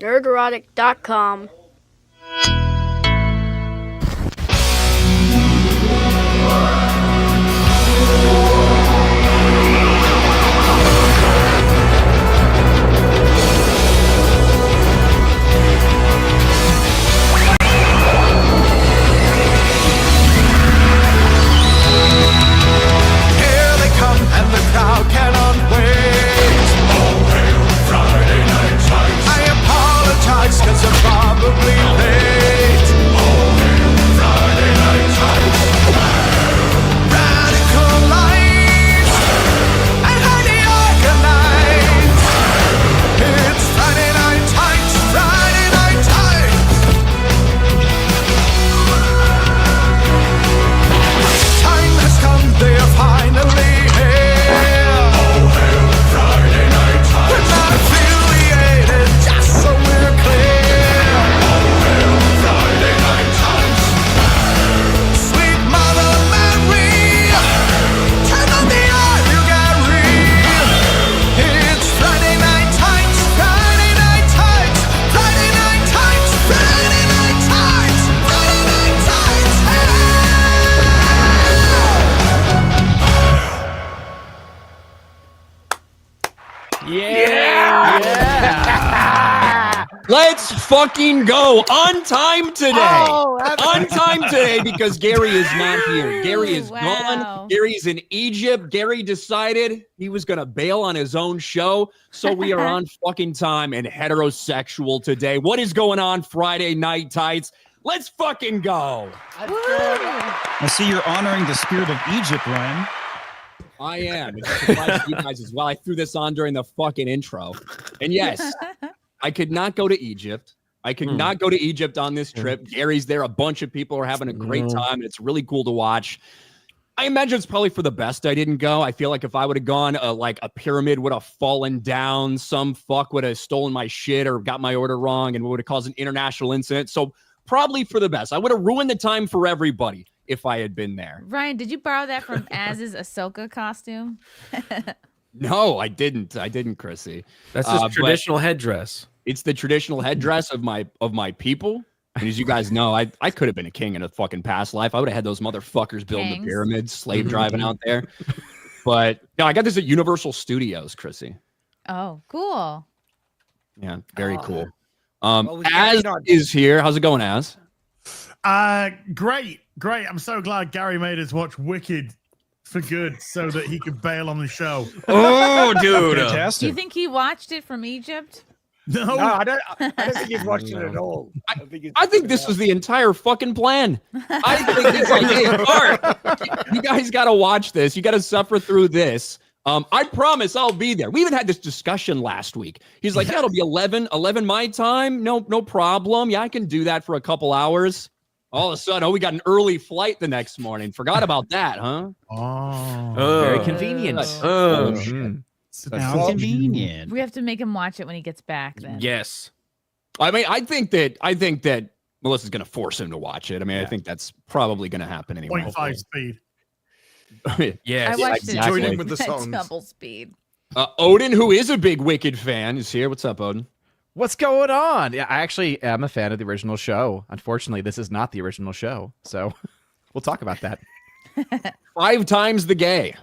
Nerdrotic.com. Cause I'm probably late. Oh, Friday night times. Radical lights and highly organized. It's Friday night times. Friday night times. Time has come, they're finally here. Oh, Friday night times. We're not affiliated, just so we're clear. Let's fucking go on time today. On time today because Gary is not here. Gary is gone. Gary's in Egypt. Gary decided he was going to bail on his own show. So we are on fucking time and heterosexual today. What is going on Friday Night Tights? Let's fucking go. I see you're honoring the spirit of Egypt, Ryan. I am. It's surprised you guys as well. I threw this on during the fucking intro. And yes, I could not go to Egypt. I could not go to Egypt on this trip. Gary's there. A bunch of people are having a great time, and it's really cool to watch. I imagine it's probably for the best I didn't go. I feel like if I would have gone, like a pyramid would have fallen down. Some fuck would have stolen my shit or got my order wrong and would have caused an international incident. So probably for the best. I would have ruined the time for everybody if I had been there. Ryan, did you borrow that from Az's Ahsoka costume? No, I didn't. I didn't, Chrissy. That's just traditional headdress. It's the traditional headdress of my people. And as you guys know, I could have been a king in a fucking past life. I would have had those motherfuckers building the pyramids, slave driving out there. But no, I got this at Universal Studios, Chrissy. Oh, cool. Yeah, very cool. Az is here. How's it going, Az? Great. I'm so glad Gary made us watch Wicked for good so that he could bail on the show. Oh, dude. Fantastic. Do you think he watched it from Egypt? No, I don't think he's watched it at all. I think this was the entire fucking plan. I think it's like, hey, Art, you guys got to watch this. You got to suffer through this. I promise I'll be there. We even had this discussion last week. He's like, yeah, it'll be 11 my time. No problem. Yeah, I can do that for a couple hours. All of a sudden, we got an early flight the next morning. Forgot about that, huh? Very convenient. How convenient. We have to make him watch it when he gets back then. Yes. I mean, I think that Melissa's going to force him to watch it. I mean, I think that's probably going to happen anyway. 0.5 speed. Yes. I watched exactly. it with the songs. Double speed. Odin, who is a big Wicked fan, is here. What's up, Odin? What's going on? Yeah, I actually am a fan of the original show. Unfortunately, this is not the original show, so we'll talk about that. 5 times the gay.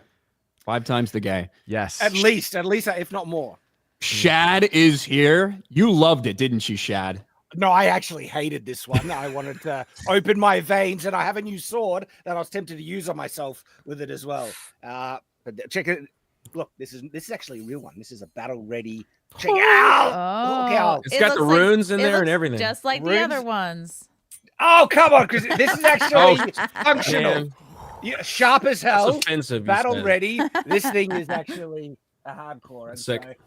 5 times the gay. Yes. At least, if not more. Shad is here. You loved it, didn't you, Shad? No, I actually hated this one. I wanted to open my veins, and I have a new sword that I was tempted to use on myself with it as well. But check it. Look, this is actually a real one. This is a battle ready. Check it out. Oh, it's got the runes in there and everything. Just like the other ones. Oh, come on, because this is actually functional. Man. Yeah, sharp as hell. That's offensive. Battle ready. This thing is actually a hardcore. And sick.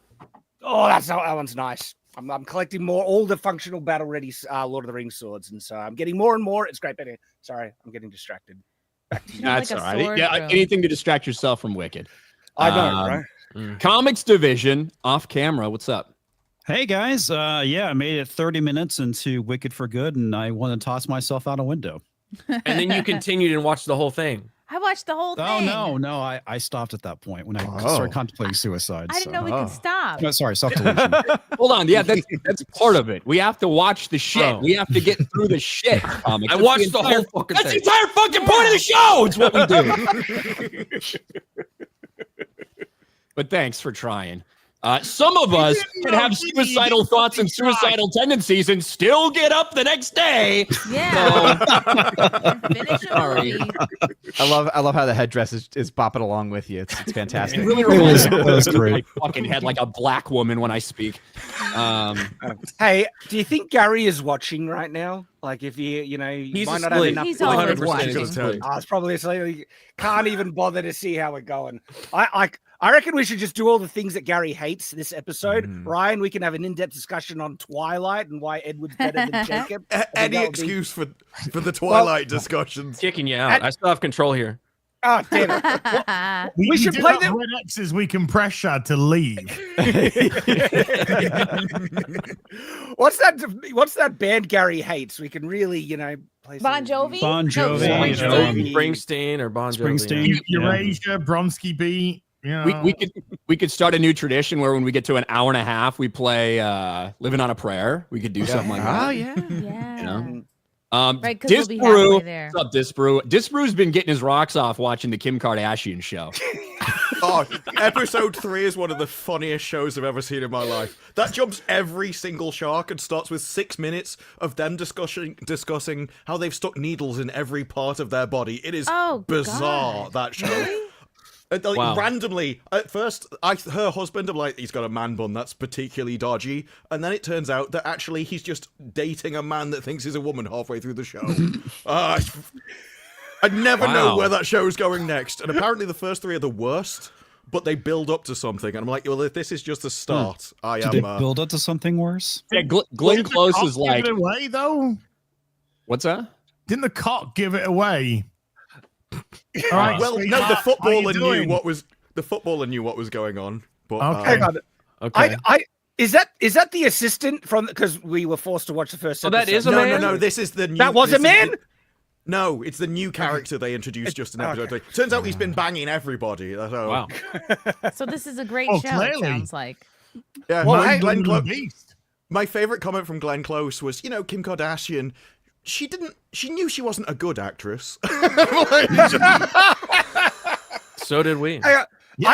That one's nice. I'm collecting all the functional battle ready Lord of the Rings swords, and so I'm getting more and more. It's great. Sorry, I'm getting distracted. Back to you. That's like all right. Yeah, anything to distract yourself from Wicked. I know, right? Comics Division, off camera. What's up? Hey, guys. Yeah, I made it 30 minutes into Wicked for Good, and I want to toss myself out a window. And then you continued and watched the whole thing. I watched the whole Oh thing. no, I stopped at that point when I started contemplating suicide. I didn't know we could stop. No, sorry, self-delusion. Hold on, yeah, that's part of it. We have to watch the shit. Oh. We have to get through the shit. I watched the whole fucking That's thing. the entire fucking point of the show. It's what we do. But thanks for trying. Some of us can have suicidal thoughts and suicidal tendencies and still get up the next day. Yeah. Finish a Sorry. movie. I love how the headdress is bopping along with you. It's fantastic. It really reminds me That was of great. my fucking head like a black woman when I speak. Hey, do you think Gary is watching right now? Like, if you know, you He's might not have asleep. enough. He's time. always 100% watching. he's asleep. It's probably asleep. He can't even bother to see how we're going. I reckon we should just do all the things that Gary hates this episode. Ryan, we can have an in-depth discussion on Twilight and why Edward's better than Jacob. I think Any that would be- excuse for the Twilight discussions. Kicking you out. I still have control here. Oh, damn it. We should should play play them- Red X's. We can pressure to leave. What's that band Gary hates? We can really, play some- Bon Jovi? Bon No, Jovi. Bon Jovi. Springsteen or Bon Jovi. Springsteen. Eurasia, Bronski Beat. We could start a new tradition where when we get to an hour and a half, we play "Living on a Prayer." We could do something like that. Oh yeah. Yeah. You know? Right, 'cause we'll be halfway Disparu, there. what's up, Disparu? Disparu's been getting his rocks off watching the Kim Kardashian show. Oh, episode 3 is one of the funniest shows I've ever seen in my life. That jumps every single shark and starts with 6 minutes of them discussing how they've stuck needles in every part of their body. It is bizarre, God. that show. Like, Wow. randomly, at first, her husband, I'm like, he's got a man bun, that's particularly dodgy. And then it turns out that actually he's just dating a man that thinks he's a woman halfway through the show. I never know where that show is going next. And apparently the first 3 are the worst, but they build up to something. And I'm like, well, if this is just the start, I Did am... they build up to something worse? Yeah, Glenn Close is like, give it away though. what's that? Didn't the cock give it away? All right, well, no, sweetheart, the how you footballer doing? knew what was going on. But Okay. Hang on. Okay. Is that the assistant from? Because we were forced to watch the first. So that episode. is a no, man? no, this is the new... That was a this is man? No, it's the new character they introduced just in episode 3. Turns out he's been banging everybody. So, Wow. So this is a great Oh, show, clearly. it sounds like. Yeah, Well, Glenn Close. beast. My favorite comment from Glenn Close was, Kim Kardashian, she knew she wasn't a good actress. So did we. I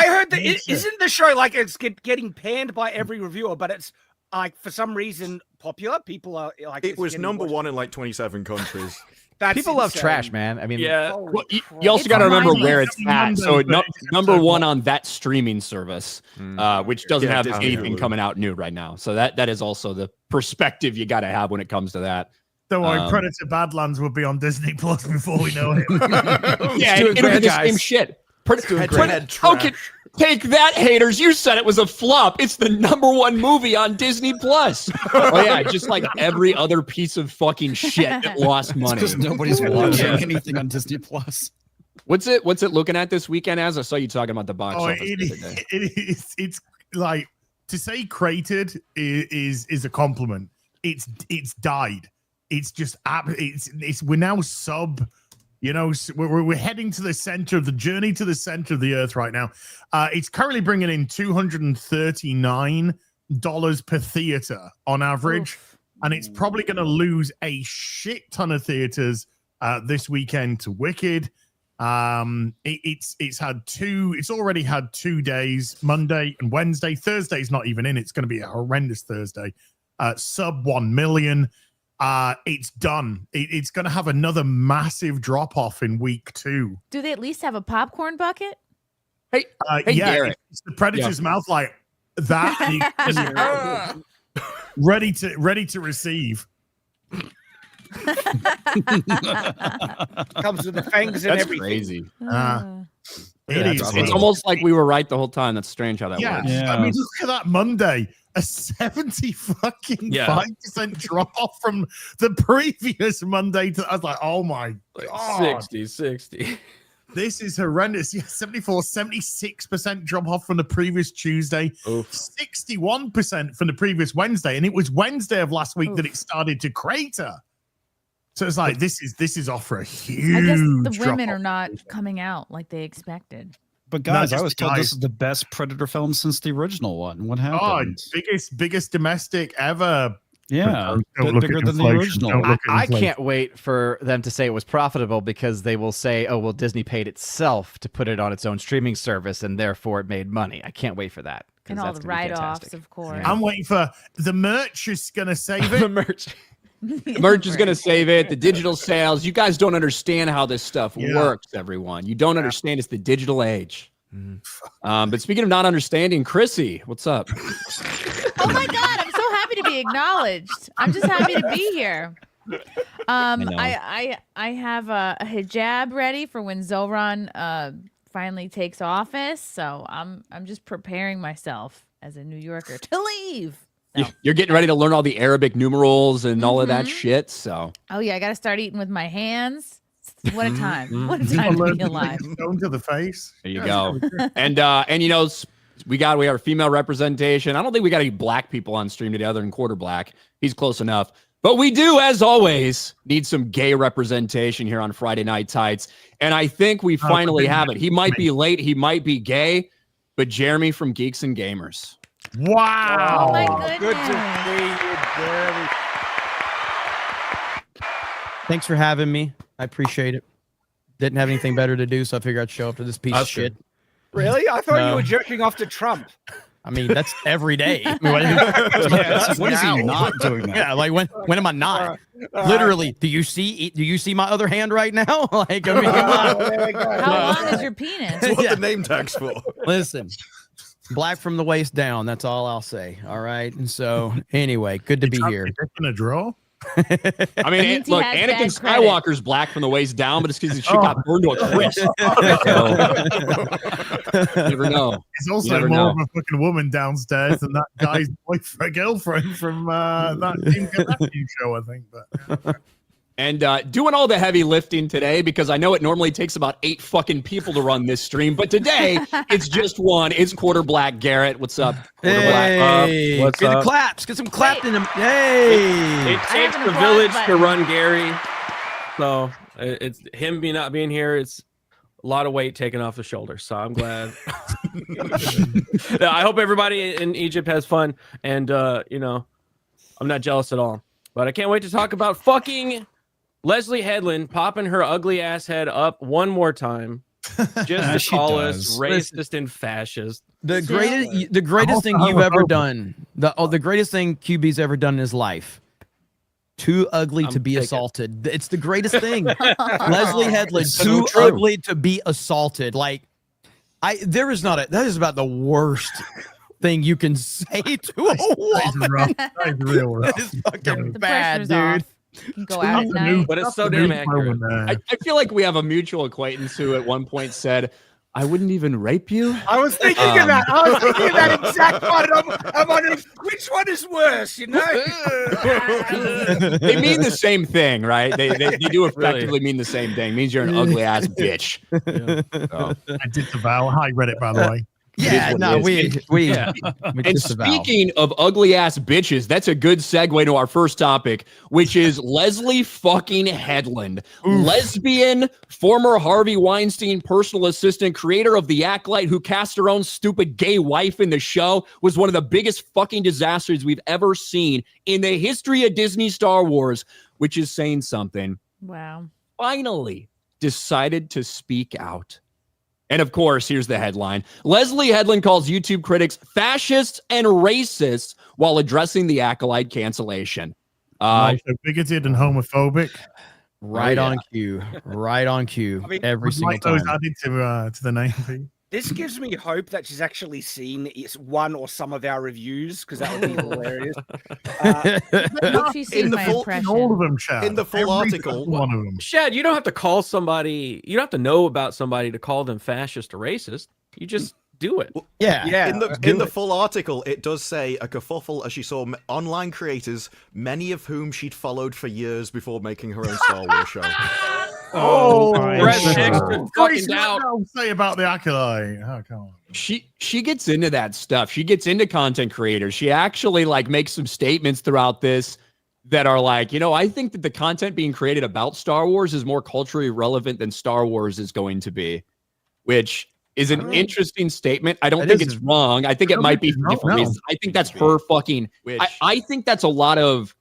heard that me too. isn't the show like it's getting panned by every reviewer, but it's like for some reason popular. People are like It it's was getting number watched. 1 in like 27 countries. That's People love insane. trash, man. I mean, Yeah. Holy Well, you crap. also It's got to remember mindless. where it's at. So Monday, but it's number episode 1 one. on that streaming service, which doesn't Yeah, have Disney anything Hulu. coming out new right now. So that is also the perspective you got to have when it comes to that. Don't worry, Um, Predator Badlands will be on Disney Plus before we know it. Yeah, doing it'll be great, the same guys. shit. Head-to-head Okay, trash. take that, haters. You said it was a flop. It's the number 1 movie on Disney Plus. Oh yeah, just like every other piece of fucking shit that lost money. Because nobody's watching Yeah. anything on Disney Plus. What's it looking at this weekend as? I saw you talking about the box Oh, office the other day. it's like to say created is a compliment. It's died. It's just it's we're now sub. We're heading to the center of the journey to the center of the earth right now. It's currently bringing in $239 per theater on average, and it's probably going to lose a shit ton of theaters this weekend to Wicked. It's already had 2 days, Monday and Wednesday. Thursday's not even in. It's going to be a horrendous Thursday. Sub 1 million. It's done. It's going to have another massive drop off in week 2. Do they at least have a popcorn bucket? Hey, Yeah, Garrett. it's the Predator's mouth like that. and ready to receive. Comes with the fangs and That's everything. crazy. It is. It's almost like we were right the whole time. That's strange how that Yeah. works. Yeah. I mean, look at that Monday. A 75% drop off from the previous Monday. I was like, oh my God. 60. This is horrendous. Yeah, 76% drop off from the previous Tuesday, Oof. 61% from the previous Wednesday. And it was Wednesday of last week that it started to crater. So it's like this is off for a I guess huge. the women drop-off. are not coming out like they expected. But guys, just I was the told guys. this is the best Predator film since the original one. What Oh, happened? biggest domestic ever. Yeah, Don't look bigger at than the inflation. original. Don't look at I inflation. can't wait for them to say it was profitable because they will say, oh, well, Disney paid itself to put it on its own streaming service and therefore it made money. I can't wait for that. 'Cause And all that's the gonna be write-offs, fantastic. of course. I'm waiting for the merch is gonna save The it. merch. The merch is going to save it. The digital sales. You guys don't understand how this stuff Yeah. works, everyone. You don't understand. It's the digital age. But speaking of not understanding, Chrissy, what's up? Oh my God, I'm so happy to be acknowledged. I'm just happy to be here. I have a hijab ready for when Zoran finally takes office. So I'm just preparing myself as a New Yorker to leave. So. You're getting ready to learn all the Arabic numerals and all of that Mhm. shit. So Oh yeah, I got to start eating with my hands. What a time! What a You time to learn be alive. Stone to the face. there you go. And you know, we got our female representation. I don't think we got any black people on stream today other than Quarter Black. He's close enough. But we do, as always, need some gay representation here on Friday Night Tights. And I think we finally have it. He might be late, he might be gay, but Jeremy from Geeks and Gamers. Wow. Oh my Good to goodness. see you, Jeremy. Thanks for having me. I appreciate it. Didn't have anything better to do, so I figured I'd show up to this piece of shit. Really? I thought No. you were jerking off to Trump. I mean, that's every day. I mean, when is he not doing that? Yeah, like when am I not? Literally, do you see my other hand right now? Like, I mean, come on. There we go. How long is your penis? That's what Yeah. the name tag's for. Listen, black from the waist down. That's all I'll say. All right. And so, anyway, good to be here. In a draw. I mean, means he look, has Anakin bad credit. Skywalker's black from the waist down, but it's because his shit got burned to a crisp. So, you never know. It's You also never more know. of a fucking woman downstairs than that guy's boyfriend, girlfriend from that Kim Kardashian show, I think. But yeah. And doing all the heavy lifting today because I know it normally takes about 8 fucking people to run this stream, but today it's just one. It's Quarter Black Garrett. What's up? Quarter Black. Hey, What's get the up? claps. Get some clapped in them. Hey. It I takes have an the applause village to button. run Gary. So it's him not being here. It's a lot of weight taken off the shoulders. So I'm glad. I hope everybody in Egypt has fun. And, you know, I'm not jealous at all. But I can't wait to talk about fucking Leslye Headland popping her ugly ass head up one more time. Just to She call does. us racist and fascist. The Still- greatest thing I'm you've ever open. done. The greatest thing QB's ever done in his life. Too ugly to I'm be taking- assaulted. It's the greatest thing. Leslye Headland, It's so too true. ugly to be assaulted. Like, that is about the worst thing you can say to a That woman. is rough. That is real rough. That is fucking The bad, pressure's dude. off. You can go out at That's a new- night. But it's that's so a damn new accurate. moment there. I feel like we have a mutual acquaintance who at one point said, I wouldn't even rape you. I was thinking of that. I was thinking of that exact one. I'm wondering which one is worse, you know? They mean the same thing, right? They do effectively mean the same thing. It means you're an ugly ass bitch. So. I disavow. I read it, by the way. Yeah, what no, it is. we And disavow. speaking of ugly ass bitches, that's a good segue to our first topic, which is Leslye fucking Headland. Lesbian, former Harvey Weinstein personal assistant, creator of The Acolyte, who cast her own stupid gay wife in the show, was one of the biggest fucking disasters we've ever seen in the history of Disney Star Wars, which is saying something. Wow. Finally decided to speak out. And of course, here's the headline. Leslye Headland calls YouTube critics fascists and racists while addressing the Acolyte cancellation. Also bigoted and homophobic. Right on cue. Right on cue. I mean, Every Would single like those time. added to the name. Pete. This gives me hope that she's actually seen one or some of our reviews because that would be hilarious. I hope she's seen In the my full- impression. All of them, Chad. In the full Every article- single one of them. Shad, you don't have to call somebody, you don't have to know about somebody to call them fascist or racist. You just do it. Yeah. Yeah. In the full article, it does say a kerfuffle as she saw online creators, many of whom she'd followed for years before making her own Star Wars show. Oh, Brett Hicks could fucking Grace, doubt. what else say about the Acolyte? Oh, come on. She gets into that stuff. She gets into content creators. She actually like makes some statements throughout this that are like, I think that the content being created about Star Wars is more culturally relevant than Star Wars is going to be, which is an interesting statement. I don't think it's wrong. I think it might be for different reasons. I think that's her fucking. I think that's a lot of.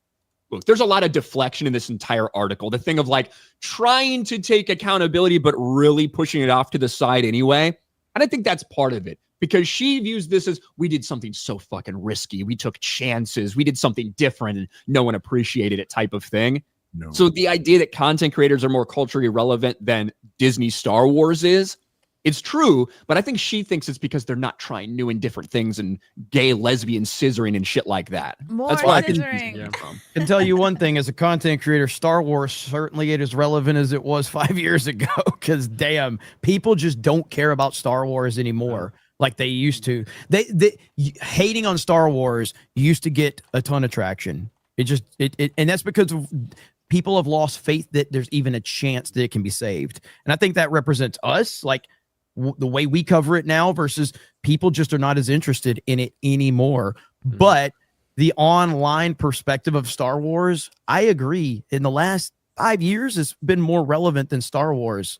Look, there's a lot of deflection in this entire article. The thing of like trying to take accountability, but really pushing it off to the side anyway. And I think that's part of it because she views this as we did something so fucking risky. We took chances. We did something different and no one appreciated it type of thing. No. So the idea that content creators are more culturally relevant than Disney Star Wars is, it's true, but I think she thinks it's because they're not trying new and different things and gay, lesbian scissoring and shit like that. More That's why scissoring. I can tell you one thing as a content creator, Star Wars certainly ain't as relevant as it was 5 years ago. Because damn, people just don't care about Star Wars anymore like they used to. They hating on Star Wars used to get a ton of traction. And that's because of people have lost faith that there's even a chance that it can be saved. And I think that represents us, like the way we cover it now versus people just are not as interested in it anymore. But the online perspective of Star Wars, I agree. In the last 5 years, it's been more relevant than Star Wars.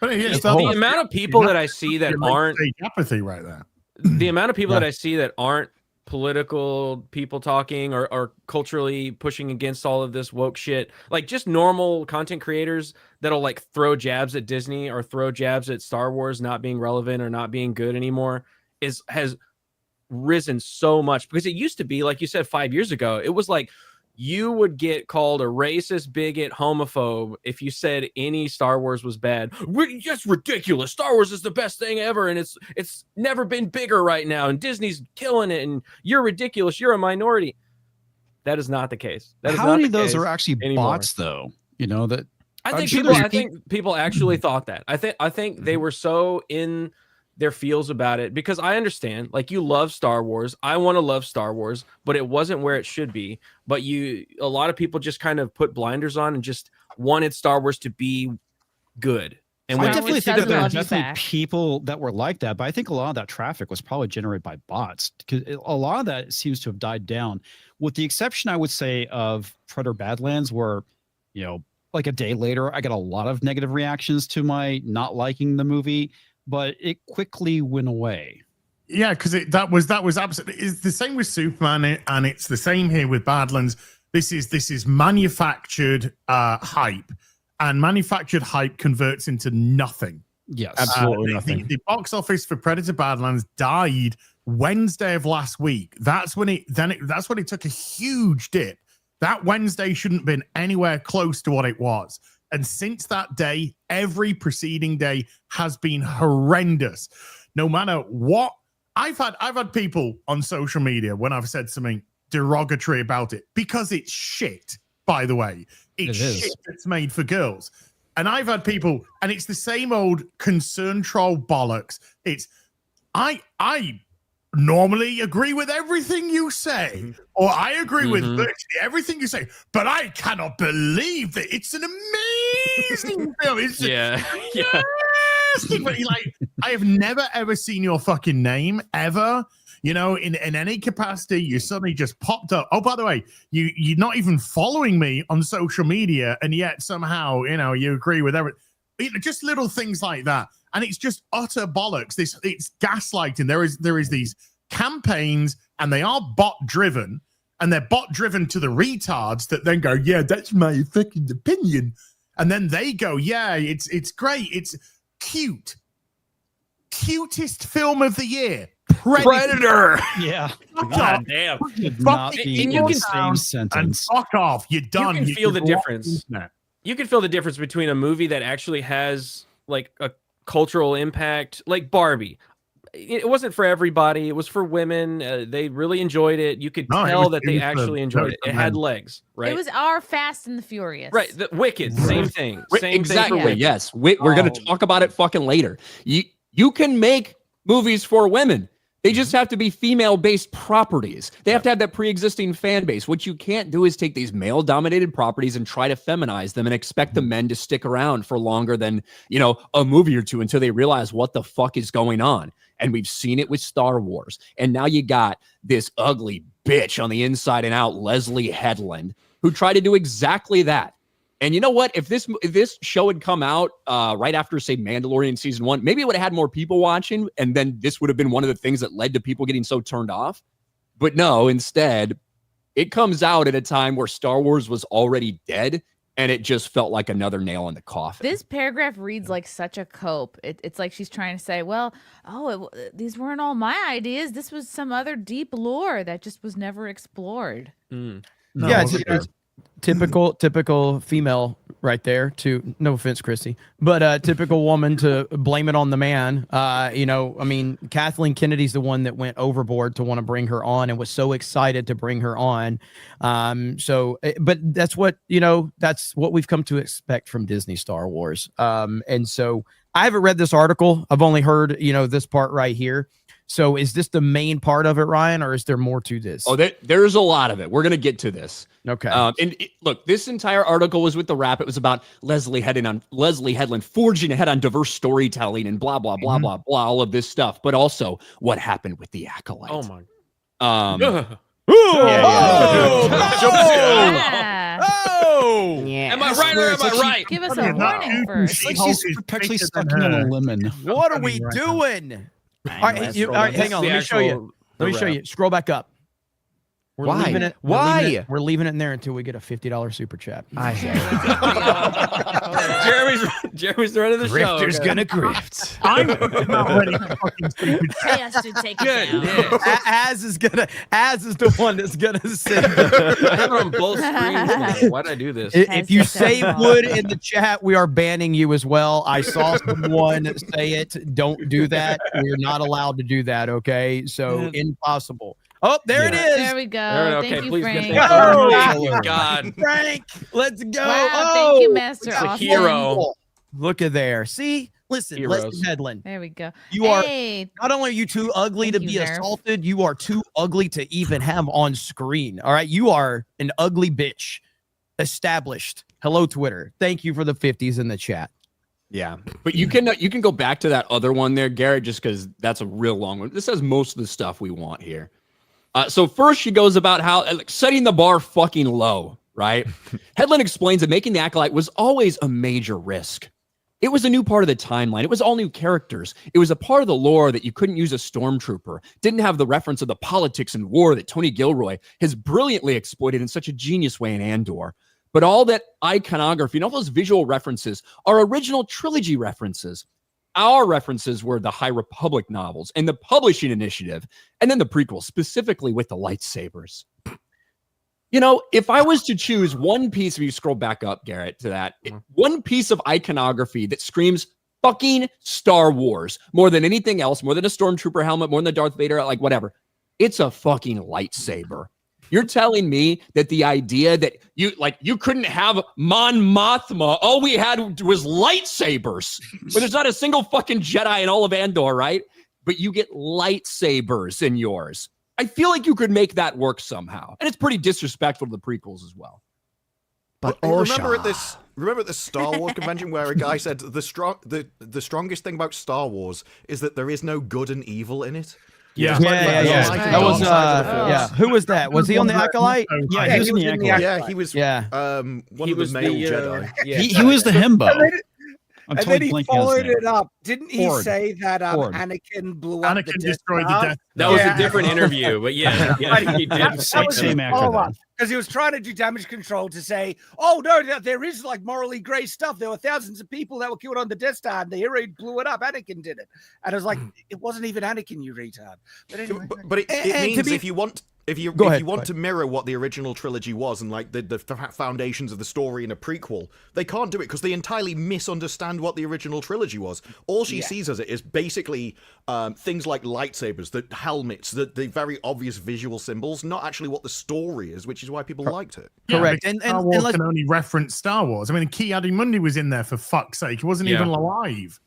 But the amount of people that I see that aren't apathy right there. The amount of people that I see that aren't political people talking or culturally pushing against all of this woke shit, like just normal content creators that'll like throw jabs at Disney or throw jabs at Star Wars not being relevant or not being good anymore has risen so much because it used to be, like you said, 5 years ago, it was like you would get called a racist, bigot, homophobe if you said any Star Wars was bad. That's ridiculous. Star Wars is the best thing ever, and it's never been bigger right now, and Disney's killing it, and you're ridiculous. You're a minority. That is not the case. How many of those are actually bots, though? That I think people actually thought that. I think they were so in their feels about it because I understand, like, you love Star Wars. I want to love Star Wars, but it wasn't where it should be. But a lot of people just kind of put blinders on and just wanted Star Wars to be good. And I definitely think that there are definitely people that were like that, but I think a lot of that traffic was probably generated by bots because a lot of that seems to have died down, with the exception, I would say, of Predator Badlands, where, like a day later, I got a lot of negative reactions to my not liking the movie, but it quickly went away. Yeah, because that was absolutely. It's the same with Superman, and it's the same here with Badlands. This is manufactured hype, and manufactured hype converts into nothing. Yes, absolutely nothing. The box office for Predator Badlands died Wednesday of last week. That's when it took a huge dip. That Wednesday shouldn't have been anywhere close to what it was. And since that day, every preceding day has been horrendous. No matter what, I've had people on social media when I've said something derogatory about it because it's shit. By the way, it's shit that's made for girls. And I've had people, and it's the same old concern troll bollocks. It's I normally agree with everything you say, or I agree with virtually everything you say, but I cannot believe that it's an amazing film. It's like, I have never ever seen your fucking name ever, in any capacity. You suddenly just popped up. Oh, by the way, you're not even following me on social media, and yet somehow, you agree with everything. Just little things like that. And it's just utter bollocks. It's gaslighting. There is these campaigns, and they are bot driven, and they're bot driven to the retards that then go, yeah, that's my fucking opinion. And then they go, yeah, it's great. It's cute. Cutest film of the year. Predator. Yeah. God damn. Not be in the same sentence. And fuck off. You're done. You can feel the difference. You can feel the difference between a movie that actually has like a cultural impact, like Barbie. It wasn't for everybody. It was for women. They really enjoyed it. You could tell that they actually enjoyed it. It had legs, right? It was our Fast and the Furious. Right. The Wicked, same thing. Same exactly. thing for Yes. We're going to talk about it fucking later. You can make movies for women. They just have to be female-based properties. They have to have that pre-existing fan base. What you can't do is take these male-dominated properties and try to feminize them and expect the men to stick around for longer than, a movie or two until they realize what the fuck is going on. And we've seen it with Star Wars. And now you got this ugly bitch on the inside and out, Leslye Headland, who tried to do exactly that. And you know what? If this show had come out right after, say, Mandalorian season 1, maybe it would have had more people watching, and then this would have been one of the things that led to people getting so turned off. But no, instead, it comes out at a time where Star Wars was already dead, and it just felt like another nail in the coffin. This paragraph reads like such a cope. It's like she's trying to say, well, these weren't all my ideas. This was some other deep lore that just was never explored. No, Yeah, it's typical female right there. To no offense, Christy, but typical woman to blame it on the man. I mean, Kathleen Kennedy's the one that went overboard to want to bring her on and was so excited to bring her on. But that's what that's what we've come to expect from Disney Star Wars. And so I haven't read this article. I've only heard this part right here. So is this the main part of it, Ryan, or is there more to this? Oh, there's a lot of it. We're going to get to this. Okay. Look, this entire article was with the wrap. It was about Leslye Headland forging ahead on diverse storytelling and blah, blah, blah, blah, blah, all of this stuff. But also what happened with the Acolyte. Oh, my. Am I right or am I right? Give us a warning first. It's like she's perpetually stuck in a lemon. What are we doing? All right, hang on. Let me show you. Scroll back up. We're Why? leaving it. Why? We're leaving it in there until we get a $50 super chat. Jeremy's running the show. Grifter's gonna grift. I'm not ready for fucking stupid chat. Yes, to take it down. Az is the one that's gonna send. I have it on both screens. Why did I do this? If you say wood in the chat, we are banning you as well. I saw someone say it. Don't do that. We're not allowed to do that. Okay, so impossible. Oh, there it is. There we go. Okay, Thank you, please Frank. get that. Oh, God. Frank, let's go. Wow, thank you, Master a Austin. hero. Look at there. See, listen, Heroes. Leslye Headland. There we go. You are Hey, not only are you too ugly Thank to you, be Nerf. assaulted, you are too ugly to even have on screen. All right, you are an ugly bitch. Established. Hello, Twitter. Thank you for the 50s in the chat. Yeah, but you can go back to that other one there, Garrett, just because that's a real long one. This has most of the stuff we want here. So first she goes about how setting the bar fucking low, right? Headland explains that making the Acolyte was always a major risk. It was a new part of the timeline. It was all new characters. It was a part of the lore that you couldn't use a stormtrooper. Didn't have the reference of the politics and war that Tony Gilroy has brilliantly exploited in such a genius way in Andor. But all that iconography and all those visual references are original trilogy references. Our references were the High Republic novels and the publishing initiative, and then the prequel, specifically with the lightsabers. If I was to choose one piece, if you scroll back up, Garrett, to that, one piece of iconography that screams fucking Star Wars more than anything else, more than a stormtrooper helmet, more than the Darth Vader, like whatever, it's a fucking lightsaber. You're telling me that the idea that you couldn't have Mon Mothma, all we had was lightsabers. But there's not a single fucking Jedi in all of Andor, right? But you get lightsabers in yours. I feel like you could make that work somehow. And it's pretty disrespectful to the prequels as well. But remember at this Star Wars convention where a guy said the strongest thing about Star Wars is that there is no good and evil in it. Yeah. That was Who was that? Was he on the Acolyte? Yeah, he was in the Acolyte. Yeah, he was. Yeah. One of the male Jedi. He was the himbo. I'm And then he totally blanking on his followed name. it up. Didn't he Ford. say that Ford. Anakin blew up the Anakin Death destroyed the Star? Death That was Yeah. a different interview, but yeah, he did. Same actor then. Because he was trying to do damage control to say, oh, no, there is like morally gray stuff. There were thousands of people that were killed on the Death Star, and the hero blew it up. Anakin did it. And I was like, it wasn't even Anakin, you retard. But anyway. But it means if you want to mirror what the original trilogy was and like the foundations of the story in a prequel, they can't do it because they entirely misunderstand what the original trilogy was. All she sees as it is basically things like lightsabers, the helmets, the very obvious visual symbols, not actually what the story is, which is why people liked it. Correct. And Star Wars can only reference Star Wars. I mean, Ki Adi-Mundi was in there for fuck's sake. He wasn't even alive.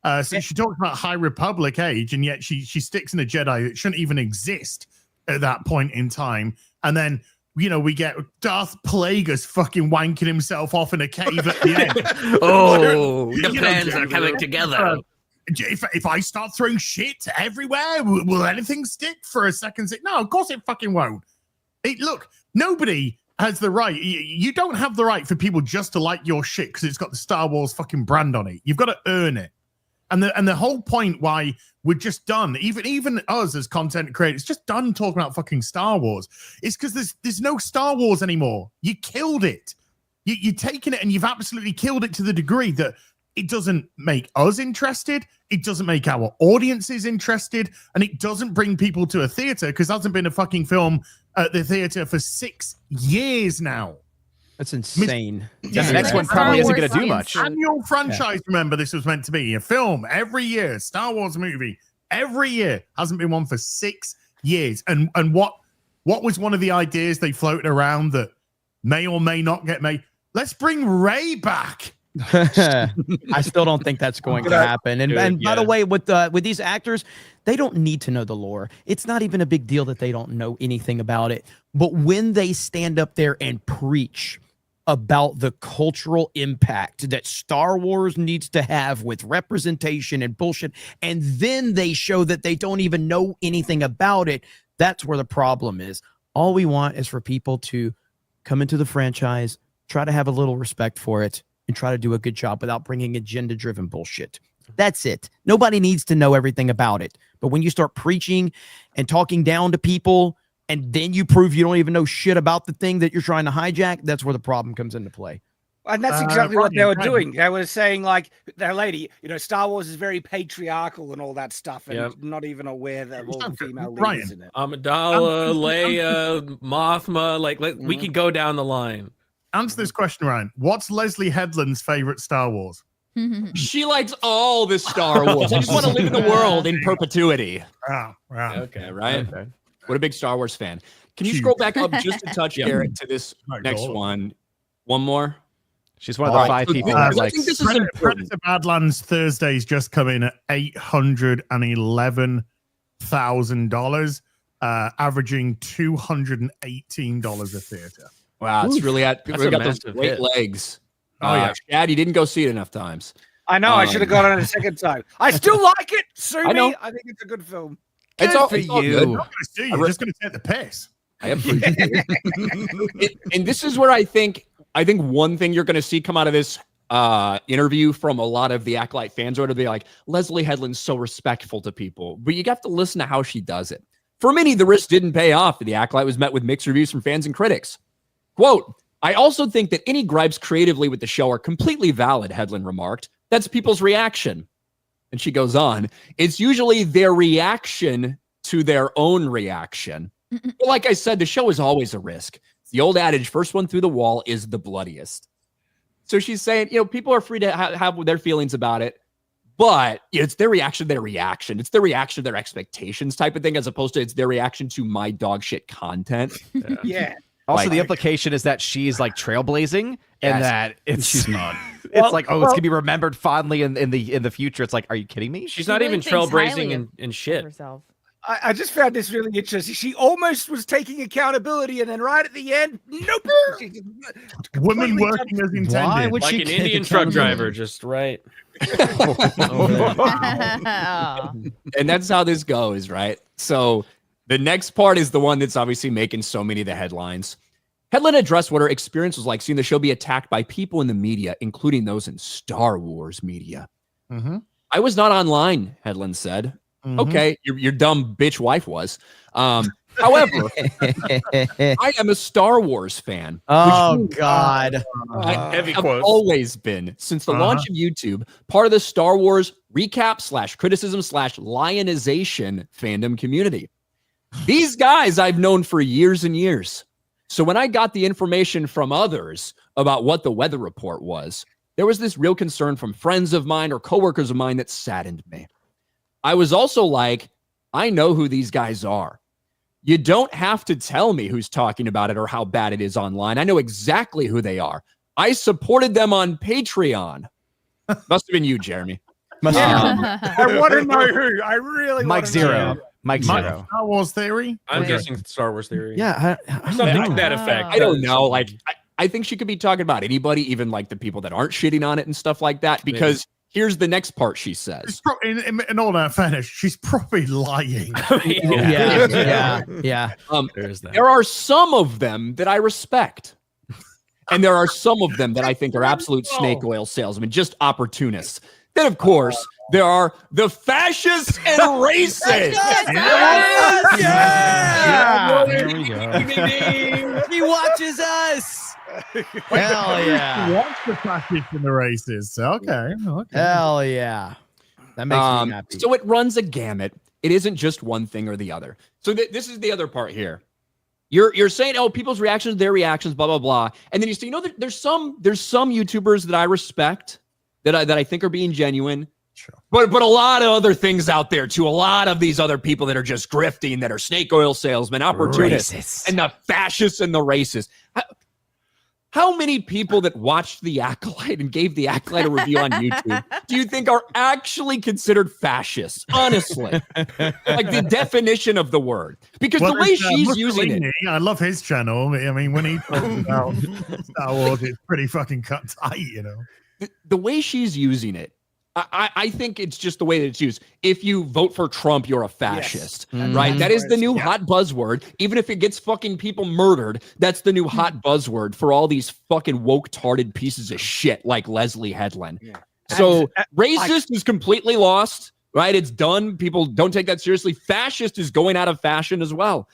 So she talks about High Republic age, and yet she sticks in a Jedi that shouldn't even exist at that point in time. And then, we get Darth Plagueis fucking wanking himself off in a cave at the end. The plans are coming together. If I start throwing shit everywhere, will anything stick for a second? No, of course it fucking won't. Look, nobody has the right. You don't have the right for people just to like your shit because it's got the Star Wars fucking brand on it. You've got to earn it. And the whole point why we're just done, even us as content creators, just done talking about fucking Star Wars, is because there's no Star Wars anymore. You killed it. You've taken it and you've absolutely killed it to the degree that it doesn't make us interested. It doesn't make our audiences interested. And it doesn't bring people to a theater because there hasn't been a fucking film at the theater for 6 years now. That's insane. Yeah, the next one probably isn't going to do much. Annual franchise, remember, this was meant to be a film every year, Star Wars movie every year. Hasn't been one for 6 years. And what was one of the ideas they floated around that may or may not get made? Let's bring Rey back. I still don't think that's going to happen. And by the way, with these actors, they don't need to know the lore. It's not even a big deal that they don't know anything about it. But when they stand up there and preach about the cultural impact that Star Wars needs to have with representation and bullshit, and then they show that they don't even know anything about it, that's where the problem is. All we want is for people to come into the franchise, try to have a little respect for it, and try to do a good job without bringing agenda-driven bullshit. That's it. Nobody needs to know everything about it. But when you start preaching and talking down to people, and then you prove you don't even know shit about the thing that you're trying to hijack, that's where the problem comes into play. And that's exactly what they were doing. They were saying, like, that lady, Star Wars is very patriarchal and all that stuff, and not even aware that all the female leads in it. Amidala, Leia, Mothma, we could go down the line. Answer this question, Ryan. What's Leslye Headland's favorite Star Wars? She likes all the Star Wars. I just want to live in the world in perpetuity. Wow. Okay, right? Okay. What a big Star Wars fan. Can you scroll back up just a touch, Garrett, to this next one? One more? She's one of the 5 people that I think this is important. Predator Badlands Thursday's just come in at $811,000, averaging $218 a theater. Wow, it's really we got those massive great hit. legs. Oh, yeah. Shad, you didn't go see it enough times. I know. I should have gone on a second time. I still like it. Sue me. I think it's a good film. It's all for it's all you. good. I'm not going to sue you. I'm just going to take the piss. I appreciate it. And this is where I think one thing you're going to see come out of this interview from a lot of the Acolyte fans are to be like, Leslye Headland's so respectful to people, but you have to listen to how she does it. For many, the risk didn't pay off. The Acolyte was met with mixed reviews from fans and critics. Quote, I also think that any gripes creatively with the show are completely valid, Headland remarked. That's people's reaction. And she goes on, it's usually their reaction to their own reaction. But like I said, the show is always a risk. It's the old adage, first one through the wall is the bloodiest. So she's saying, people are free to have their feelings about it, but it's their reaction to their reaction. It's their reaction to their expectations type of thing, as opposed to it's their reaction to my dog shit content. Yeah. Also, the implication is that she's like trailblazing, and that she's not. It's it's going to be remembered fondly in the future. It's like, are you kidding me? She's not even trailblazing and shit. Herself. I just found this really interesting. She almost was taking accountability, and then right at the end, nope. Women working as intended. Why would Like she an kick Indian a truck camera? driver, just right. And that's how this goes, right? So the next part is the one that's obviously making so many of the headlines. Headland addressed what her experience was like seeing the show be attacked by people in the media, including those in Star Wars media. Mm-hmm. I was not online, Headland said. Mm-hmm. Okay, your dumb bitch wife was. However, I am a Star Wars fan. Oh, God. I Heavy have quotes. always been, since the launch of YouTube, part of the Star Wars recap / criticism / lionization fandom community. These guys I've known for years and years. So when I got the information from others about what the weather report was, there was this real concern from friends of mine or coworkers of mine that saddened me. I was also like, I know who these guys are. You don't have to tell me who's talking about it or how bad it is online. I know exactly who they are. I supported them on Patreon. Must have been you, Jeremy. I want to know who. I really Mike want to Zero. know. Mike Zero. Star Wars theory. I'm guessing Star Wars theory. Yeah. Something to that effect. I don't know. Like, I think she could be talking about anybody, even like the people that aren't shitting on it and stuff like that, because Here's the next part she says. In all our fairness, she's probably lying. Yeah. There are some of them that I respect. And there are some of them that I think are absolute snake oil salesmen, just opportunists. Then, of course, there are the fascists and racists. Yeah. There we go. He watches us. Hell yeah. Watch the fascists and the racists. Okay. Hell yeah. That makes me happy. So it runs a gamut. It isn't just one thing or the other. So this is the other part here. You're saying, oh, people's reactions, their reactions, blah, blah, blah. And then you say, you know, there's some YouTubers that I respect that I think are being genuine. Sure. But a lot of other things out there too. A lot of these other people that are just grifting, that are snake oil salesmen, opportunists, Racists. and the fascists and the racists. How many people that watched The Acolyte and gave The Acolyte a review on YouTube do you think are actually considered fascists? Honestly, like the definition of the word, because the way she's using it. I love his channel. I mean, when he talks about Star Wars, it's pretty fucking cut tight, you know. The way she's using it, I think it's just the way that it's used. If you vote for Trump, you're a fascist, right? That is the new hot buzzword. Even if it gets fucking people murdered, that's the new hot buzzword for all these fucking woke-tarded pieces of shit like Leslye Headland. Yeah. So racist is completely lost, right? It's done. People don't take that seriously. Fascist is going out of fashion as well.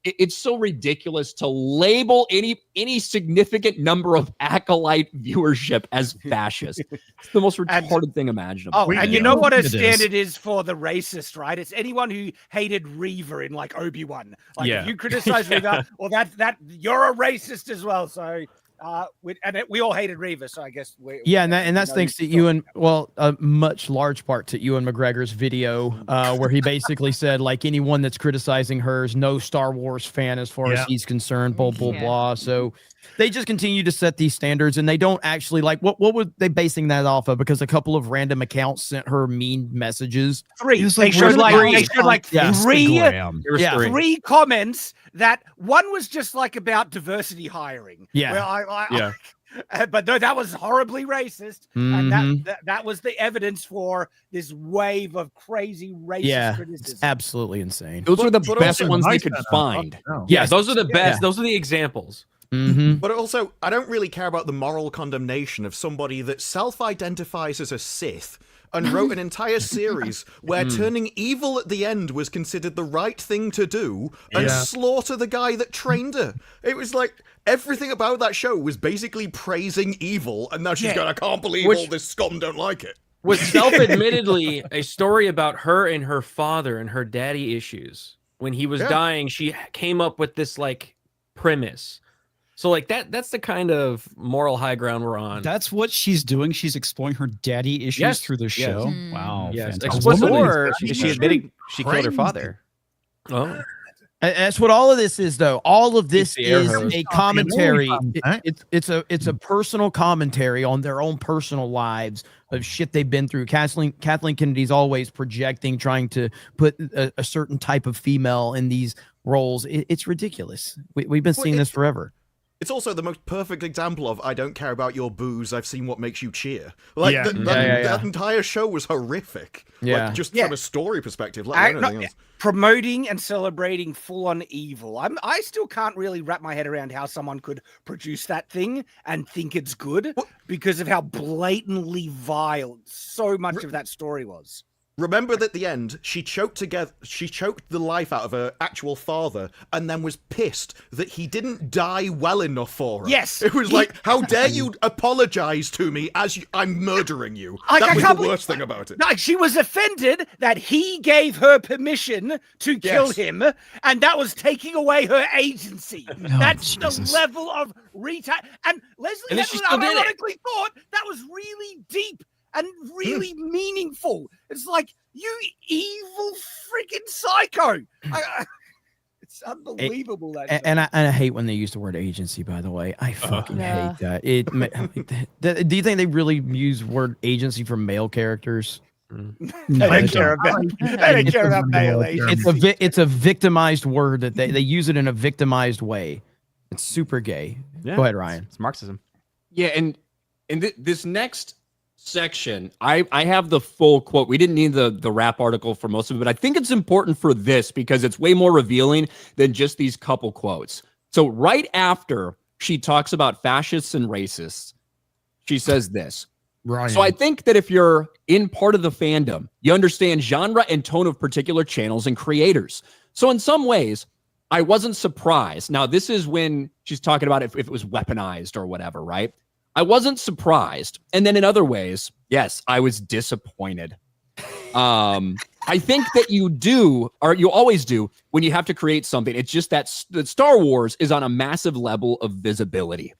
It's so ridiculous to label any significant number of Acolyte viewership as fascist. It's the most retarded thing imaginable. Oh, and you know what a standard is for the racist, right? It's anyone who hated Reaver in like Obi-Wan. Like if you criticize Reaver, well, that you're a racist as well. So we all hated Reaver, so I guess and that's thanks to Ewan. Well, a much large part to Ewan McGregor's video, where he basically said like anyone that's criticizing her is no Star Wars fan as far as he's concerned. Blah blah blah. So they just continue to set these standards, and they don't actually like what were they basing that off of? Because a couple of random accounts sent her mean messages. They showed like three comments. That one was just like about diversity hiring. But no, that was horribly racist, and that was the evidence for this wave of crazy racist criticism. Absolutely insane. Those were the best ones they could find. Yeah, those are the best. Those are the examples. But also, I don't really care about the moral condemnation of somebody that self-identifies as a Sith and wrote an entire series where turning evil at the end was considered the right thing to do and slaughter the guy that trained her. It was like everything about that show was basically praising evil, and now she's going, I can't believe all this scum don't like it. Was self-admittedly a story about her and her father and her daddy issues. When he was dying, she came up with this like premise. So like that's the kind of moral high ground we're on. That's what she's doing. She's exploring her daddy issues through the show. Wow. Yes. Or is she admitting she killed her father? Oh. That's what all of this is, though. All of this is a commentary. It's a personal commentary on their own personal lives of shit they've been through. Kathleen Kennedy's always projecting, trying to put a certain type of female in these roles. It's ridiculous. We've been seeing this forever. It's also the most perfect example of I don't care about your booze, I've seen what makes you cheer. Like, that entire show was horrific. Yeah. Like, just from a story perspective, like anything else. Promoting and celebrating full-on evil. I still can't really wrap my head around how someone could produce that thing and think it's good because of how blatantly vile so much of that story was. Remember that at the end, she choked the life out of her actual father and then was pissed that he didn't die well enough for her. Yes. It was like, how dare you apologize to me as I'm murdering you. That was the worst thing about it. No, she was offended that he gave her permission to kill him, and that was taking away her agency. That's the level of And Leslye Headland ironically thought that was really deep and really meaningful. It's like, you evil freaking psycho. It's unbelievable. And I hate when they use the word agency, by the way. I fucking hate that. Do you think they really use word agency for male characters? No, they don't care about male agency. It's a victimized word that they use it in a victimized way. It's super gay. Go ahead, Ryan. It's Marxism. Yeah, and this next section, I have the full quote. We didn't need the rap article for most of it, but I think it's important for this because it's way more revealing than just these couple quotes. So right after she talks about fascists and racists, she says this. Right. So I think that if you're in part of the fandom, you understand genre and tone of particular channels and creators. So in some ways, I wasn't surprised. Now, this is when she's talking about if it was weaponized or whatever, right? I wasn't surprised. And then in other ways, yes, I was disappointed. I think that you do, or you always do, when you have to create something. It's just that Star Wars is on a massive level of visibility.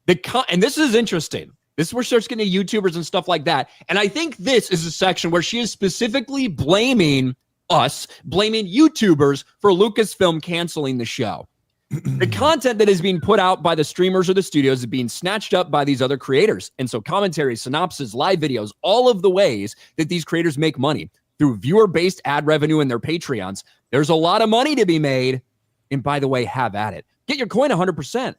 And this is interesting. This is where she starts getting to YouTubers and stuff like that. And I think this is a section where she is specifically blaming YouTubers for Lucasfilm canceling the show. The content that is being put out by the streamers or the studios is being snatched up by these other creators. And so commentaries, synopsis, live videos, all of the ways that these creators make money through viewer-based ad revenue in their Patreons. There's a lot of money to be made. And by the way, have at it. Get your coin 100%.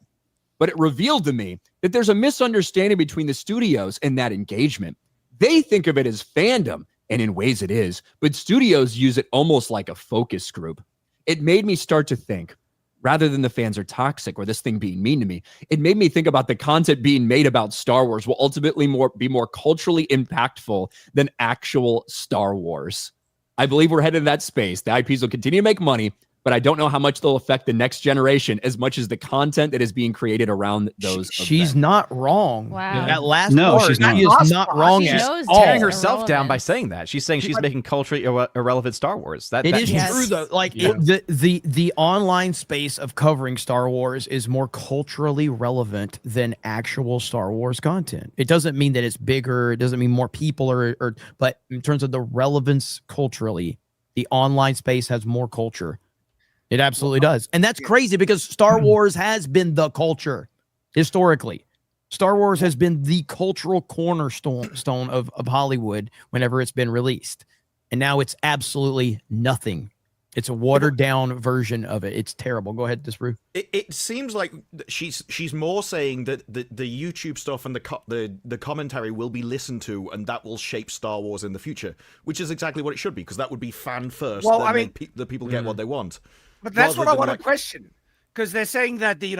But it revealed to me that there's a misunderstanding between the studios and that engagement. They think of it as fandom, and in ways it is, but studios use it almost like a focus group. It made me start to think, rather than the fans are toxic or this thing being mean to me, it made me think about the content being made about Star Wars will ultimately be more culturally impactful than actual Star Wars. I believe we're headed in that space. The IPs will continue to make money, but I don't know how much they'll affect the next generation as much as the content that is being created around those. She's events. not wrong. Wow. That last No, part, she's not. she is not wrong She at knows all. Tearing herself down irrelevant. by saying that. She's saying she's making culturally irrelevant Star Wars. It is Yes. true though. Like Yeah. the online space of covering Star Wars is more culturally relevant than actual Star Wars content. It doesn't mean that it's bigger. It doesn't mean more people but in terms of the relevance culturally, the online space has more culture. It absolutely does. And that's crazy because Star Wars has been the culture historically. Star Wars has been the cultural cornerstone of Hollywood whenever it's been released. And now it's absolutely nothing. It's a watered down version of it. It's terrible. Go ahead, Disparu. It seems like she's more saying that the YouTube stuff and the commentary will be listened to, and that will shape Star Wars in the future, which is exactly what it should be, because that would be fan first. Well, then I mean- the people get what they want. But that's rather what I than want like- to question, because they're saying that they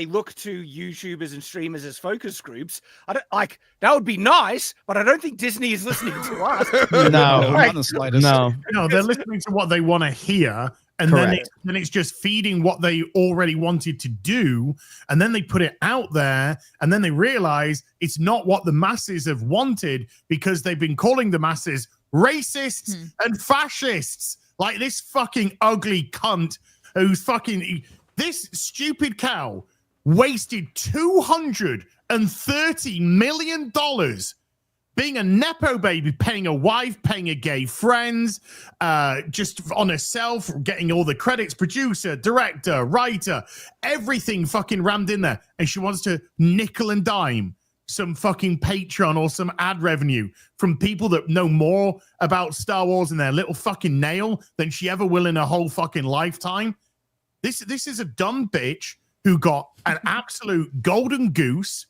look to YouTubers and streamers as focus groups. I don't like that would be nice, but I don't think Disney is listening to us. No, No, not in the slightest. No. No, they're listening to what they want to hear, and Correct. then it's just feeding what they already wanted to do, and then they put it out there, and then they realize it's not what the masses have wanted because they've been calling the masses racists and fascists, like this fucking ugly cunt who's fucking this stupid cow wasted $230 million being a Nepo baby, paying a wife, paying a gay friends, just on herself, getting all the credits, producer, director, writer, everything fucking rammed in there. And she wants to nickel and dime some fucking Patreon or some ad revenue from people that know more about Star Wars in their little fucking nail than she ever will in her whole fucking lifetime. This is a dumb bitch who got an absolute golden goose,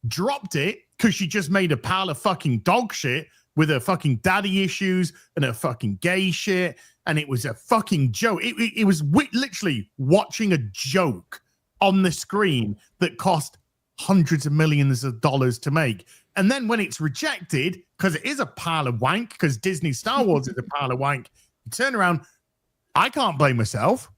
dropped it because she just made a pile of fucking dog shit with her fucking daddy issues and her fucking gay shit, and it was a fucking joke. It was literally watching a joke on the screen that cost hundreds of millions of dollars to make. And then when it's rejected, because it is a pile of wank, because Disney Star Wars is a pile of wank, you turn around, I can't blame myself.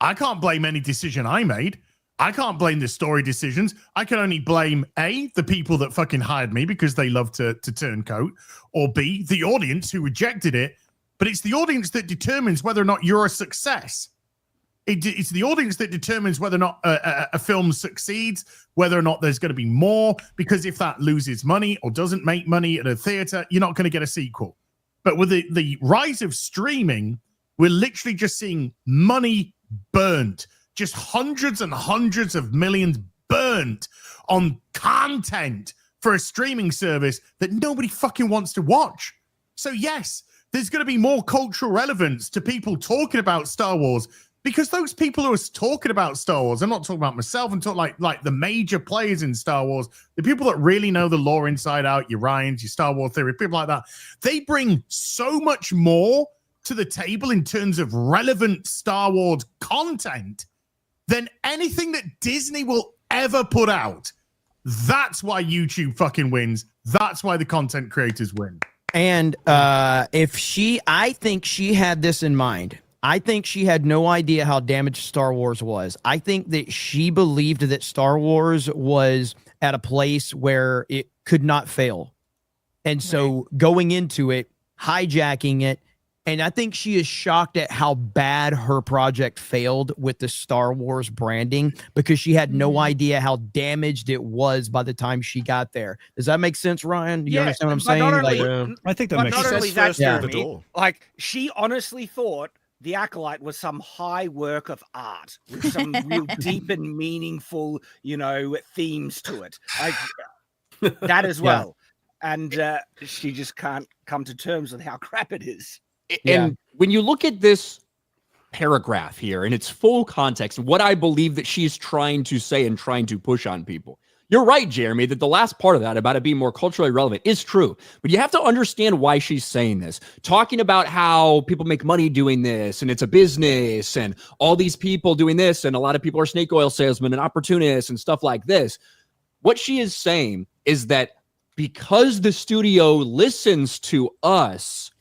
I can't blame any decision I made. I can't blame the story decisions. I can only blame A, the people that fucking hired me because they love to turncoat, or B, the audience who rejected it. But it's the audience that determines whether or not you're a success. It's the audience that determines whether or not a film succeeds, whether or not there's going to be more, because if that loses money or doesn't make money at a theater, you're not going to get a sequel. But with the rise of streaming, we're literally just seeing money burnt, just hundreds and hundreds of millions burnt on content for a streaming service that nobody fucking wants to watch. So yes, there's going to be more cultural relevance to people talking about Star Wars because those people who are talking about Star Wars, I'm not talking about myself, I'm talking like the major players in Star Wars, the people that really know the lore inside out, your Ryans, your Star Wars theory, people like that, they bring so much more to the table in terms of relevant Star Wars content than anything that Disney will ever put out. That's why YouTube fucking wins. That's why the content creators win. And I think she had this in mind. I think she had no idea how damaged Star Wars was. I think that she believed that Star Wars was at a place where it could not fail. And so going into it, hijacking it, and I think she is shocked at how bad her project failed with the Star Wars branding because she had no idea how damaged it was by the time she got there. Does that make sense, Ryan? Do you understand what I'm saying? I think that makes not sense. only that, Yeah. Jeremy, like she honestly thought The Acolyte was some high work of art with some real deep and meaningful, themes to it. Like that as well. And she just can't come to terms with how crap it is. And when you look at this paragraph here in its full context, what I believe that she's trying to say and trying to push on people, you're right, Jeremy, that the last part of that about it being more culturally relevant is true. But you have to understand why she's saying this. Talking about how people make money doing this and it's a business and all these people doing this and a lot of people are snake oil salesmen and opportunists and stuff like this. What she is saying is that because the studio listens to us,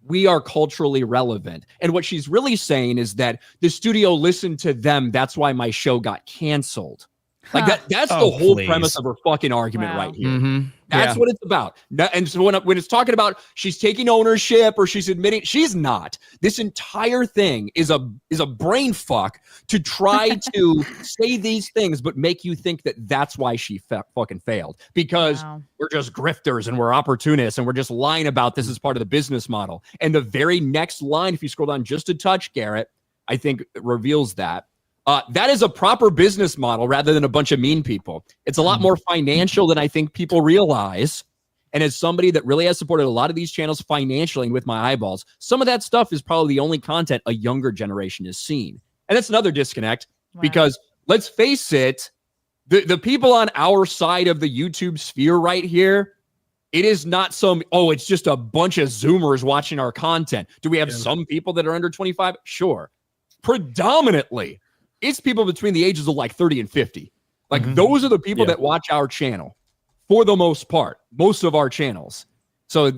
we are culturally relevant. And what she's really saying is that the studio listened to them. That's why my show got canceled. Like that's the whole premise of her fucking argument right here. That's what it's about. And so when it's talking about she's taking ownership or she's admitting, she's not. This entire thing is a brain fuck to try to say these things, but make you think that that's why she fucking failed. Because we're just grifters and we're opportunists and we're just lying about this as part of the business model. And the very next line, if you scroll down just a touch, Garrett, I think reveals that. That is a proper business model rather than a bunch of mean people. It's a lot more financial than I think people realize. And as somebody that really has supported a lot of these channels financially and with my eyeballs, some of that stuff is probably the only content a younger generation has seen. And that's another disconnect because let's face it, the people on our side of the YouTube sphere right here, it is not it's just a bunch of Zoomers watching our content. Do we have some people that are under 25? Sure. Predominantly, it's people between the ages of like 30 and 50. Like those are the people that watch our channel for the most part, most of our channels. So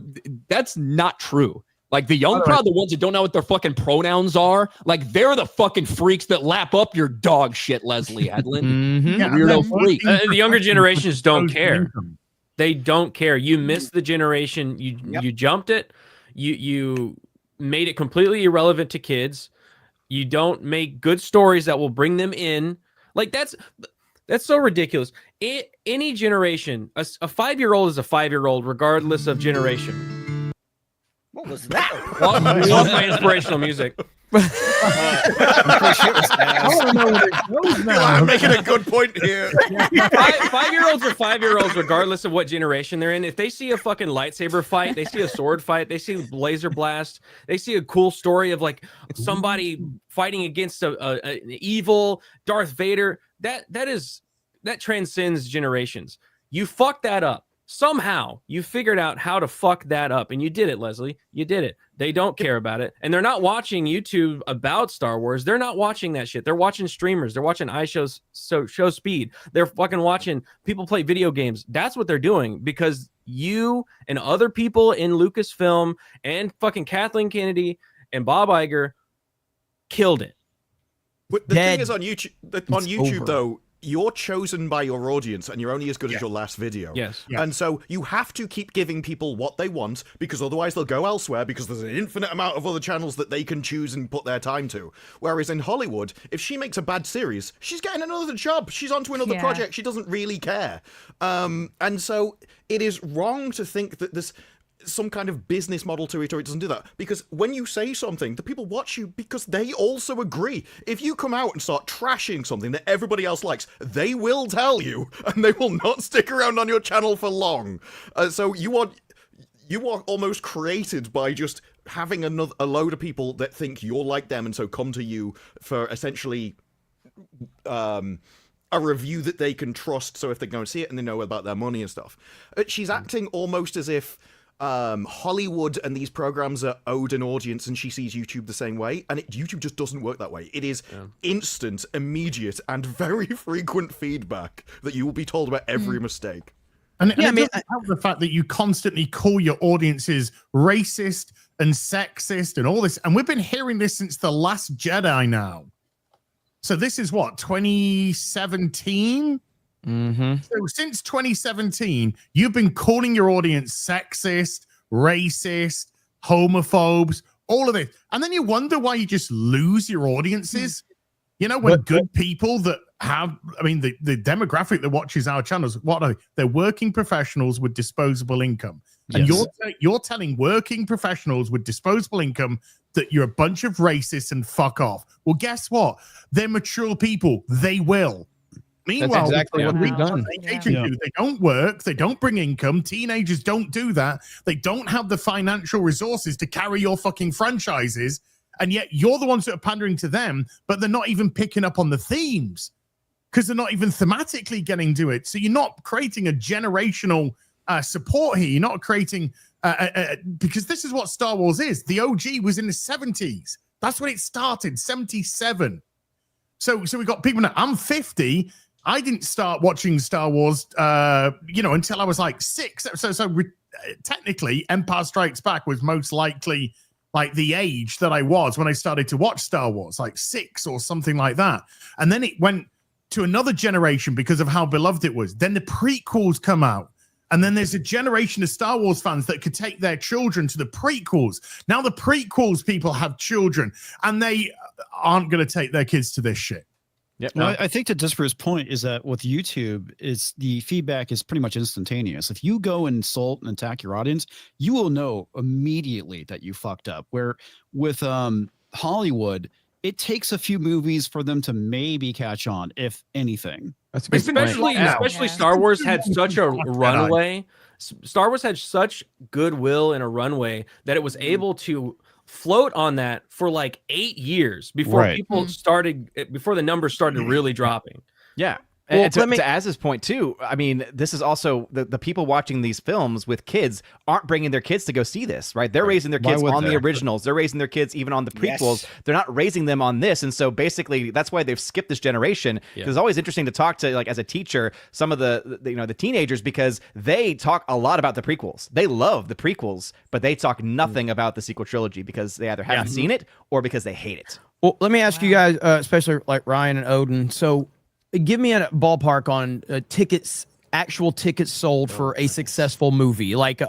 that's not true. Like the young crowd, the ones that don't know what their fucking pronouns are, like they're the fucking freaks that lap up your dog shit, Leslye Headland. Weirdo freak. The younger generations don't care. They don't care. You missed the generation. You jumped it. You made it completely irrelevant to kids. You don't make good stories that will bring them in. Like that's so ridiculous. Any generation, a 5-year-old is a 5-year-old, regardless of generation. What was that? Love my inspirational music. I'm making a good point here. 5-year-olds are 5-year-olds, regardless of what generation they're in. If they see a fucking lightsaber fight, they see a sword fight, they see a laser blast, they see a cool story of like somebody fighting against an evil Darth Vader. That transcends generations. You fuck that up. Somehow you figured out how to fuck that up, and you did it, Leslye. You did it. They don't care about it, and they're not watching YouTube about Star Wars. They're not watching that shit. They're watching streamers. They're watching iShows, show speed. They're fucking watching people play video games. That's what they're doing because you and other people in Lucasfilm and fucking Kathleen Kennedy and Bob Iger killed it. But the thing is on YouTube, though, you're chosen by your audience and you're only as good as your last video. Yes. And so you have to keep giving people what they want because otherwise they'll go elsewhere because there's an infinite amount of other channels that they can choose and put their time to. Whereas in Hollywood, if she makes a bad series, she's getting another job. She's onto another project. She doesn't really care. And so it is wrong to think that there's some kind of business model to it or it doesn't do that, because when you say something, the people watch you because they also agree. If you come out and start trashing something that everybody else likes, they will tell you and they will not stick around on your channel for long. So you are almost created by just having a load of people that think you're like them and so come to you for essentially a review that they can trust, so if they go and see it and they know about their money and stuff. She's acting almost as if Hollywood and these programs are owed an audience and she sees YouTube the same way, and YouTube just doesn't work that way. It is instant, immediate, and very frequent feedback that you will be told about every mistake. And it doesn't help the fact that you constantly call your audiences racist and sexist and all this, and we've been hearing this since The Last Jedi now. So this is what, 2017? Mm-hmm. So since 2017, you've been calling your audience sexist, racist, homophobes, all of this. And then you wonder why you just lose your audiences. You know, when good people that have, I mean, the demographic that watches our channels, what are they? They're working professionals with disposable income. And you're telling working professionals with disposable income that you're a bunch of racists and fuck off. Well, guess what? They're mature people. They will. Meanwhile, that's exactly what we've done. They don't work. They don't bring income. Teenagers don't do that. They don't have the financial resources to carry your fucking franchises. And yet you're the ones that are pandering to them, but they're not even picking up on the themes because they're not even thematically getting to it. So you're not creating a generational support here. You're not creating because this is what Star Wars is. The OG was in the 70s. That's when it started, 77. So we got people now. I'm 50. I didn't start watching Star Wars, until I was like 6. So technically, Empire Strikes Back was most likely like the age that I was when I started to watch Star Wars, like 6 or something like that. And then it went to another generation because of how beloved it was. Then the prequels come out. And then there's a generation of Star Wars fans that could take their children to the prequels. Now the prequels people have children and they aren't going to take their kids to this shit. Yeah, well, I think to Disparu's point is that with YouTube, is the feedback is pretty much instantaneous. If you go and insult and attack your audience, you will know immediately that you fucked up. Where with Hollywood, it takes a few movies for them to maybe catch on, if anything. Especially Star Wars had such a runway. Star Wars had such goodwill and a runway that it was able to float on that for like 8 years before people started, before the numbers started really dropping. Yeah. Well, And to Az's point too, I mean, this is also the people watching these films with kids aren't bringing their kids to go see this, right? They're raising their kids on the originals. They're raising their kids even on the prequels. Yes. They're not raising them on this. And so basically that's why they've skipped this generation. Yeah. It's always interesting to talk to, like, as a teacher, some of the teenagers, because they talk a lot about the prequels. They love the prequels, but they talk nothing about the sequel trilogy because they either haven't seen it or because they hate it. Well, let me ask you guys, especially like Ryan and Odin. So give me a ballpark on actual tickets sold for a successful movie, like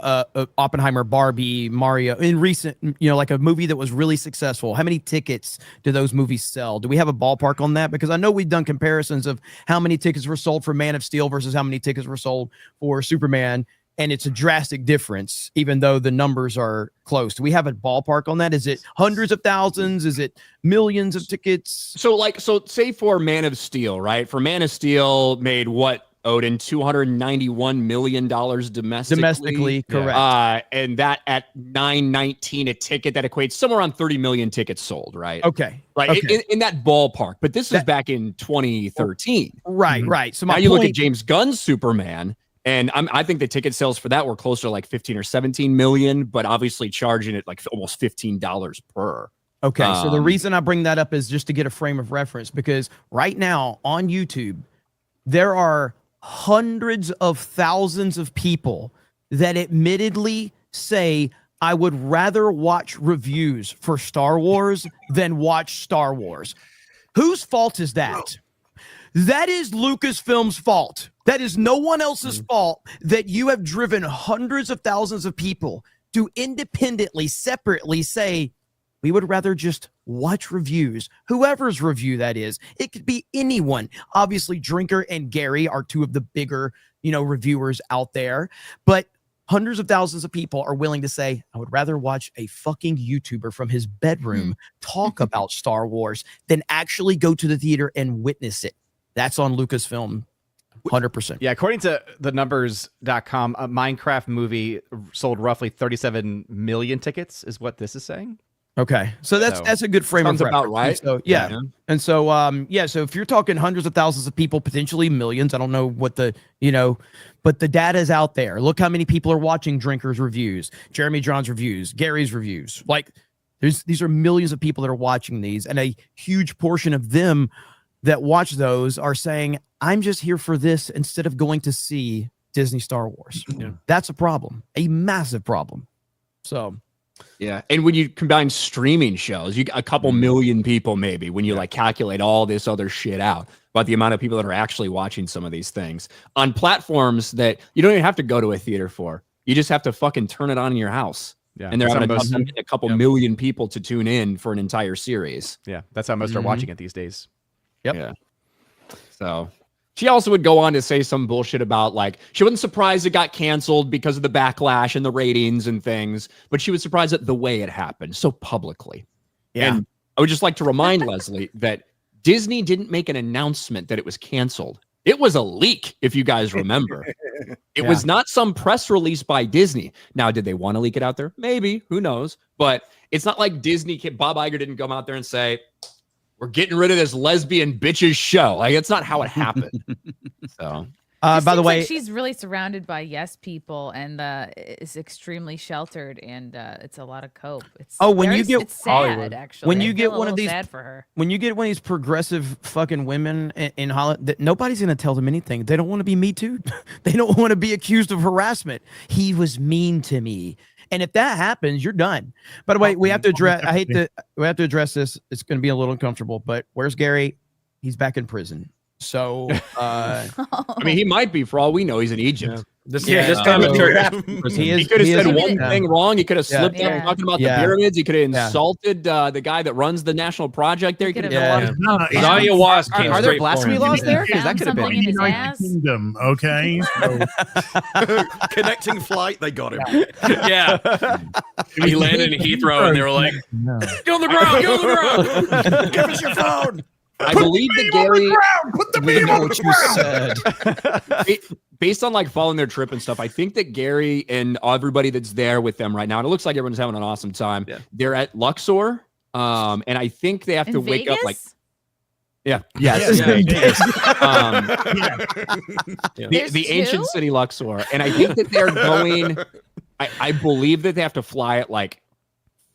Oppenheimer, Barbie, Mario, in recent, like a movie that was really successful. How many tickets do those movies sell? Do we have a ballpark on that? Because I know we've done comparisons of how many tickets were sold for Man of Steel versus how many tickets were sold for Superman. And it's a drastic difference, even though the numbers are close. Do we have a ballpark on that? Is it hundreds of thousands? Is it millions of tickets? So say for Man of Steel, right? For Man of Steel made what, Odin, $291 million domestically. Domestically, correct. And that at $9.19 a ticket, that equates somewhere around 30 million tickets sold, right? Okay. Right. Okay. In that ballpark. But this is back in 2013. Right. So now you look at James Gunn's Superman. And I think the ticket sales for that were closer to like 15 or 17 million, but obviously charging it like almost $15 per. Okay, so the reason I bring that up is just to get a frame of reference, because right now on YouTube, there are hundreds of thousands of people that admittedly say, I would rather watch reviews for Star Wars than watch Star Wars. Whose fault is that? That is Lucasfilm's fault. That is no one else's fault that you have driven hundreds of thousands of people to independently, separately say, we would rather just watch reviews, whoever's review that is. It could be anyone. Obviously, Drinker and Gary are two of the bigger, reviewers out there. But hundreds of thousands of people are willing to say, I would rather watch a fucking YouTuber from his bedroom talk about Star Wars than actually go to the theater and witness it. That's on Lucasfilm. 100%. Yeah, according to the numbers.com, a Minecraft movie sold roughly 37 million tickets, is what this is saying. Okay, so that's a good frame of Sounds about reference. right. So and so so if you're talking hundreds of thousands of people, potentially millions, I don't know what the but the data is out there. Look how many people are watching Drinkers reviews, Jeremy John's reviews, Gary's reviews. Like these are millions of people that are watching these, and a huge portion of them that watch those are saying, "I'm just here for this," instead of going to see Disney Star Wars. Yeah. That's a problem, a massive problem. So. Yeah, and when you combine streaming shows, you got a couple million people maybe when you like calculate all this other shit out about the amount of people that are actually watching some of these things on platforms that you don't even have to go to a theater for. You just have to fucking turn it on in your house. Yeah, and they're having most, a couple million people to tune in for an entire series. Yeah, that's how most are watching it these days. Yep. Yeah. So she also would go on to say some bullshit about like she wasn't surprised it got canceled because of the backlash and the ratings and things, but she was surprised at the way it happened so publicly. Yeah. And I would just like to remind Leslye that Disney didn't make an announcement that it was canceled. It was a leak, if you guys remember. It was not some press release by Disney. Now, did they want to leak it out there? Maybe. Who knows? But it's not like Disney, Bob Iger didn't come out there and say, we're getting rid of this lesbian bitches show. Like, it's not how it happened. So, by the way, like she's really surrounded by yes people and is extremely sheltered, and it's a lot of cope. It's it's sad Hollywood. actually. When you I get feel one of these, sad for her. When you get one of these progressive fucking women in Hollywood, that nobody's gonna tell them anything. They don't want to be Me Too. They don't want to be accused of harassment. He was mean to me. And if that happens, you're done. By the way, we have to address. We have to address this. It's going to be a little uncomfortable. But where's Gary? He's back in prison. So, I mean, he might be for all we know. He's in Egypt. This time of he could have said one thing wrong. He could have slipped up talking about the pyramids. He could have insulted the guy that runs the national project there. He could have done a lot of ayahuasca. Are there blasphemy laws there? Because that could have been. United Kingdom, okay? Connecting flight, they got him. Yeah. He landed in Heathrow and they were like, get on the ground, get on the ground. Give us your phone. I believe that Gary. Put the beam on the ground. Based on like following their trip and stuff, I think that Gary and everybody that's there with them right now, and it looks like everyone's having an awesome time. Yeah. They're at Luxor, and I think they have to wake up like. Yeah. Yes. The ancient city Luxor, and I think that they're going. I believe that they have to fly at like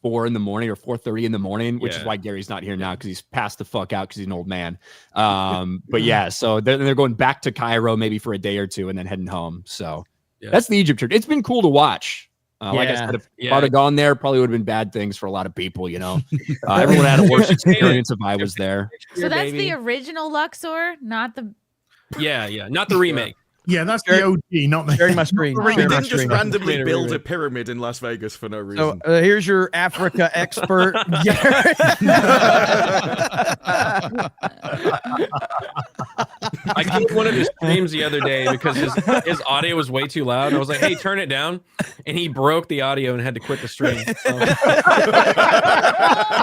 4 in the morning or 4:30 in the morning, which is why Gary's not here now because he's passed the fuck out because he's an old man. But yeah, so they're going back to Cairo maybe for a day or two and then heading home. So that's the Egypt trip. It's been cool to watch. Like I said, if I'd have gone there, probably would have been bad things for a lot of people, you know. Everyone had a worse experience if I was there. So that's the original Luxor, not the. Yeah, not the remake. Yeah, that's the OG, not the. Sharing my screen. They didn't just randomly build a pyramid in Las Vegas for no reason. So here's your Africa expert. I killed one of his streams the other day because his audio was way too loud. I was like, hey, turn it down. And he broke the audio and had to quit the stream. So.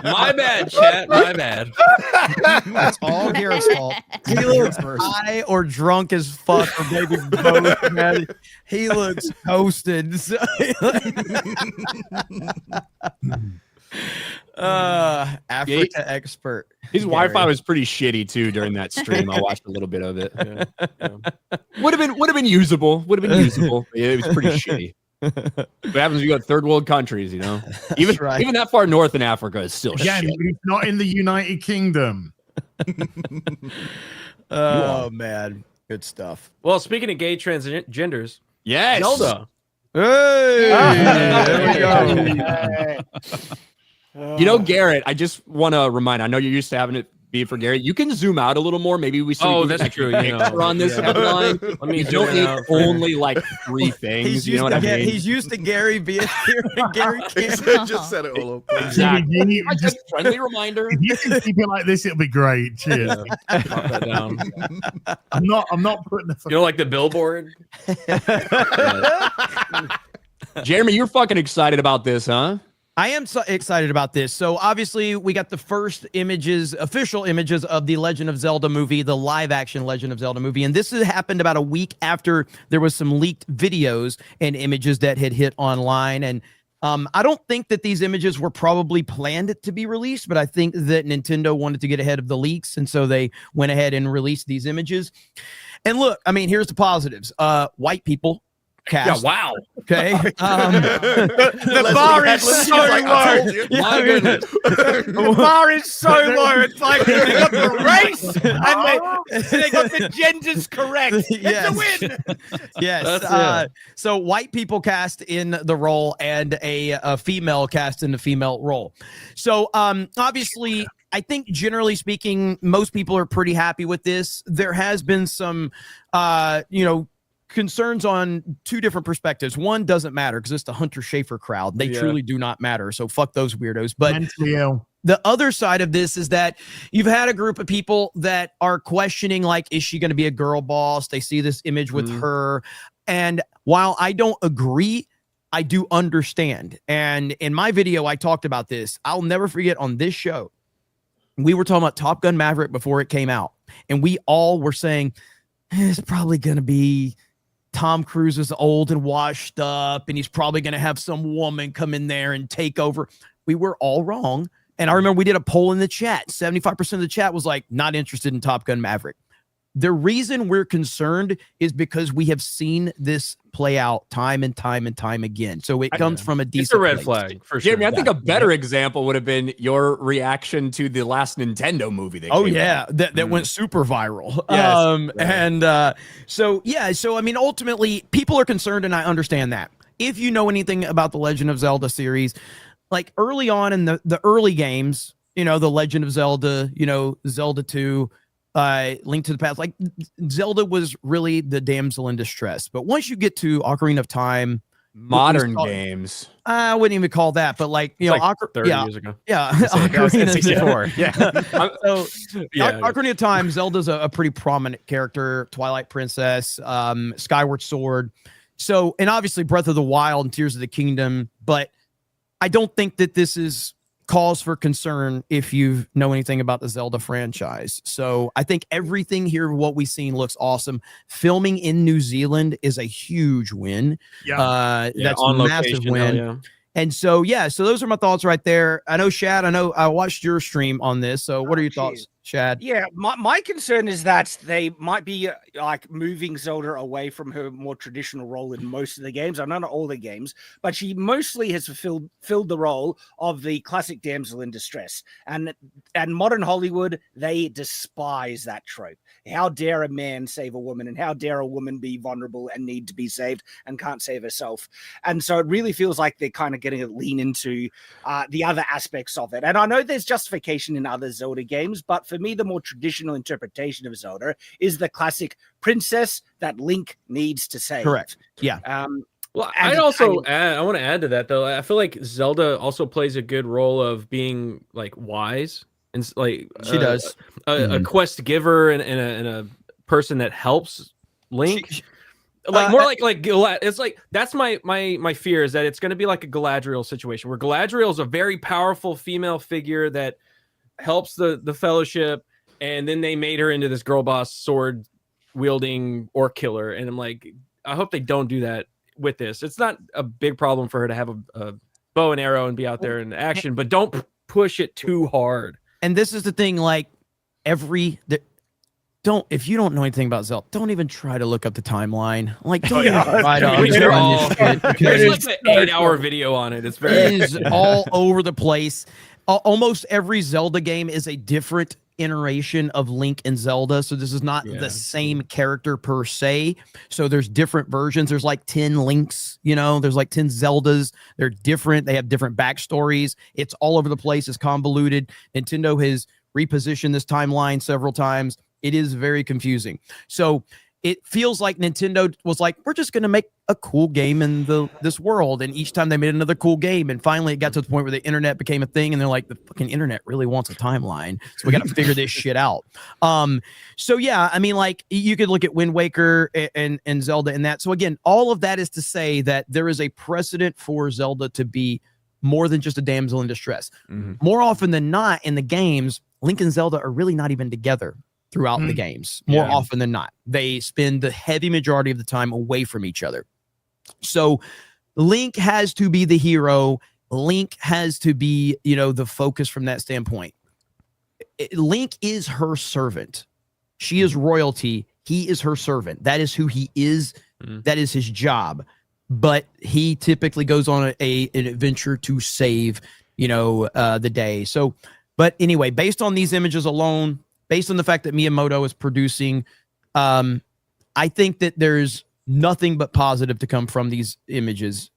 My bad, chat. My bad. It's all Garrett's fault. He looks high or drunk as fuck, or maybe both, man. He looks toasted. Africa expert. His Wi-Fi was pretty shitty too during that stream. I watched a little bit of it. Would have been usable. Would have been usable. Yeah, it was pretty shitty. What happens when you go to third world countries, you know? Even that far north in Africa is still shit. It's not in the United Kingdom. Oh man, good stuff. Well, speaking of gay transgenders, yes, Zelda. Hey, there we go. You know, Garrett, I just want to remind. I know you're used to having it be for Garrett. You can zoom out a little more. Maybe we. That's true. You know, on this line. Let me. You don't need only like 3 things. He's you know what I mean? He's used to Gary being here, and Gary can't. Just set it all up. Exactly. Just a friendly reminder. If you can keep it like this, it'll be great. Cheers. Pop that down. I'm not putting the. You know, like the billboard. Jeremy, you're fucking excited about this, huh? I am so excited about this. So obviously we got the first images, official images of the Legend of Zelda movie, the live action Legend of Zelda movie. And this has happened about a week after there was some leaked videos and images that had hit online. And I don't think that these images were probably planned to be released, but I think that Nintendo wanted to get ahead of the leaks. And so they went ahead and released these images. And look, I mean, here's the positives. White people. Cast. Yeah, wow. Okay. The bar is so low. My goodness. The bar is so low. It's like they got the race and they got the genders correct. Yes. It's a win. Yes. So white people cast in the role and a female cast in the female role. So obviously, I think generally speaking, most people are pretty happy with this. There has been some, concerns on two different perspectives. One doesn't matter because it's the Hunter Schafer crowd. They truly do not matter. So fuck those weirdos. But the other side of this is that you've had a group of people that are questioning, like, is she going to be a girl boss? They see this image with her. And while I don't agree, I do understand. And in my video, I talked about this. I'll never forget on this show, we were talking about Top Gun Maverick before it came out. And we all were saying, it's probably going to be Tom Cruise is old and washed up, and he's probably going to have some woman come in there and take over. We were all wrong. And I remember we did a poll in the chat. 75% of the chat was like, not interested in Top Gun Maverick. The reason we're concerned is because we have seen this play out time and time and time again. So it comes from a decent It's a red place. flag for sure. Jamie, I think a better example would have been your reaction to the last Nintendo movie. That came out. That went super viral. Yes. So I mean, ultimately, people are concerned, and I understand that. If you know anything about the Legend of Zelda series, like early on in the early games, the Legend of Zelda, Zelda 2, Link to the Past, like Zelda was really the damsel in distress. But once you get to Ocarina of Time, modern games, I wouldn't even call that, but like 30 years ago. Yeah, N64. Yeah. Ocarina of Time, Zelda's a pretty prominent character. Twilight Princess, Skyward Sword. So, and obviously Breath of the Wild and Tears of the Kingdom. But I don't think that this is cause for concern if you know anything about the Zelda franchise. So I think everything here, what we've seen, looks awesome. Filming in New Zealand is a huge win. That's a massive win. And so, so those are my thoughts right there. I know, Shad, I watched your stream on this. So what are your thoughts, Shad? Yeah, my concern is that they might be like moving Zelda away from her more traditional role in most of the games. I know not all the games, but she mostly has filled the role of the classic damsel in distress. And modern Hollywood, they despise that trope. How dare a man save a woman, and how dare a woman be vulnerable and need to be saved and can't save herself? And so it really feels like they're kind of getting to lean into the other aspects of it. And I know there's justification in other Zelda games, but for me, the more traditional interpretation of Zelda is the classic princess that Link needs to save. Correct. Yeah. Well, I want to add to that, though. I feel like Zelda also plays a good role of being like wise and like she does a quest giver and a person that helps Link. It's like that's my fear is that it's going to be like a Galadriel situation where Galadriel is a very powerful female figure that helps the Fellowship, and then they made her into this girl boss sword wielding orc killer. And I'm like, I hope they don't do that with this. It's not a big problem for her to have a bow and arrow and be out there in action, but don't push it too hard. And this is the thing, like if you don't know anything about Zelda, don't even try to look up the timeline. Like, don't even try to. There's like an 8-hour video on it. It is all over the place. Almost every Zelda game is a different iteration of Link and Zelda. So this is not the same character per se. So there's different versions. There's like 10 Links, there's like 10 Zeldas. They're different. They have different backstories. It's all over the place. It's convoluted. Nintendo has repositioned this timeline several times. It is very confusing. So it feels like Nintendo was like, we're just going to make a cool game in this world. And each time they made another cool game. And finally it got to the point where the internet became a thing. And they're like, the fucking internet really wants a timeline. So we got to figure this shit out. So yeah, I mean, like you could look at Wind Waker and Zelda and that. So again, all of that is to say that there is a precedent for Zelda to be more than just a damsel in distress. More often than not, in the games, Link and Zelda are really not even together throughout the games. More often than not, they spend the heavy majority of the time away from each other. So Link has to be the hero. Link has to be, the focus from that standpoint. Link is her servant. She is royalty. He is her servant. That is who he is. That is his job. But he typically goes on an adventure to save, the day. So, but anyway, based on these images alone, based on the fact that Miyamoto is producing, I think that there's nothing but positive to come from these images.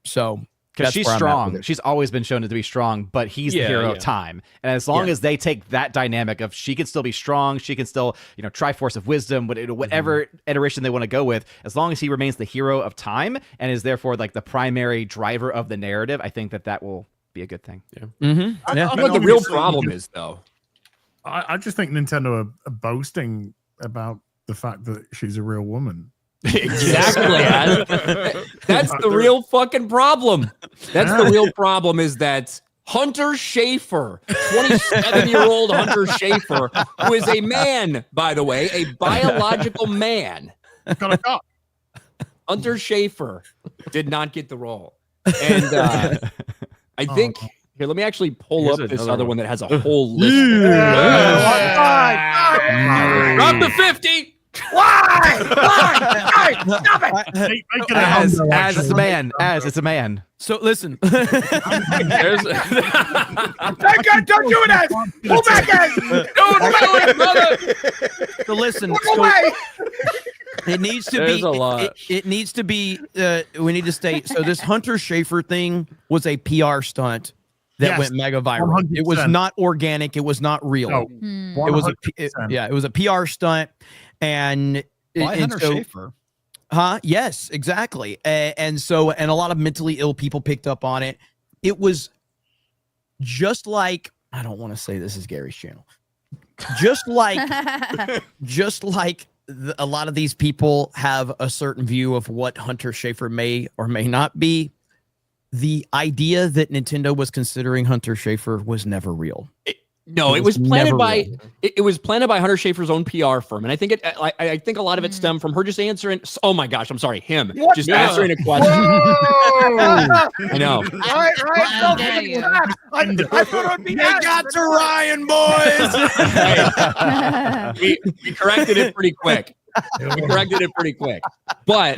So. Because she's strong. She's always been shown to be strong, but he's the hero of time. And as long as they take that dynamic of she can still be strong, she can still, Triforce of Wisdom, whatever iteration they want to go with, as long as he remains the hero of time and is therefore like the primary driver of the narrative, I think that will be a good thing. I know what the real problem is, though. I just think Nintendo are boasting about the fact that she's a real woman. Exactly. That's the real fucking problem. That's the real problem, is that Hunter Schafer, 27-year-old Hunter Schafer, who is a man, by the way, a biological man. Got a cop. Hunter Schafer did not get the role. And I think, here, let me actually pull up this other one that has a whole list. Drop the 50! Why? Stop it! As it's a man. As it's a man. So listen. Don't do it! Pull back in! Don't do it, brother! So listen. It needs to There's be. A lot. It needs to be. We need to state. So this Hunter Schafer thing was a PR stunt that went mega viral. 100%. It was not organic. It was not real. No, It was it was a PR stunt. And Hunter Schafer? Yes, exactly. And a lot of mentally ill people picked up on it. It was just like, I don't want to say this is Gary's channel. Just like a lot of these people have a certain view of what Hunter Schafer may or may not be. The idea that Nintendo was considering Hunter Schafer was never real. It was planted by it was planted by Hunter Schafer's own PR firm, and I think I think a lot of it stemmed from her just answering. Oh my gosh, I'm sorry, him just answering a question. I know. Right. I thought it would be got to Ryan, boys. We corrected it pretty quick. But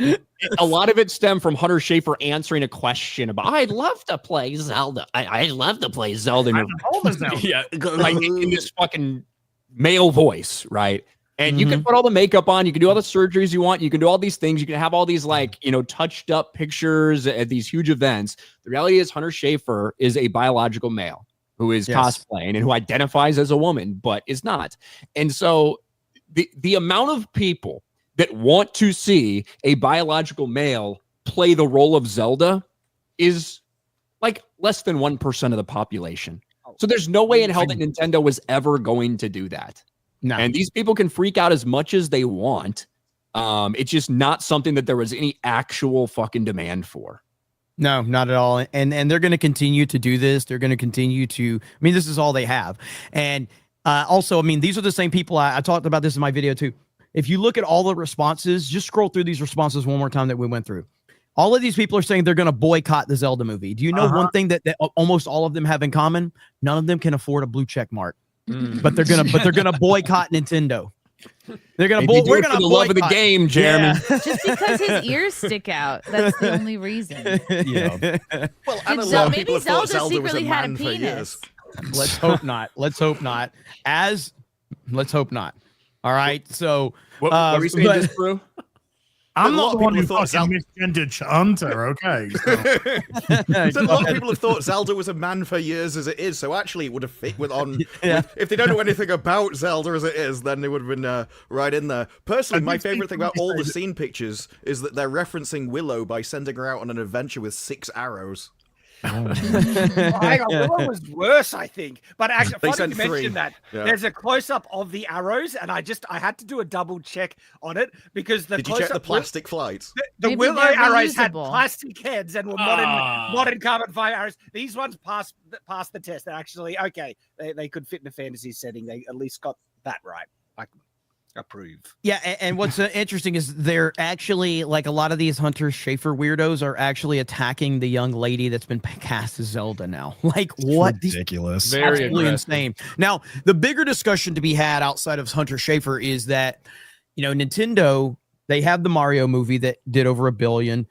a lot of it stemmed from Hunter Schafer answering a question about, I'd love to play Zelda. I'd love to play Zelda. Yeah, like in this fucking male voice, right? And you can put all the makeup on, you can do all the surgeries you want, you can do all these things, you can have all these touched up pictures at these huge events. The reality is Hunter Schafer is a biological male who is cosplaying and who identifies as a woman, but is not. And so the amount of people that want to see a biological male play the role of Zelda is like less than 1% of the population. So there's no way in hell that Nintendo was ever going to do that. No. And these people can freak out as much as they want. It's just not something that there was any actual fucking demand for. No, not at all. And they're going to continue to do this. They're going to continue to, this is all they have. And also, these are the same people. I talked about this in my video too. If you look at all the responses, just scroll through these responses one more time that we went through. All of these people are saying they're going to boycott the Zelda movie. Do you know one thing that almost all of them have in common? None of them can afford a blue check mark, but they're gonna boycott Nintendo. They're gonna we're gonna love of the game, Jeremy. Yeah. Just because his ears stick out. That's the only reason. Yeah. Well, and a lot of people have thought Zelda was a man for years. Let's hope not. Let's hope not. Let's hope not. All right. So what were you saying, Disparu? I'm not the one who thought misgendered Hunter, okay? So a lot of people have thought Zelda was a man for years as it is, so actually it would have fit if they don't know anything about Zelda as it is, then they would have been right in there. Personally, my favorite thing about all the scene pictures is that they're referencing Willow by sending her out on an adventure with 6 arrows. Hang on, Willow was worse, I think. But actually, They funny you said 3. mentioned that. Yeah. There's a close up of the arrows, and I had to do a double check on it because the Did you check the close-up plastic flights? the Maybe Willow they're arrows had reusable. plastic heads and were modern carbon fiber arrows. These ones passed the test. They're actually okay. They could fit in a fantasy setting. They at least got that right. I approve. Yeah, and what's interesting is they're actually like a lot of these Hunter Schafer weirdos are actually attacking the young lady that's been cast as Zelda now. Like what? Ridiculous. Very Absolutely aggressive. insane. Now, the bigger discussion to be had outside of Hunter Schafer is that, Nintendo, they have the Mario movie that did over $1 billion.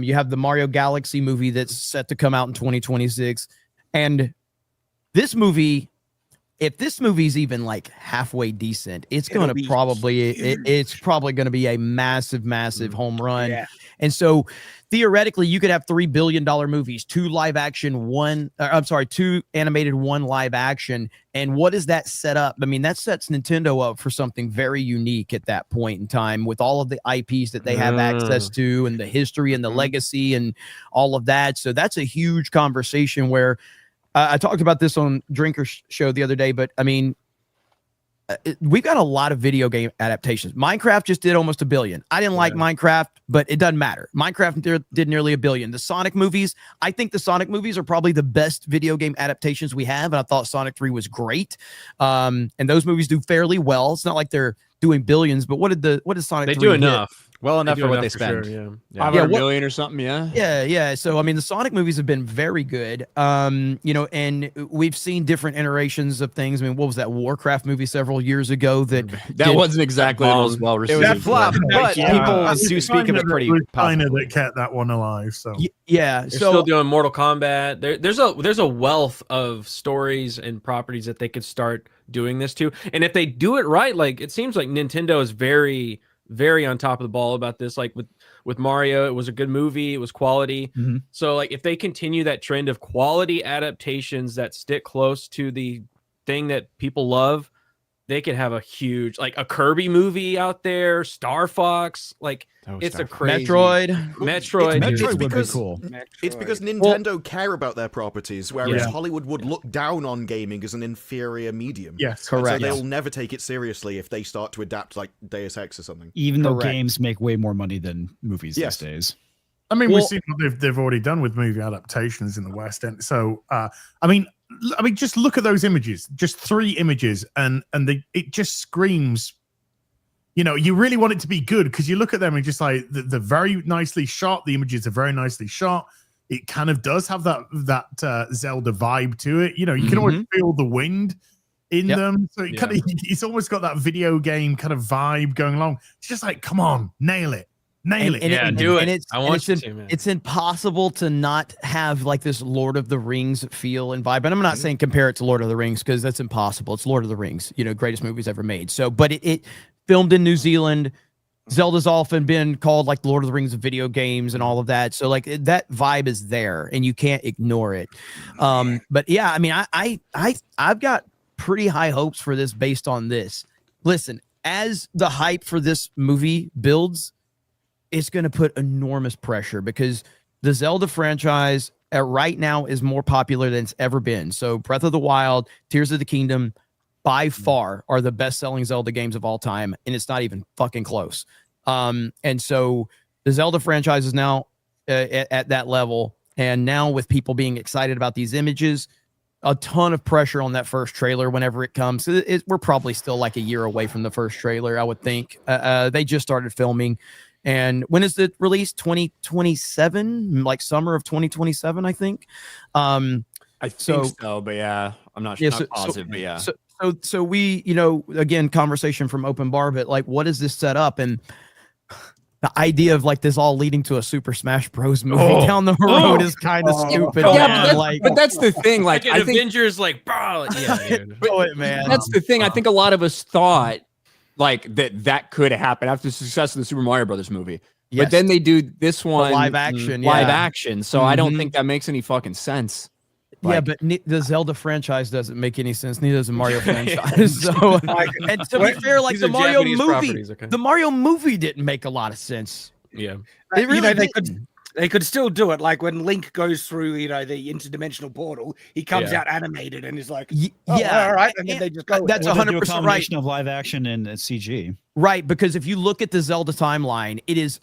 You have the Mario Galaxy movie that's set to come out in 2026. And this movie, if this movie's even like halfway decent, it's going to probably, it's probably going to be a massive home run. Yeah. And so theoretically you could have $3 billion movies, 2 animated, 1 live action. And what does that set up? I mean, that sets Nintendo up for something very unique at that point in time with all of the IPs that they have access to and the history and the legacy and all of that. So that's a huge conversation where I talked about this on Drinker's show the other day, but I mean, we've got a lot of video game adaptations. Minecraft just did almost $1 billion. I didn't like Minecraft, but it doesn't matter. Minecraft did nearly $1 billion. The Sonic movies, I think the Sonic movies are probably the best video game adaptations we have, and I thought Sonic 3 was great. And those movies do fairly well. It's not like they're doing billions, but what did Sonic 3 They do hit? enough. Well enough do for what enough they for spend. sure, yeah. Yeah. 500 million or something, yeah. Yeah. So I mean, the Sonic movies have been very good. And we've seen different iterations of things. I mean, what was that Warcraft movie several years ago that wasn't exactly the most well It received. was a flop, but people It's do speak of it pretty China positively. that kept that one alive. So yeah. They're So still doing Mortal Kombat. There's a wealth of stories and properties that they could start doing this to. And if they do it right, like it seems like Nintendo is very, very on top of the ball about this. Like with Mario, it was a good movie, it was quality. Mhm. So like if they continue that trend of quality adaptations that stick close to the thing that people love, they could have a huge, like a Kirby movie out there, Star Fox, like it's a crazy Metroid. Metroid. It's Metroid would be because- cool. It's because Nintendo care about their properties, whereas Hollywood would look down on gaming as an inferior medium. yes, And Correct. So they'll never take it seriously if they start to adapt like Deus Ex or something. Even though Correct. games make way more money than movies Yes. these days. I mean, Well- we've seen what they've already done with movie adaptations in the West End. So, I mean, just look at those images, just 3 images, and it just screams. You really want it to be good because you look at them and just like the very nicely shot. The images are very nicely shot. It kind of does have that Zelda vibe to it. You can always feel the wind in Yep. them. So it's almost got that video game kind of vibe going along. It's just like, come on, nail it. Nail it. do it. And it's, I and want it's, you in- to, man. it's impossible to not have like this Lord of the Rings feel and vibe. And I'm not saying compare it to Lord of the Rings because that's impossible. It's Lord of the Rings, greatest movies ever made. So, but it filmed in New Zealand. Zelda's often been called like Lord of the Rings of video games and all of that. So like that vibe is there and you can't ignore it. But yeah, I mean, I've got pretty high hopes for this based on this. Listen, as the hype for this movie builds, it's going to put enormous pressure because the Zelda franchise right now is more popular than it's ever been. So Breath of the Wild, Tears of the Kingdom, by far are the best-selling Zelda games of all time, and it's not even fucking close. And so the Zelda franchise is now at that level, and now with people being excited about these images, a ton of pressure on that first trailer whenever it comes. We're probably still like a year away from the first trailer, I would think. They just started filming. And when is it released? 2027, like summer of 2027, I think. I think so, but yeah, I'm not sure. Not positive, but yeah. So we, again, conversation from Open Bar, but like, what does this set up? And the idea of like this all leading to a Super Smash Bros. Movie down the road is kind of stupid. Yeah, man. but that's the thing. Like, I think Avengers, like, bro, yeah, dude. man. that's the thing. I think a lot of us thought like that could happen after the success of the Super Mario Brothers movie. Yes. But then they do this one live action, live yeah. action. So I don't Mhm. think that makes any fucking sense. Yeah, but the Zelda franchise doesn't make any sense. Neither does the Mario franchise. So, and to be fair, like These the are Mario Japanese movie, properties, okay. the Mario movie didn't make a lot of sense. Yeah. It really they didn't. They could still do it. Like when Link goes through, the interdimensional portal, he comes out animated and is like, all right. And then they just go. That's 100% right. Of live action and CG. Right. Because if you look at the Zelda timeline, it is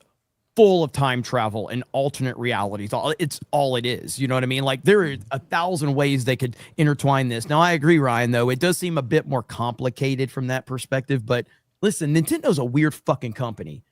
full of time travel and alternate realities. It's all it is. You know what I mean? Like there are 1,000 ways they could intertwine this. Now, I agree, Ryan, though. It does seem a bit more complicated from that perspective. But listen, Nintendo's a weird fucking company.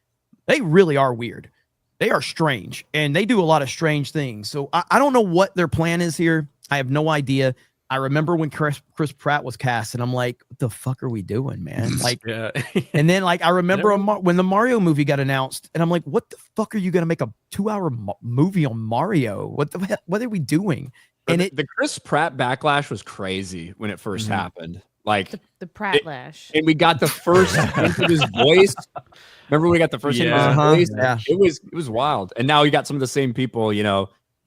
They really are weird. They are strange, and they do a lot of strange things. So I don't know what their plan is here. I have no idea. I remember when Chris Pratt was cast, and I'm like, what the fuck are we doing, man? Like, and then like I remember when the Mario movie got announced, and I'm like, what the fuck are you gonna make a 2-hour movie on Mario? What are we doing? And the Chris Pratt backlash was crazy when it first happened. Like the Pratt-lash. And we got the first hint of his voice. Remember when we got the first hint of his voice? Yeah. It was wild. And now you got some of the same people,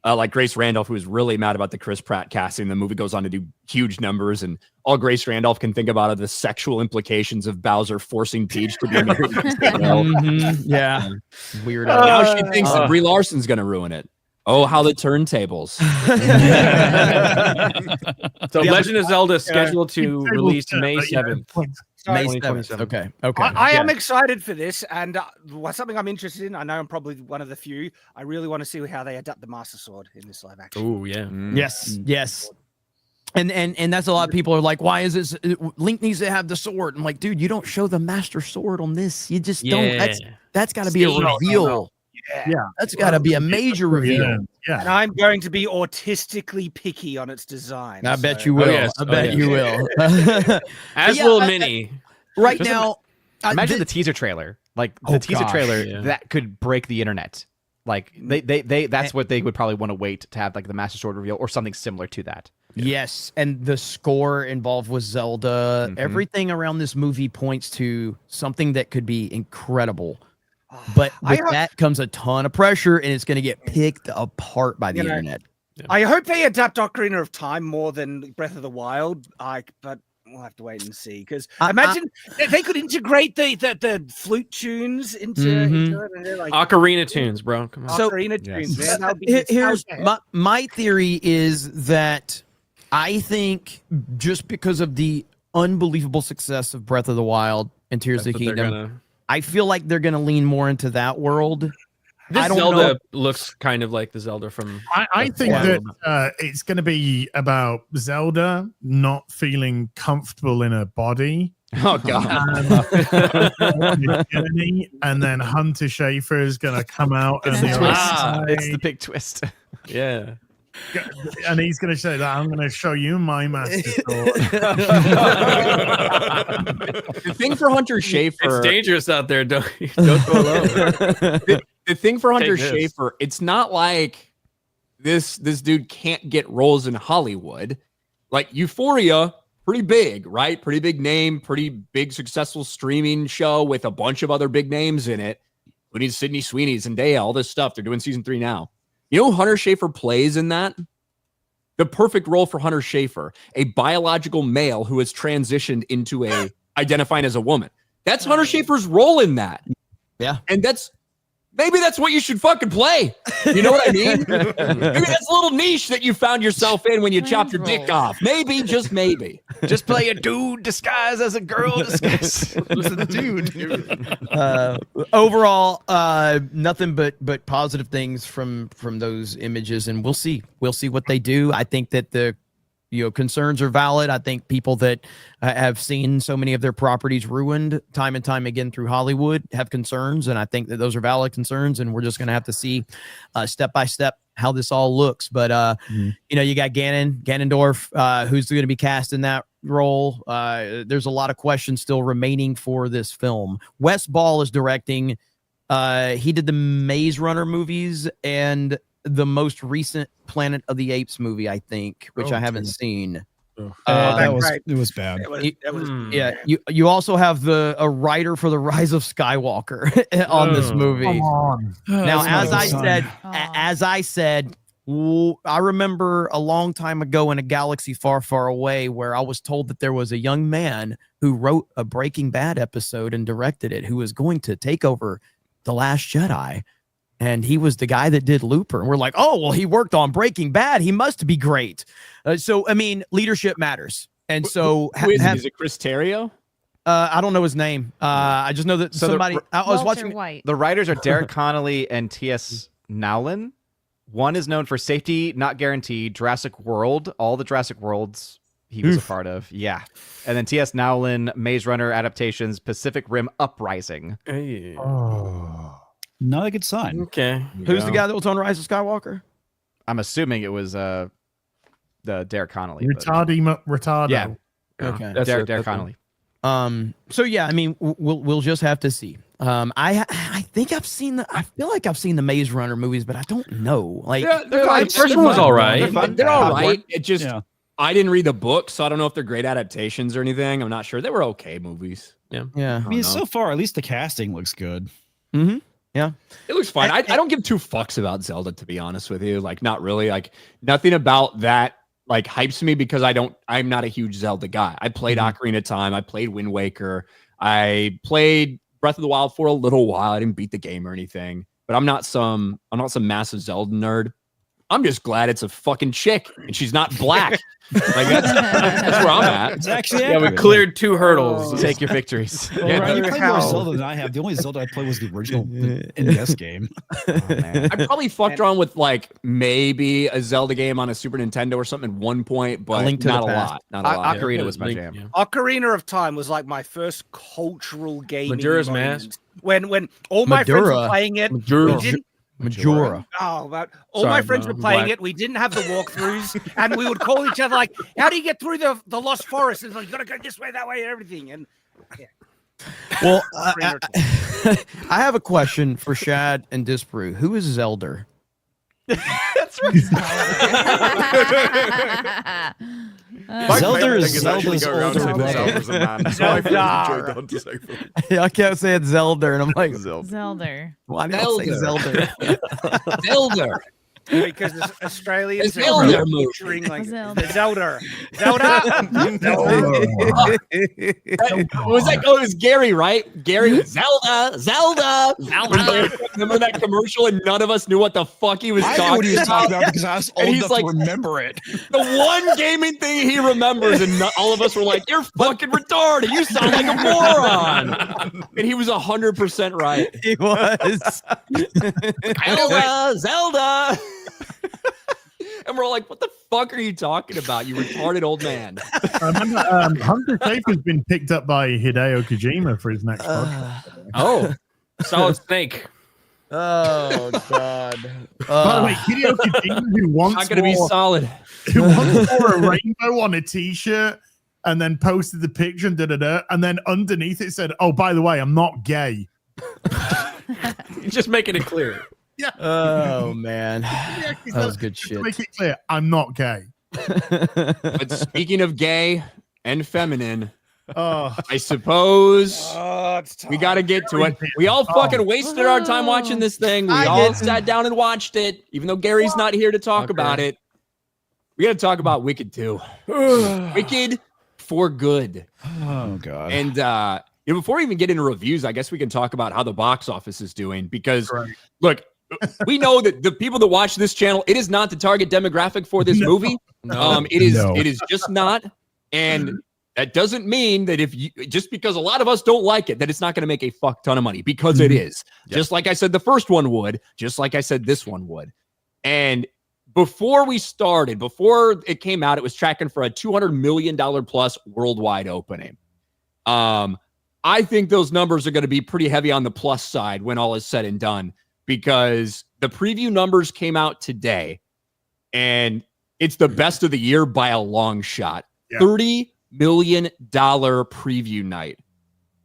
like Grace Randolph, who was really mad about the Chris Pratt casting. The movie goes on to do huge numbers, and all Grace Randolph can think about are the sexual implications of Bowser forcing Peach to be married. Yeah. Weird. Now she thinks that Brie Larson's going to ruin it. Oh, how the turntables. So Legend of Zelda is scheduled to release May 7th. May 7th. Okay. I am excited for this, and something I'm interested in. I know I'm probably one of the few. I really want to see how they adapt the Master Sword in this live action. Oh yeah. Yes. And that's a lot of people are like, why is this? Link needs to have the sword. I'm like, dude, you don't show the Master Sword on this. You just don't. That's got to be a reveal. Yeah, that's got to be a major reveal. Yeah. And I'm going to be autistically picky on its design. I bet you will. I bet you will. As will Minnie. Right now, imagine the teaser trailer. Like the teaser trailer that could break the internet. Like that's what they would probably want to wait to have, like the Master Sword reveal or something similar to that. Yes, and the score involved with Zelda, everything around this movie points to something that could be incredible. But with that comes a ton of pressure, and it's going to get picked apart by the internet. I hope they adapt Ocarina of Time more than Breath of the Wild. But we'll have to wait and see. Because imagine they could integrate the flute tunes into it. And like, Ocarina tunes, bro. Come on. So, Ocarina tunes, man. Here's my theory is that I think just because of the unbelievable success of Breath of the Wild and Tears of the Kingdom, I feel like they're going to lean more into that world. This Zelda looks kind of like the Zelda from... I think that it's going to be about Zelda not feeling comfortable in her body. Oh, God. And then Hunter Schafer is going to come out. And it's the big twist. Yeah. And he's going to say that I'm going to show you my Master Sword. The thing for Hunter Schafer, it's dangerous out there. Don't go alone. The thing for Hunter Schafer, it's not like this dude can't get roles in Hollywood. Like Euphoria, pretty big, right? Pretty big name, pretty big successful streaming show with a bunch of other big names in it. We need Sydney Sweeney, Zendaya, all this stuff. They're doing season 3 now. You know who Hunter Schafer plays in that? The perfect role for Hunter Schafer, a biological male who has transitioned into identifying as a woman. That's Hunter Schafer's role in that. Yeah. And maybe that's what you should fucking play. You know what I mean? Maybe that's a little niche that you found yourself in when you chopped your dick off. Maybe, just maybe. Just play a dude disguised as a girl disguised as a dude. Overall, nothing but positive things from those images, and we'll see what they do. I think that the concerns are valid. I think people that have seen so many of their properties ruined time and time again through Hollywood have concerns, and I think that those are valid concerns, and we're just going to have to see step by step how this all looks. But you got Ganondorf, who's going to be cast in that role. There's a lot of questions still remaining for this film. Wes Ball is directing. He did the Maze Runner movies and the most recent Planet of the Apes movie, I think, which I haven't seen. It was bad. You also have a writer for the Rise of Skywalker on this movie. Come on. Now, as I said, I remember a long time ago in a galaxy far, far away where I was told that there was a young man who wrote a Breaking Bad episode and directed it, who was going to take over The Last Jedi. and he was the guy that did Looper. And we're like, oh, well, he worked on Breaking Bad. He must be great. So, I mean, leadership matters. And so, who is it? Is it Chris Terrio? I don't know his name. I just know that somebody. I was watching. White. The writers are Derek Connolly and T.S. Nowlin. One is known for Safety Not Guaranteed, Jurassic World, all the Jurassic Worlds he was a part of. Yeah. And then T.S. Nowlin, Maze Runner adaptations, Pacific Rim Uprising. Hey. Oh. Not a good sign. Okay. Who's the guy that was on Rise of Skywalker? I'm assuming it was the Derek Connolly. but- Retardo. Yeah. Okay. That's Derek it. Connolly. So yeah, I mean, we'll just have to see. I think I've seen I feel like I've seen the Maze Runner movies, but I don't know. Like, They're like, The first one was all right. They're fun. They're all Popcorn. right. It just Yeah. I didn't read the book, so I don't know if they're great adaptations or anything. I'm not sure. They were okay movies. yeah. I mean, know. so far, at least the casting looks good. Mm-hmm. Yeah. It looks fine. I don't give two fucks about Zelda, to be honest with you. Like, not really. Like, nothing about that like hypes me because I'm not a huge Zelda guy. I played Ocarina of Time. I played Wind Waker. I played Breath of the Wild for a little while. I didn't beat the game or anything, but I'm not some massive Zelda nerd. I'm just glad it's a fucking chick and she's not black. Like that's where I'm at. It's actually Yeah, we accurate. cleared 2 hurdles. Take your victories. Well, Ryan, you played more How? Zelda than I have. The only Zelda I played was the original NES game. Oh, man. I probably fucked around with like maybe a Zelda game on a Super Nintendo or something at one point, but Link to not the a Past. lot. Not a lot. Ocarina was my Link, jam. yeah. Ocarina of Time was like my first cultural gaming. Majora's moment. When all my friends were Madura. playing it, Majora. we didn't. Majora. Oh, but all Sorry, my friends bro, were playing black. it. We didn't have the walkthroughs, and we would call each other like, "How do you get through the Lost Forest?" And it's like, "You gotta go this way, that way, and everything." And Well, Ocarina of Time. I have a question for Shad and Disparu. Who is Zelda? That's right. My Zelda favourite is thing is actually Zelda's go around older saying that brother. Zelda's a man. That's why I've really enjoyed the Hunter so far. I kept saying Zelda, and I'm like, Zelda. why did I say Zelda? Zelda. because Australians It's are Zelda butchering like Zelda. Zelda. Zelda. Was that? Oh, it was Gary, right? Gary, Zelda. Remember that commercial? And none of us knew what the fuck he was I knew talking what he was about. talking about because I was And old he's enough like- to remember it. The one gaming thing he remembers, and all of us were like, "You're fucking retarded. You sound like a moron." And he was 100% right. He was. Zelda. And we're all like, "What the fuck are you talking about? You retarded old man." I remember Hunter Schafer's been picked up by Hideo Kojima for his next podcast. Oh, Solid Snake. Oh God. By the way, Hideo Kojima, who Not once gonna be wore, solid. who once wore a rainbow on a t-shirt and then posted the picture and and then underneath it said, "Oh, by the way, I'm not gay." Just making it clear. Oh man. That That was good shit. To make it clear, I'm not gay. But speaking of gay and feminine, Oh, I suppose Oh, it's time. we got to get to it. We all fucking wasted our time watching this thing. We I all didn't. sat down and watched it, even though Gary's not here to talk about it. We got to talk about Wicked 2. Wicked for good. Oh God. And before we even get into reviews, I guess we can talk about how the box office is doing because look, we know that the people that watch this channel, it is not the target demographic for this movie. It is just not. And that doesn't mean that just because a lot of us don't like it, that it's not going to make a fuck ton of money, because it is. Yep. Just like I said, the first one would, just like I said, this one would. And before we started, before it came out, it was tracking for a $200 million plus worldwide opening. I think those numbers are going to be pretty heavy on the plus side when all is said and done, because the preview numbers came out today and it's the best of the year by a long shot. Yeah. $30 million preview night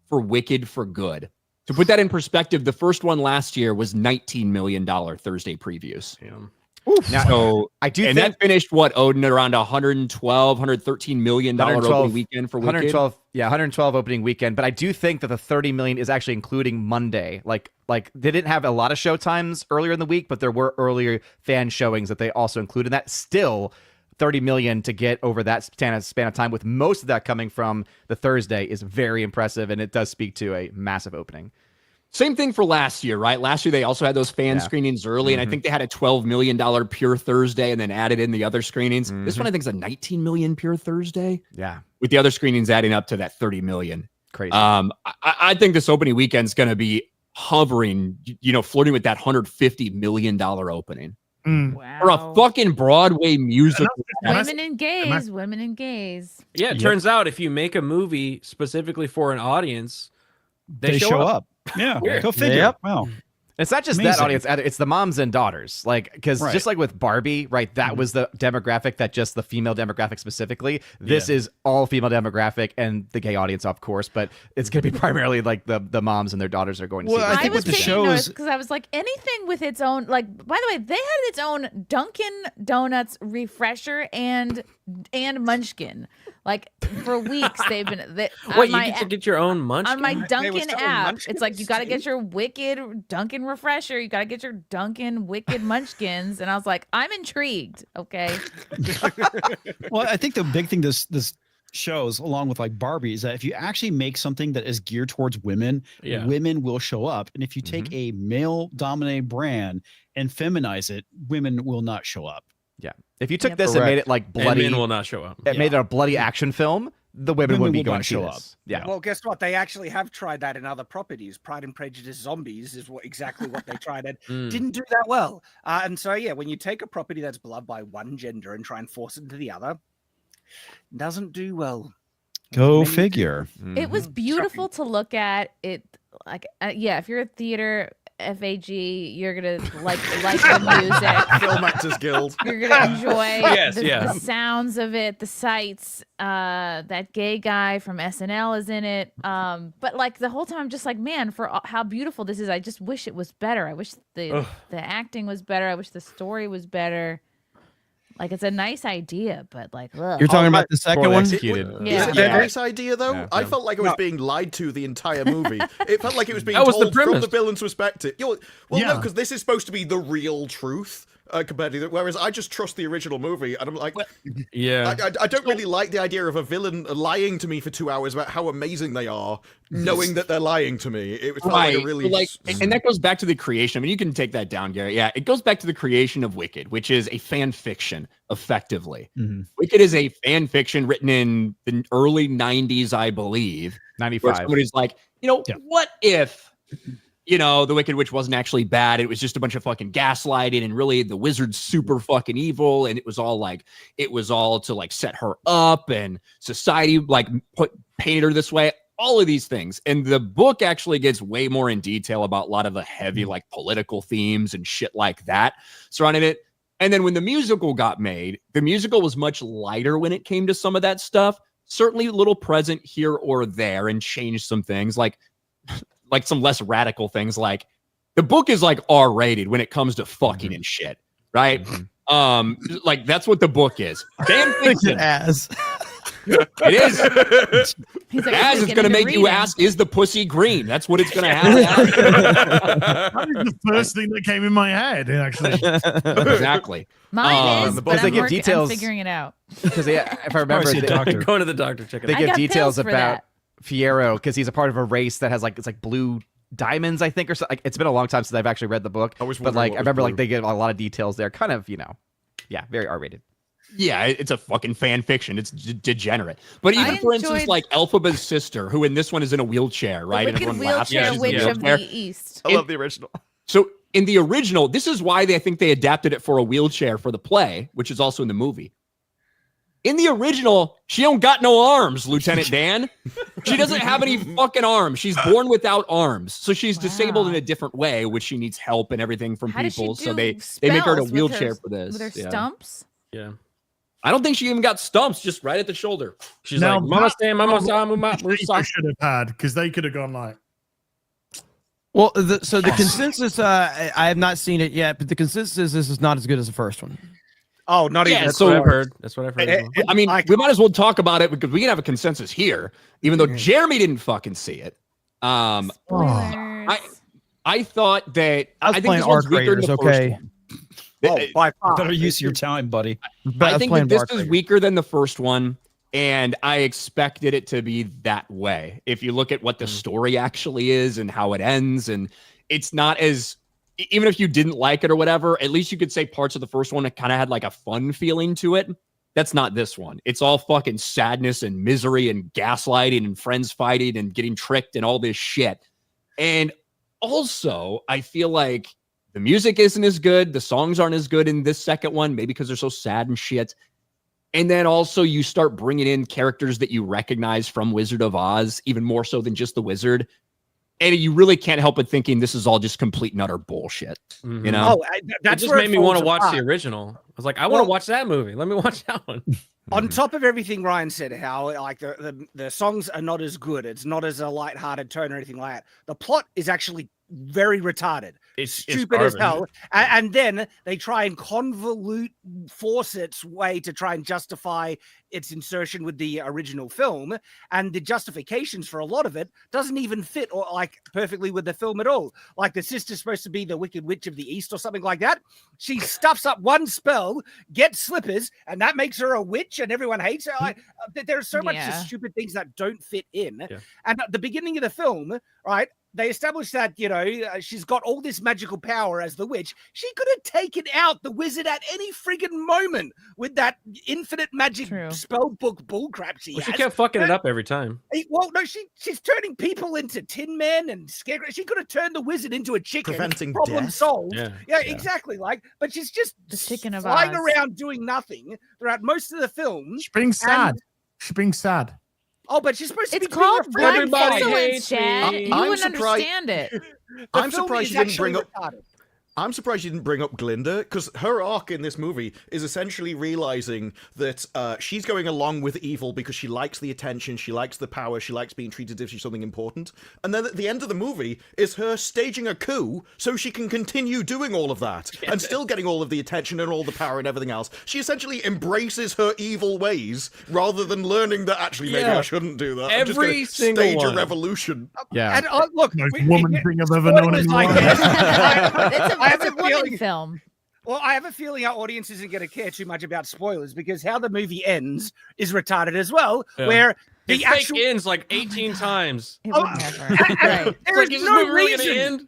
for Wicked for Good. To put that in perspective, the first one last year was $19 million Thursday previews. Now, So I do and think that finished what, Odin, at around $113 million 112 opening weekend for Wicked. 112 opening weekend, but I do think that the 30 million is actually including Monday. Like they didn't have a lot of show times earlier in the week, but there were earlier fan showings that they also included. That still 30 million to get over that span of time, with most of that coming from the Thursday, is very impressive, and it does speak to a massive opening. Same thing for last year, right? Last year they also had those fan screenings early, and I think they had a $12 million Pure Thursday, and then added in the other screenings. This one I think is a 19 million Pure Thursday. Yeah, with the other screenings adding up to that 30 million. Crazy. I think this opening weekend is going to be hovering, flirting with that $150 million opening. Wow. For a fucking Broadway musical. Women and gays. Yeah, it turns out if you make a movie specifically for an audience, they show up. Yeah, go figure. Yep. Wow. It's not just that Amazing. audience, it's the moms and daughters. Like, because just like with Barbie, right, that was the demographic, that just the female demographic specifically. This is all female demographic and the gay audience, of course, but it's going to be primarily like the moms and their daughters are going to see Well, this. I think was with the taking notice shows, because I was like, anything with its own, like, by the way, they had its own Dunkin' Donuts refresher and Munchkin. Like, for weeks they've been. Wait, you get to get your own Munchkin? On my was Dunkin' selling app, Munchkins it's like you got to too? get your wicked Dunkin' refresher. You got to get your Dunkin' wicked Munchkins, and I was like, I'm intrigued. Okay. well, I think the big thing this shows, along with like Barbie, is that if you actually make something that is geared towards women, women will show up. And if you take a male-dominated brand and feminize it, women will not show up. Yeah. If you took this and made it like bloody, and men will not show up. Made it a bloody action film, the women would be going to show up. Yeah. Well, guess what? They actually have tried that in other properties. Pride and Prejudice Zombies is exactly what they tried and didn't do that well. And so, when you take a property that's beloved by one gender and try and force it into the other, it doesn't do well. Go figure. It was beautiful to look at. It like if you're a theater FAG, you're gonna like the music. Film Actors Guild. You're gonna enjoy the yeah. sounds of it, the sights. That gay guy from SNL is in it. But like the whole time, I'm just like, man, for how beautiful this is. I just wish it was better. I wish the acting was better. I wish the story was better. Like, it's a nice idea, but like, ugh. You're talking about the second one? Executed. Yeah. Is it a nice idea though? Yeah. I felt like I was being lied to the entire movie. It felt like it was being That was the told from premise. the villain's perspective. No, Yeah. because this is supposed to be the real truth compared to whereas I just trust the original movie, and I'm like, Yeah. I don't really like the idea of a villain lying to me for 2 hours about how amazing they are, knowing that they're lying to me. It felt like a really and that goes back to the creation. I mean, you can take that down, Gary. Yeah, it goes back to the creation of Wicked, which is a fan fiction, effectively. Wicked is a fan fiction written in the early 90s, I believe. 95. Where somebody's like, what if, the Wicked Witch wasn't actually bad? It was just a bunch of fucking gaslighting, and really the wizard's super fucking evil. And it was all to like set her up, and society like painted her this way. All of these things. And the book actually gets way more in detail about a lot of the heavy like political themes and shit like that surrounding it. And then when the musical got made, the musical was much lighter when it came to some of that stuff. Certainly a little present here or there, and changed some things like some less radical things. Like the book is like R-rated when it comes to fucking and shit, right? Like that's what the book is. Fan fiction. Ass. It is. He's like, As it's going to make you ask, is the pussy green? That's what it's going to have. That was the first thing that came in my head, actually. Exactly. Mine is, the but book- I'm, they give I'm details- figuring it out. Because if I remember, see a doctor. Going to the doctor, check it they out. I give got details pills for about that. Fiero because he's a part of a race that has it's like blue diamonds, I think, or something. It's been a long time since I've actually read the book, I was but wondering like what I was remember blue. like they give a lot of details there. Kind of, very R-rated. Yeah, it's a fucking fan fiction. It's degenerate. But even, I for instance, enjoyed- like Elphaba's sister, who in this one is in a wheelchair, right? The wicked laughs when wheelchair she's in witch a of wheelchair. the East. I love the original. So in the original, this is why I think they adapted it for a wheelchair for the play, which is also in the movie. In the original, she don't got no arms, Lieutenant Dan. She doesn't have any fucking arms. She's born without arms. So she's disabled in a different way, which she needs help and everything from How does she people. do So they make her in a spells with wheelchair her- for this. With her Yeah. stumps? Yeah. I don't think she even got stumps, just right at the shoulder. She's Now, like, Mama that- stand, Mama sa, Mama They should have had, because they could have gone like, Well, so the consensus, I have not seen it yet, but the consensus is this is not as good as the first one. Oh, not Yeah, even. That's so- what I've heard. That's what I've heard. as well. I mean, we might as well talk about it because we can have a consensus here, even though Jeremy didn't fucking see it. Spoilers. I thought that I was think playing this one's Arc weaker than Raiders, the first okay? one. Oh, by far. Better use your time, buddy. But I think that this is weaker than the first one. And I expected it to be that way. If you look at what the story actually is and how it ends, and it's not as, even if you didn't like it or whatever, at least you could say parts of the first one, it kind of had like a fun feeling to it. That's not this one. It's all fucking sadness and misery and gaslighting and friends fighting and getting tricked and all this shit. And also, I feel like the music isn't as good. The songs aren't as good in this second one, maybe because they're so sad and shit. And then also you start bringing in characters that you recognize from Wizard of Oz, even more so than just the wizard. And you really can't help but thinking this is all just complete and utter bullshit. Mm-hmm. You know? That just made me want to watch the original. I was like, I want to watch that movie. Let me watch that one. On top of everything Ryan said, how like the songs are not as good. It's not as a lighthearted tone or anything like that. The plot is actually very retarded. It's stupid as hell. And then they try and force its way to try and justify its insertion with the original film. And the justifications for a lot of it doesn't even fit or like perfectly with the film at all. Like the sister's supposed to be the Wicked Witch of the East or something like that. She stuffs up one spell, gets slippers, and that makes her a witch and everyone hates her. Like, there's so much just stupid things that don't fit in. Yeah. And at the beginning of the film, right, they established that, you know, she's got all this magical power as the witch. She could have taken out the wizard at any friggin' moment with that infinite magic spell book bullcrap she has. She kept fucking it up every time. Well, no, she's turning people into tin men and scarecrows. She could have turned the wizard into a chicken. Preventing problem death. solved. Yeah, exactly. Like, but she's just The chicken of flying Oz. around doing nothing throughout most of the film. She's being sad. She's being sad. Oh, but she's supposed to It's be being called a Black friend. Excellence, Chad. You I'm wouldn't surprised- understand it. I'm surprised you didn't bring up. Retarded. I'm surprised you didn't bring up Glinda, because her arc in this movie is essentially realizing that she's going along with evil because she likes the attention, she likes the power, she likes being treated as if she's something important. And then at the end of the movie is her staging a coup so she can continue doing all of that and still getting all of the attention and all the power and everything else. She essentially embraces her evil ways rather than learning that actually maybe I shouldn't do that. I'm just Every gonna single stage one. a revolution. Yeah. And look, Most woman thing I've ever known in my life. It's a woman film. Well, I have a feeling our audience isn't going to care too much about spoilers because how the movie ends is retarded as well. Yeah. Where the It actual ends like 18 times. It would never. Right. there It's like, is is this no movie really reason. gonna end?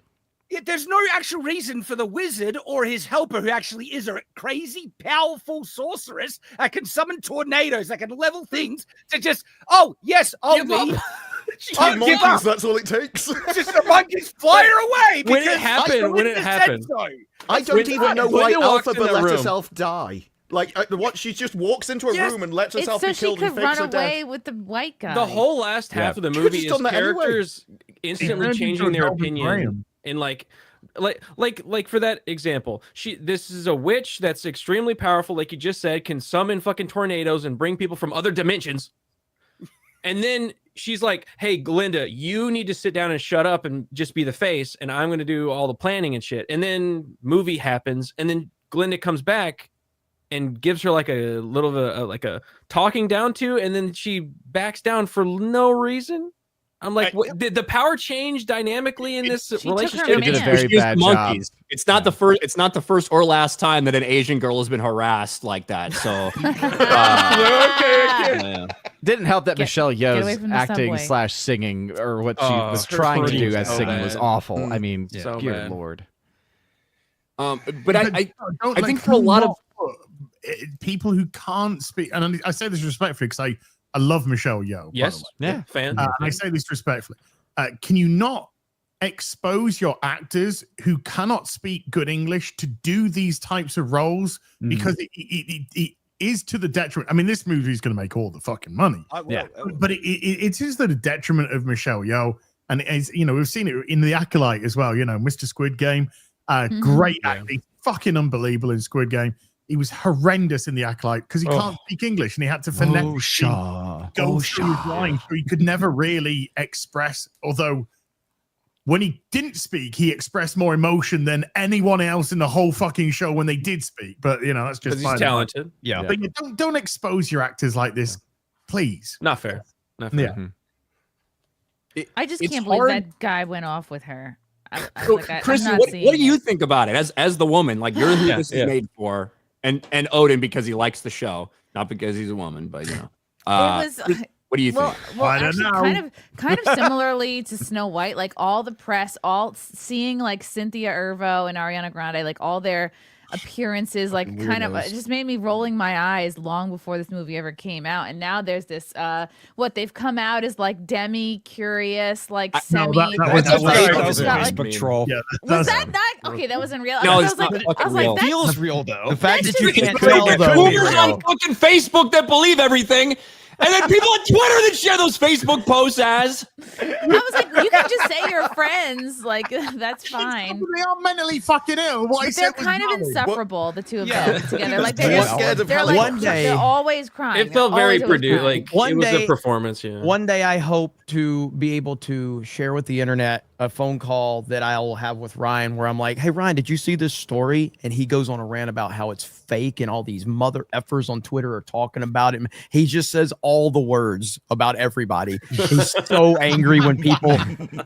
There's no actual reason for the wizard or his helper, who actually is a crazy, powerful sorceress that can summon tornadoes, that can level things, to just, oh, yes, I'll leave. Two monkeys, that's all it takes. Just the monkeys fly her away. When it because happened, the when it wizard said happened. so. I don't even know why Glinda walked in Alphaba that let room. herself die. Like, what? She just walks into a room and lets It's herself so be she killed and could fakes run her away death. with the white guy. The whole last half of the Could've movie just is done that anyway. characters instantly turned changing into a their Velvet opinion. Graham. And like for that example, this is a witch that's extremely powerful, like you just said, can summon fucking tornadoes and bring people from other dimensions. And then she's like, hey, Glinda, you need to sit down and shut up and just be the face, and I'm going to do all the planning and shit. And then movie happens, and then Glinda comes back and gives her like a little of like a talking down to, and then she backs down for no reason. I'm like, what, did the power change dynamically in this took her relationship? They did a man. very She's bad monkeys. job. It's not the first. It's not the first or last time that an Asian girl has been harassed like that. So, yeah. Didn't help that Get- Michelle get away Yeoh's from the acting subway. / singing, or what she Oh, was her trying to singing do was as so singing was bad. awful. I mean, So dear bad. Lord. But I Don't, think for a lot of people who can't speak, and I say this respectfully because I love Michelle Yeoh. by Yes, the way. Yeah. fan. And I say this respectfully. Can you not expose your actors who cannot speak good English to do these types of roles? Because it is to the detriment. I mean, this movie is going to make all the fucking money, Yeah. but it is to the detriment of Michelle Yeoh. And as you know, we've seen it in The Acolyte as well. You know, Mr. Squid Game, great acting, fucking unbelievable in Squid Game. He was horrendous in The Acolyte because he can't speak English and he had to finesse go through his lines, so he could never really express. Although when he didn't speak, he expressed more emotion than anyone else in the whole fucking show when they did speak. But you know, that's just Because by he's the way. talented. Yeah. But you don't expose your actors like this, please. Not fair. Not fair. Yeah. I just It's can't believe hard- that guy went off with her. So, I'm Chrissy, not what seeing do you it. think about it as the woman? Like you're who this Yeah. is made for, and Odin because he likes the show, not because he's a woman, but you know. What do you think? Well, I don't actually, know. kind of similarly to Snow White, like all the press, all seeing like Cynthia Erivo and Ariana Grande, like all their appearances, like kind of, it just made me rolling my eyes long before this movie ever came out. And now there's this, what they've come out as like demi-curious, like semi. that was a like- Facebook troll. Yeah, Was that not okay? That wasn't real. No, I it's was like, not I fucking was like, real. that's Feels real though. The fact That's that you just- can't it could tell be though. Boomers on fucking Facebook that believe everything, and then people on Twitter that share those Facebook posts as. I was like, you can just say you're friends, like that's fine. They are mentally fucking ill. What I But said they're was kind of valid. insufferable, the two of Yeah. them together. Like They're they're, scared of they're how like one day- they're always crying. It felt They're very always produced. crying. Like One it was a day- performance. Yeah. One day I hope to be able to share with the internet a phone call that I will have with Ryan where I'm like, hey, Ryan, did you see this story? And he goes on a rant about how it's fake and all these mother effers on Twitter are talking about it. He just says all the words about everybody. He's so angry when people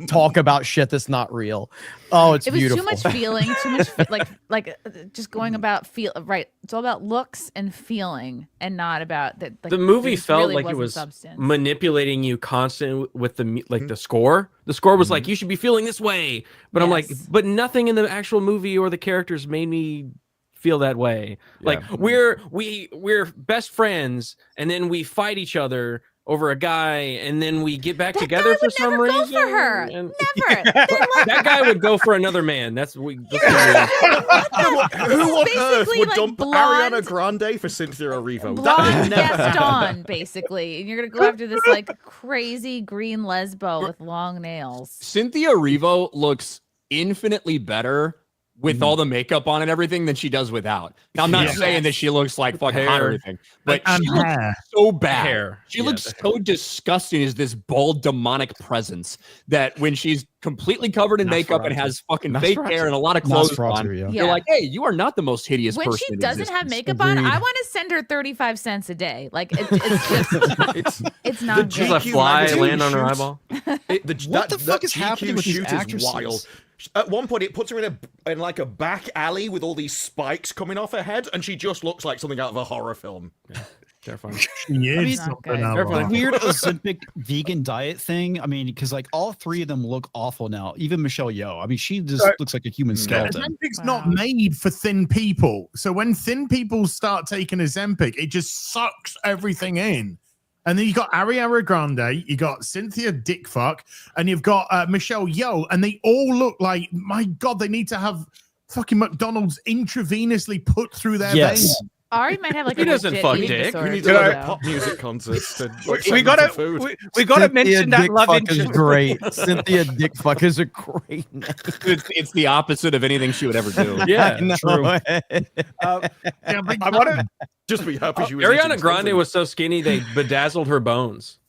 talk about shit that's not real. Oh, it's It was beautiful. too much feeling, too much just going about feel right. It's all about looks and feeling, and not about that. Like, The movie this felt really like it wasn't was substance. manipulating you constant with the score. The score was like, you should be feeling this way, but I'm like, Yes. but nothing in the actual movie or the characters made me feel that way. Like we're best friends, and then we fight each other over a guy, and then we get back That together guy for would some never reason. go for her. and- Never. They're like, that guy would go for another man. That's we. Who on earth basically would like dump blonde- Ariana Grande for Cynthia Erivo? That blonde would never happen. Gaston, basically, and you're gonna go after this like crazy green lesbo with long nails. Cynthia Erivo looks infinitely better with all the makeup on and everything than she does without. Now, I'm not Yes. saying that she looks like fucking hot or anything, but And she looks hair. so bad. Hair. She Yeah, looks the so disgusting as this bald demonic presence that when she's completely covered in makeup and has fucking fake hair and a lot of clothes on, Nosferatu, yeah. you're like, hey, you are not the most hideous When person. she in doesn't have existence. makeup on, I Agreed. want to send her 35 cents a day. Like it's just, it's not. The great. Just a GQ fly magazine land on her shoots- eyeball. What the fuck is happening with these shoot is actresses? wild. At one point, it puts her in like a back alley with all these spikes coming off her head, and she just looks like something out of a horror film. Terrifying. She is mean, something okay. else. Careful. Weird Ozempic vegan diet thing. I mean, because like all three of them look awful now. Even Michelle Yeoh. I mean, she just So- looks like a human skeleton. Ozempic's Wow. not made for thin people. So when thin people start taking Ozempic, it just sucks everything in. And then you got Ariana Grande, you got Cynthia Dickfuck, and you've got Michelle Yeoh, and they all look like, my God, they need to have fucking McDonald's intravenously put through their Yes. veins. Ari might have like He a doesn't legit fuck eating dick. disorder, We need to too, go to though. pop music concerts. To, like, We send them gotta some food. we gotta mention that love Dickfuck is interest. great. Cynthia Dickfuck is a great name. It's the opposite of anything she would ever do. Yeah, I know. Yeah, but I want to. Just be happy she was Ariana eating Grande something. was so skinny they bedazzled her bones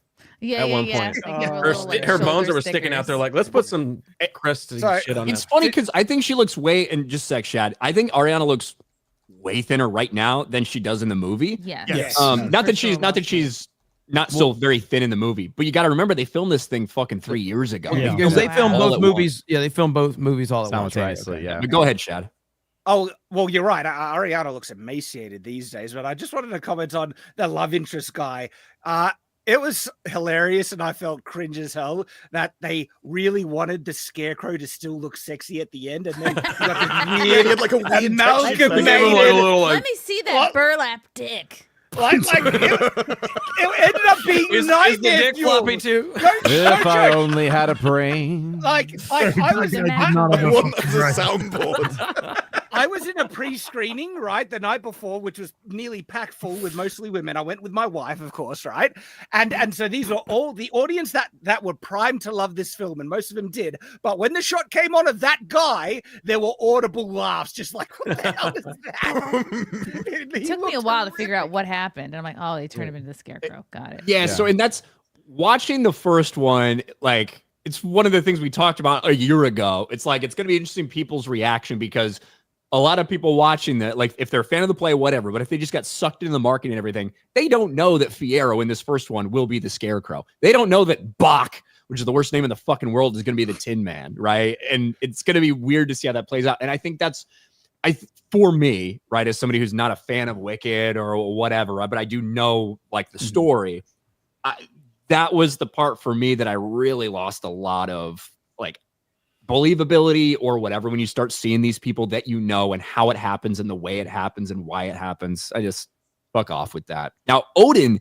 Yeah, at yeah, one yeah. point. Like, give her Her, little, like, her bones shoulder that were sticking out there. stickers. Like, let's put some crusty Sorry. shit on It's that. funny because I think she looks way, and just a sec, Shad, I think Ariana looks way thinner right now than she does in the movie. Yeah. Yes. Not For that she's sure, not that she's not still very thin in the movie, but you got to remember they filmed this thing fucking 3 years ago. Yeah. Because they Wow. filmed All both at movies. Yeah, they filmed both movies all at once, right? Simultaneously, yeah. But go ahead, Shad. Oh, well, you're right. Ariana looks emaciated these days, but I just wanted to comment on the love interest guy. It was hilarious, and I felt cringe as hell that they really wanted the Scarecrow to still look sexy at the end, and then you got this Yeah, he weird had like a weird texture. amalgamated, Let me see that burlap dick. like it ended up being Is the nightmare dick fuel. floppy too? No, If no I joke. only had a brain. Like I was Did I- not I want that as a soundboard. I was in a pre-screening, right, the night before, which was nearly packed full with mostly women. I went with my wife, of course, right? And so these were all the audience that were primed to love this film, and most of them did. But when the shot came on of that guy, there were audible laughs, just like, what the hell is that? It took me a while to figure out what happened. And I'm like, oh, they turned him into the Scarecrow. Got it. Yeah, so and that's watching the first one, like it's one of the things we talked about a year ago. It's like it's gonna be interesting people's reaction because a lot of people watching that, like if they're a fan of the play, whatever, but if they just got sucked into the marketing and everything, they don't know that Fierro in this first one will be the Scarecrow. They don't know that Bach, which is the worst name in the fucking world, is gonna be the Tin Man, right? And it's gonna be weird to see how that plays out. And I think that's for me, right, as somebody who's not a fan of Wicked or whatever, right, but I do know like the story. that was the part for me that I really lost a lot of like believability or whatever when you start seeing these people that you know and how it happens and the way it happens and why it happens. I just fuck off with that. Now, Odin,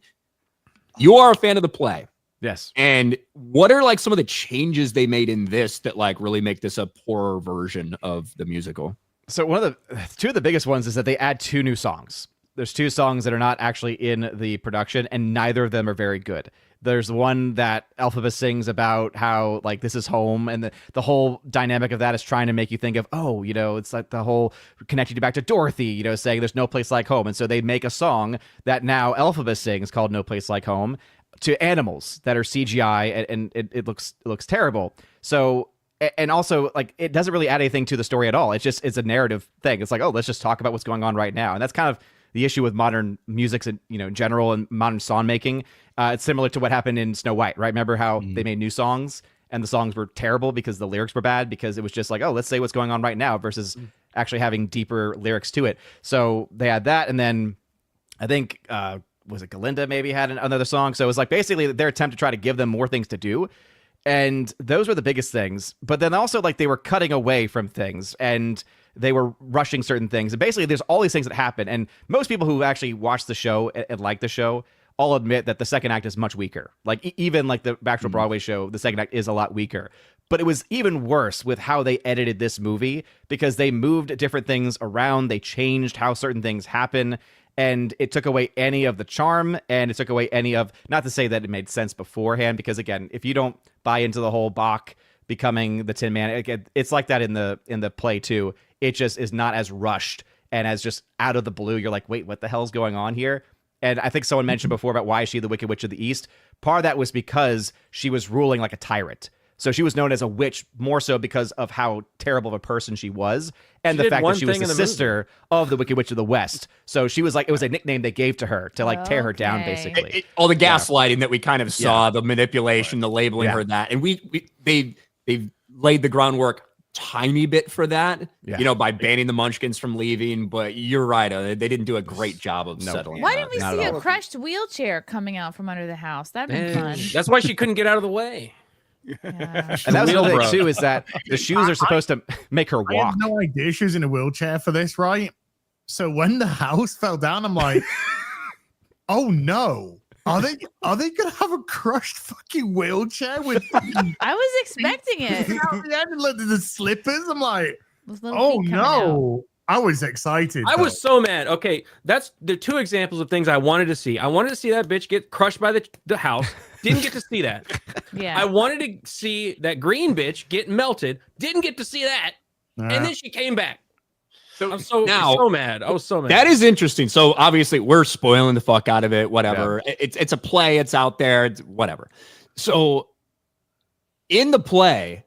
you are a fan of the play. Yes. And what are like some of the changes they made in this that like really make this a poorer version of the musical? So two of the biggest ones is that they add 2 new songs. There's 2 songs that are not actually in the production, and neither of them are very good. There's one that Elphaba sings about how like this is home, and the whole dynamic of that is trying to make you think of, oh, you know, it's like the whole connecting you back to Dorothy, you know, saying there's no place like home. And so they make a song that now Elphaba sings called No Place Like Home to animals that are CGI, and it looks terrible. So, and also like it doesn't really add anything to the story at all. It's a narrative thing. It's like, oh, let's just talk about what's going on right now. And that's kind of the issue with modern music, in general, and modern song making. It's similar to what happened in Snow White, right? Remember how they made new songs and the songs were terrible because the lyrics were bad, because it was just like, oh, let's say what's going on right now versus actually having deeper lyrics to it. So they had that. And then I think, was it Galinda maybe had another song? So it was like basically their attempt to try to give them more things to do. And those were the biggest things. But then also like they were cutting away from things and they were rushing certain things. And basically there's all these things that happen. And most people who actually watch the show and like the show all admit that the second act is much weaker. Like even like the actual Broadway show, the second act is a lot weaker. But it was even worse with how they edited this movie, because they moved different things around. They changed how certain things happen. And it took away any of the charm, and it took away any of, not to say that it made sense beforehand, because again, if you don't buy into the whole Bach becoming the Tin Man, it's like that in the play too. It just is not as rushed and as just out of the blue. You're like, wait, what the hell's going on here? And I think someone mentioned before about why is she the Wicked Witch of the East. Part of that was because she was ruling like a tyrant. So she was known as a witch more so because of how terrible of a person she was, and the fact that she was the sister of the Wicked Witch of the West. So she was like, it was a nickname they gave to her to like tear her down, basically. All the gaslighting that we kind of saw, the manipulation, the labeling her that, and they've laid the groundwork tiny bit for that, by banning the Munchkins from leaving. But you're right, they didn't do a great job of settling. Why didn't we see a crushed wheelchair coming out from under the house? That'd be fun. That's why she couldn't get out of the way. Yeah. And that's the thing too, is that the shoes are supposed to make her walk. I have no idea she was in a wheelchair for this, right? So when the house fell down, I'm like, oh no. Are they gonna have a crushed fucking wheelchair with I was expecting it. The slippers? I'm like, oh no. I was excited. I was so mad. Okay, that's the 2 examples of things I wanted to see. I wanted to see that bitch get crushed by the house. Didn't get to see that. Yeah. I wanted to see that green bitch get melted. Didn't get to see that. And then she came back. So I'm so mad. I was so mad. That is interesting. So obviously we're spoiling the fuck out of it. Whatever. Yeah. It's a play. It's out there. It's whatever. So in the play,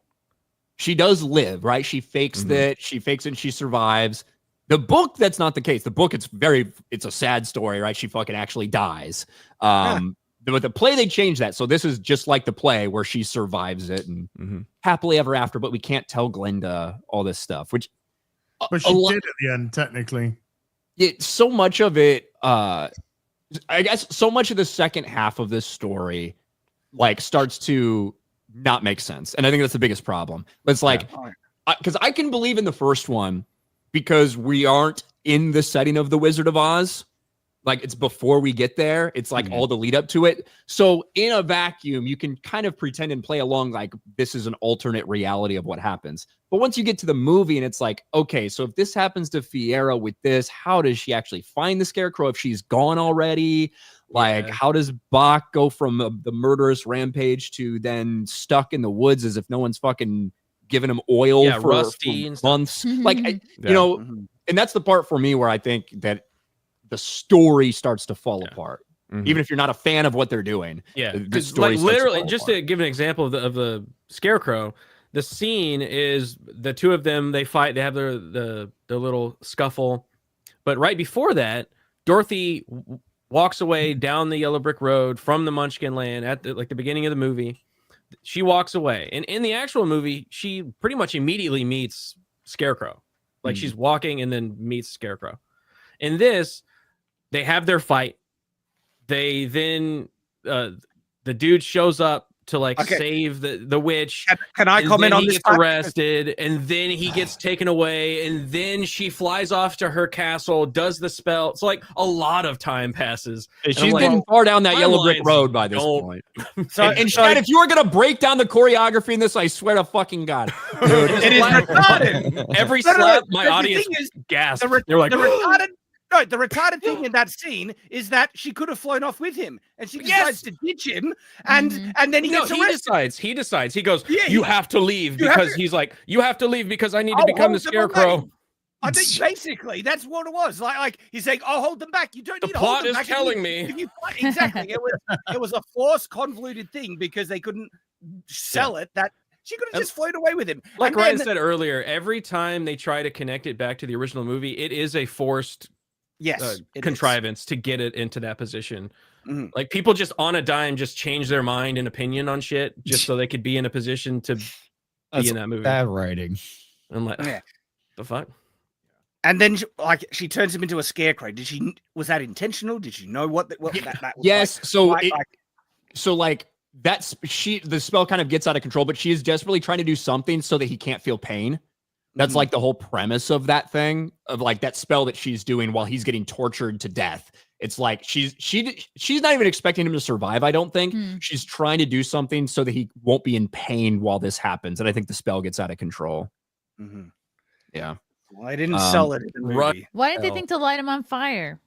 she does live, right? She fakes that. She fakes it and she survives. The book, that's not the case. The book, it's a sad story, right? She fucking actually dies. But the play, they changed that. So this is just like the play where she survives it and happily ever after, but we can't tell Glinda all this stuff, which. But she did at the end, technically. So much of it, I guess so much of the second half of this story, like, starts to not make sense. And I think that's the biggest problem. It's like, because I can believe in the first one because we aren't in the setting of the Wizard of Oz. Like, it's before we get there. It's like all the lead up to it. So in a vacuum, you can kind of pretend and play along like this is an alternate reality of what happens. But once you get to the movie and it's like, okay, so if this happens to Fiera with this, how does she actually find the Scarecrow if she's gone already? Like, how does Bach go from the murderous rampage to then stuck in the woods as if no one's fucking giving him oil for months? Like, and that's the part for me where I think that the story starts to fall apart, even if you're not a fan of what they're doing. Yeah, because like literally, just to give an example of the Scarecrow, the scene is the 2 of them, they fight, they have their little scuffle, but right before that, Dorothy walks away down the yellow brick road from the Munchkin land at the beginning of the movie. She walks away, and in the actual movie, she pretty much immediately meets Scarecrow. Like she's walking and then meets Scarecrow. In this, they have their fight. They then the dude shows up to like save the witch. Can I comment on he this? Gets arrested, and then he gets taken away, and then she flies off to her castle, does the spell. It's like a lot of time passes. She's getting far down that yellow brick road by this point. And Chad, if you were gonna break down the choreography in this, I swear to fucking God, dude, it is retarded. Every slap, my audience gasped. They're like, No, the retarded thing in that scene is that she could have flown off with him, and she decides to ditch him, and then he gets arrested. He decides. He goes, "You have to leave," because he's like, "You have to leave because I need to become the Scarecrow." I think basically that's what it was. Like he's saying, "I'll hold them back. You don't need to hold them back." The plot is telling me exactly. It was a forced, convoluted thing because they couldn't sell it. That she could have just flown away with him. Like Ryan said earlier, every time they try to connect it back to the original movie, it is a forced contrivance to get it into that position. Like people just on a dime just change their mind and opinion on shit just so they could be in a position to be in that movie. Bad writing. I'm like, the fuck? And then she turns him into a scarecrow. Was that intentional? Did she know what that was? Yes. The spell kind of gets out of control, but she is desperately trying to do something so that he can't feel pain. That's like the whole premise of that thing, of like that spell that she's doing while he's getting tortured to death. It's like she's not even expecting him to survive, I don't think. She's trying to do something so that he won't be in pain while this happens. And I think the spell gets out of control. Yeah. Well, I didn't sell it in the movie. Why didn't they think to light him on fire?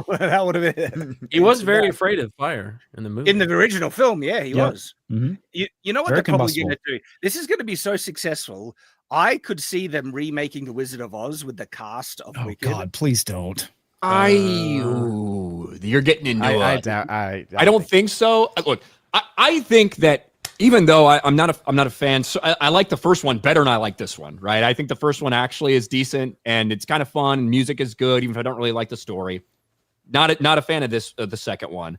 That would have been. He was very afraid of fire in the movie. In the original film, he was. You know what they're probably going to do? This is going to be so successful. I could see them remaking The Wizard of Oz with the cast of Wicked. Oh God, please don't. You're getting into it. I don't think so. Look, I think that even though I'm not a fan, so I like the first one better than I like this one, right? I think the first one actually is decent and it's kind of fun. And music is good, even if I don't really like the story. Not a fan of the second one.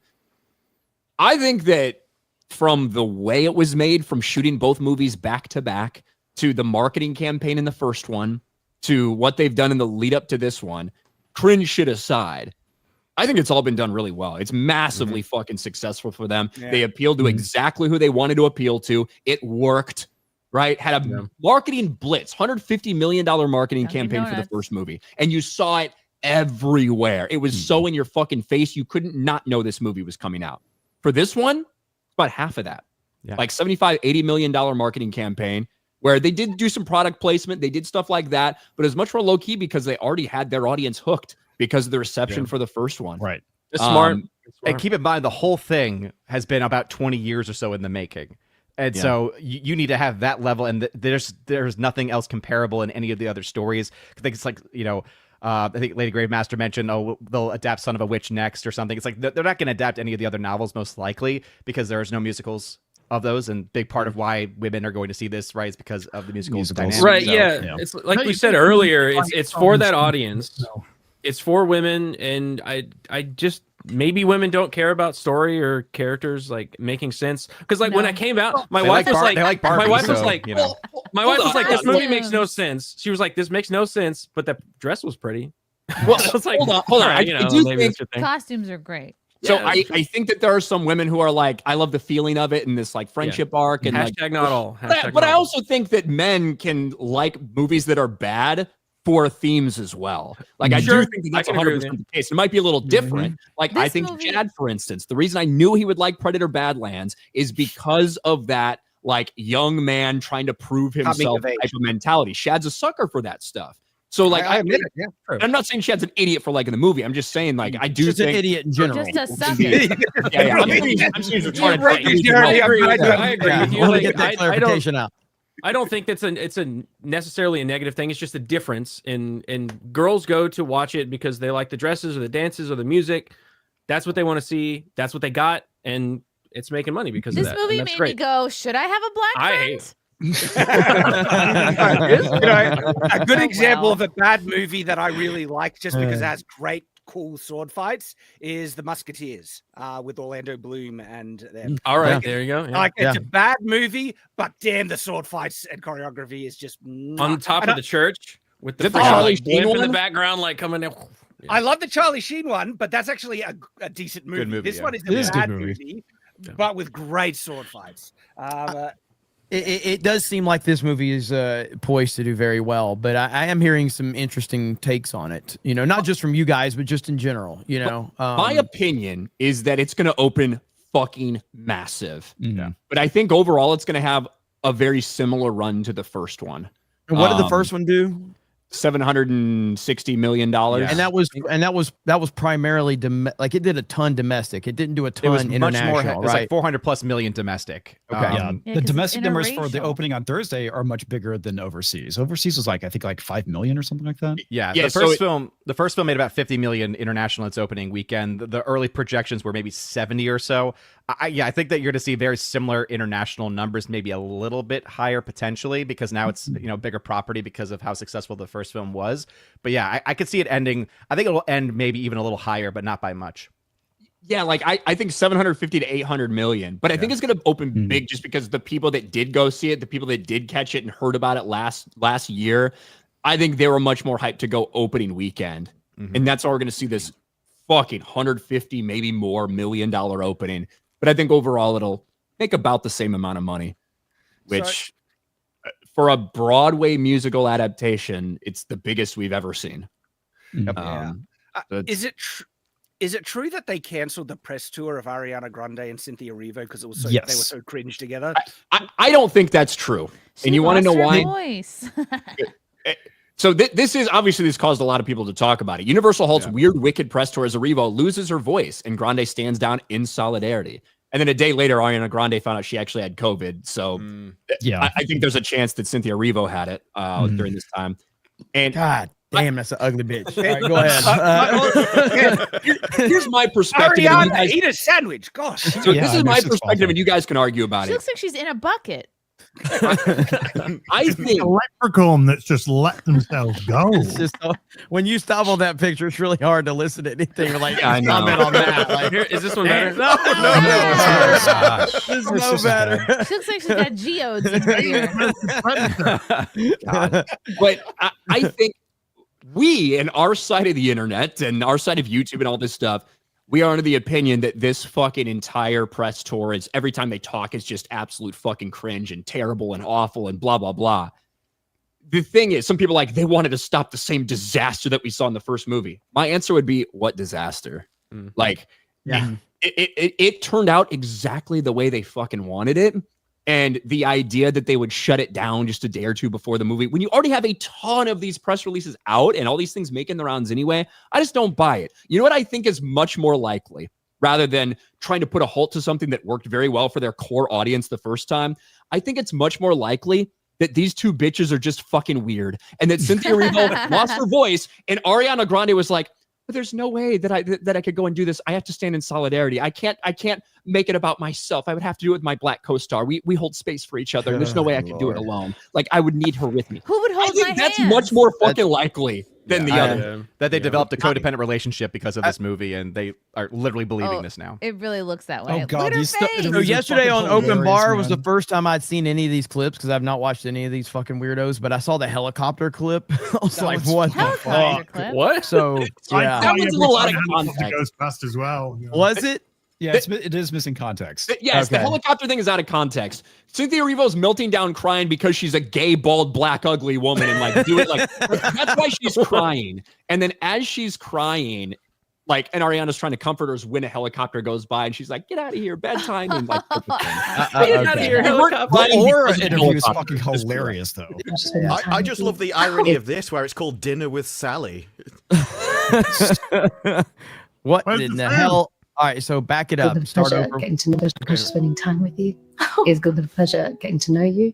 I think that from the way it was made, from shooting both movies back to back, to the marketing campaign in the first one, to what they've done in the lead up to this one, cringe shit aside, I think it's all been done really well. It's massively fucking successful for them. They appealed to exactly who they wanted to appeal to. It worked, right? Had a marketing blitz, $150 million marketing campaign for the first movie. And you saw it everywhere. It was so in your fucking face. You couldn't not know this movie was coming out. For this one, about half of that. Like $75, $80 million marketing campaign, where they did do some product placement. They did stuff like that, but it was much more low key because they already had their audience hooked because of the reception for the first one. Right. It's smart. And keep in mind, the whole thing has been about 20 years or so in the making. And so you need to have that level. And there's nothing else comparable in any of the other stories. I think it's like, I think Lady Gravemaster mentioned, they'll adapt Son of a Witch next or something. It's like, they're not going to adapt any of the other novels, most likely, because there's no musicals of those, and big part of why women are going to see this, right, is because of the musicals dynamic. Right, it's like we said earlier, it's for that audience. It's for women, and I just, maybe women don't care about story or characters like making sense, because like when I came out, my wife was like, this movie makes no sense. She was like, this makes no sense, but the dress was pretty. Well, I was like, hold on. I do think costumes are great. So I think that there are some women who are like, I love the feeling of it in this like friendship arc and hashtag like, not all. But I also think that men can like movies that are bad for themes as well. Like I do think that's 100% the case. It might be a little different. Like I think Chad, for instance, the reason I knew he would like Predator Badlands is because of that like young man trying to prove himself type of mentality. Shad's a sucker for that stuff. So like I admit it, I'm not saying Shad's an idiot for liking the movie. I'm just saying like I do think an idiot in general. Just a sucker. I'm saying he's retarded. I agree with you. I want to get that clarification out. I don't think it's a necessarily a negative thing. It's just a difference in girls go to watch it because they like the dresses or the dances or the music. That's what they want to see. That's what they got, and it's making money because of that. This movie made me go, should I have a black friend? A good example of a bad movie that I really like just because it has great cool sword fights is The Musketeers with Orlando Bloom and them. All right, there you go. Like it's a bad movie, but damn, the sword fights and choreography is just on top of the church with the Charlie Sheen in the background, like coming in. I love the Charlie Sheen one, but that's actually a decent movie. Good movie. This one is a bad movie. but with great sword fights. It does seem like this movie is poised to do very well, but I am hearing some interesting takes on it. You know, not just from you guys, but just in general. You know, my opinion is that it's going to open fucking massive. Yeah. But I think overall it's going to have a very similar run to the first one. And what did the first one do? $760 million. And that was primarily like it did a ton domestic. It didn't do a ton It was much international. more. It was right? like 400 plus million domestic. Okay. Yeah, 'cause the it's domestic numbers for the interracial. opening on Thursday are much bigger than overseas. Overseas was like I think like 5 million or something like that. Yeah, Yeah, the so first film made about 50 million international its opening weekend. The early projections were maybe 70 or so. I think that you're going to see very similar international numbers, maybe a little bit higher potentially, because now it's bigger property because of how successful the first film was. But yeah, I could see it ending. I think it will end maybe even a little higher, but not by much. Yeah, like I think 750 to 800 million, but I think it's going to open big just because the people that did go see it, the people that did catch it and heard about it last year, I think they were much more hyped to go opening weekend. And that's why we're going to see this fucking 150, maybe more $1 million opening. But I think overall it'll make about the same amount of money, which for a Broadway musical adaptation, it's the biggest we've ever seen. Is it true that they canceled the press tour of Ariana Grande and Cynthia Erivo because it was they were so cringe together? I don't think that's true. And you want to know why? Voice. So this is obviously this caused a lot of people to talk about it. Universal halts Weird Wicked press tour as Erivo loses her voice and Grande stands down in solidarity. And then a day later, Ariana Grande found out she actually had COVID. So I think there's a chance that Cynthia Erivo had it during this time. And God damn, that's an ugly bitch. All right, go ahead. Here's my perspective. Ariana, eat a sandwich. Gosh. So this is my perspective, and you guys can argue about She it. looks like she's in a bucket. I think a leprechaun that's just let themselves go. It's just when you stop on that picture, it's really hard to listen to anything. Like I know. comment on that. Like, Here, is this one better? no. This is no better. She looks like she's got geodes in her ear. But I think we and our side of the internet and our side of YouTube and all this stuff, we are under the opinion that this fucking entire press tour is every time they talk is just absolute fucking cringe and terrible and awful and blah, blah, blah. The thing is, some people are like, they wanted to stop the same disaster that we saw in the first movie. My answer would be, what disaster? Like, it turned out exactly the way they fucking wanted it. And the idea that they would shut it down just a day or two before the movie, when you already have a ton of these press releases out and all these things making the rounds anyway, I just don't buy it. You know what I think is much more likely, rather than trying to put a halt to something that worked very well for their core audience the first time? I think it's much more likely that these two bitches are just fucking weird and that Cynthia Erivo lost her voice and Ariana Grande was like, but there's no way that I could go and do this. I have to stand in solidarity. I can't make it about myself. I would have to do it with my black co-star. We hold space for each other. And there's no way I could do it alone. Like I would need her with me. Who would hold I think my that's hands? much more fucking likely than the other. That they developed a codependent relationship because of this movie, and they are literally believing this now. It really looks that way. Oh Look God, at her these face. So yesterday on Open hilarious, Bar was man. the first time I'd seen any of these clips because I've not watched any of these fucking weirdos. But I saw the helicopter clip. I was like, "What the Helicopter fuck?" clip. What? So yeah, That was a little out of context. It goes past as well. You know. was it? Yeah, it is missing context. Yes, the Okay. helicopter thing is out of context. Cynthia Erivo's melting down crying because she's a gay, bald, black, ugly woman and like do it like that's why she's crying. And then as she's crying, like, and Ariana's trying to comfort her when a helicopter goes by and she's like, get out of here, bedtime. And like, Get out of here, They weren't helicopter. crying The Aura because of the interview is helicopter. fucking hilarious, though. I just love the irony of this, where it's called Dinner with Sally. What Where's in the the sound? hell? All right, so back it up. Good Start pleasure over. getting to know, pleasure spending time with you. It's good pleasure getting to know you,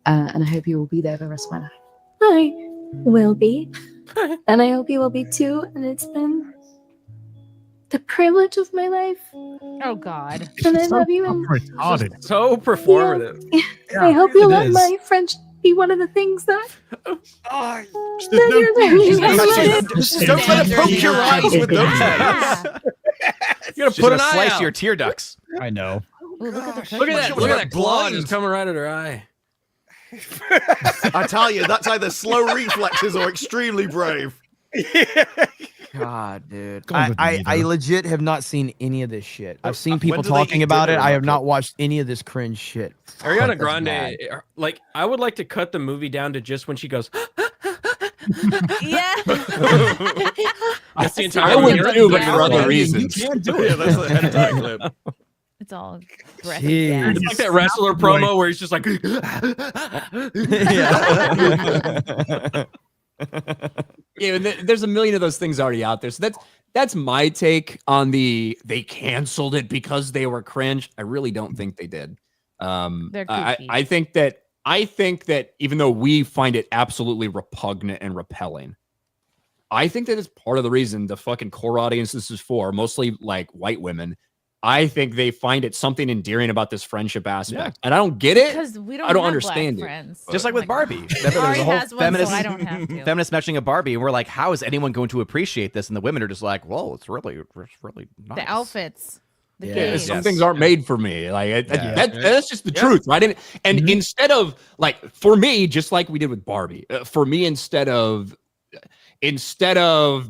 and I hope you will be there for the rest of my life. I will be, and I hope you will be too. And it's been the privilege of my life, Oh God. and I love you. And Retarded. So performative. I hope you it let is. my French be one of the things that. There's no Don't let her poke your eyes with those Yeah. You gotta She's put an gonna eye slice out. your tear ducts. I know. Ooh, look at the Look at that! She was Look at like that claw blind. just coming right at her eye. I tell you, that's either slow reflexes or extremely brave. God, dude. Going with I neither. legit have not seen any of this shit. I've seen When people do they talking eat about it. dinner in I that have not clip? watched any of this cringe shit. Ariana That's Grande, bad. like I would like to cut the movie down to just when she goes. Yeah. That's the I entire would movie. too, but for Yeah. other reasons. You can't do Yeah, it. that's the hentai clip. It's all graphic. Jeez. It's like that wrestler promo where he's just like, Yeah, and there's a million of those things already out there. So that's my take on they canceled it because they were cringe. I really don't think they did. They're I kooky. think that even though we find it absolutely repugnant and repelling, I think that it's part of the reason the fucking core audience this is for, mostly like white women. I think they find it something endearing about this friendship aspect, and I don't get it. Because we don't I don't have understand black it. friends. Just like with Barbie. Remember, there was Ari a whole has one, feminist, so I don't have to. feminist mentioning of Barbie, and we're like, how is anyone going to appreciate this? And the women are just like, well, it's really nice. The outfits. The Yeah, gays. Some things aren't made for me. Like that's just the Yeah. truth, right? And instead of like for me, just like we did with Barbie, for me, instead of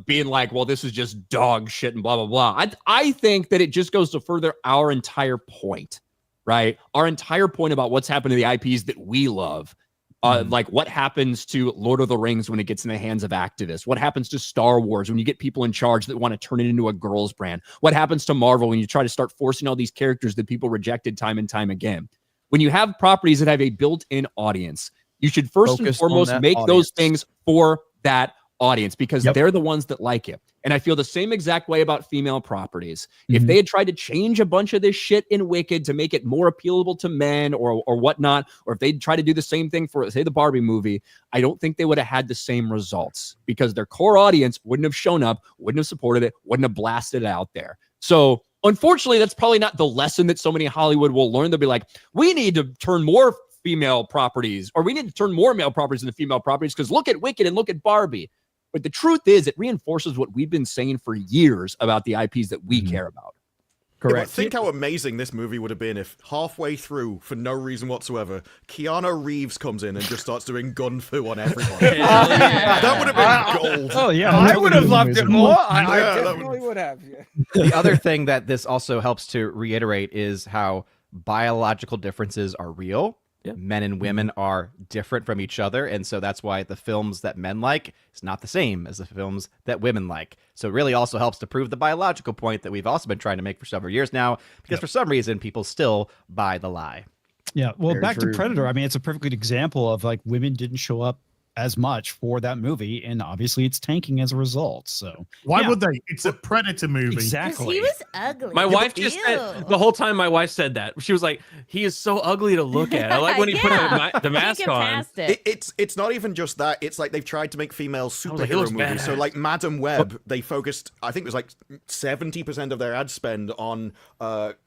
being like, well, this is just dog shit and blah blah blah, I think that it just goes to further our entire point, right? Our entire point about what's happened to the IPs that we love. Like what happens to Lord of the Rings when it gets in the hands of activists? What happens to Star Wars when you get people in charge that want to turn it into a girls brand? What happens to Marvel when you try to start forcing all these characters that people rejected time and time again? When you have properties that have a built-in audience, you should first and Focus on foremost that make audience. those things for that audience because Yep. they're the ones that like it. And I feel the same exact way about female properties. If Mhm. they had tried to change a bunch of this shit in Wicked to make it more appealable to men or whatnot, or if they'd try to do the same thing for, say, the Barbie movie, I don't think they would have had the same results because their core audience wouldn't have shown up, wouldn't have supported it, wouldn't have blasted it out there. So unfortunately, that's probably not the lesson that so many Hollywood will learn. They'll be like, we need to turn more female properties, or we need to turn more male properties into female properties because look at Wicked and look at Barbie. But the truth is, it reinforces what we've been saying for years about the IPs that we care about. Yeah, but Correct. think how amazing this movie would have been if halfway through, for no reason whatsoever, Keanu Reeves comes in and just starts doing gun fu on everyone. That would have been gold. Oh yeah, I would have loved it more. I Yeah, that definitely would have. Yeah. The other thing that this also helps to reiterate is how biological differences are real. Yeah. Men and women are different from each other, and so that's why the films that men like is not the same as the films that women like. So it really also helps to prove the biological point that we've also been trying to make for several years now, because for some reason people still buy the lie. Yeah, well, Very back true. to Predator. I mean, it's a perfect example of like women didn't show up as much for that movie, and obviously it's tanking as a result. So Why yeah, would they? It's a Predator movie. exactly. He was ugly. My wife just Ew. said the whole time. My wife said that she was like, "He is so ugly to look at." I like when he put Yeah. the Can't mask get on. past it. It's not even just that. It's like they've tried to make female was like, he superhero looks movies. So badass. like Madam Web, they focused. I think it was like 70% of their ad spend on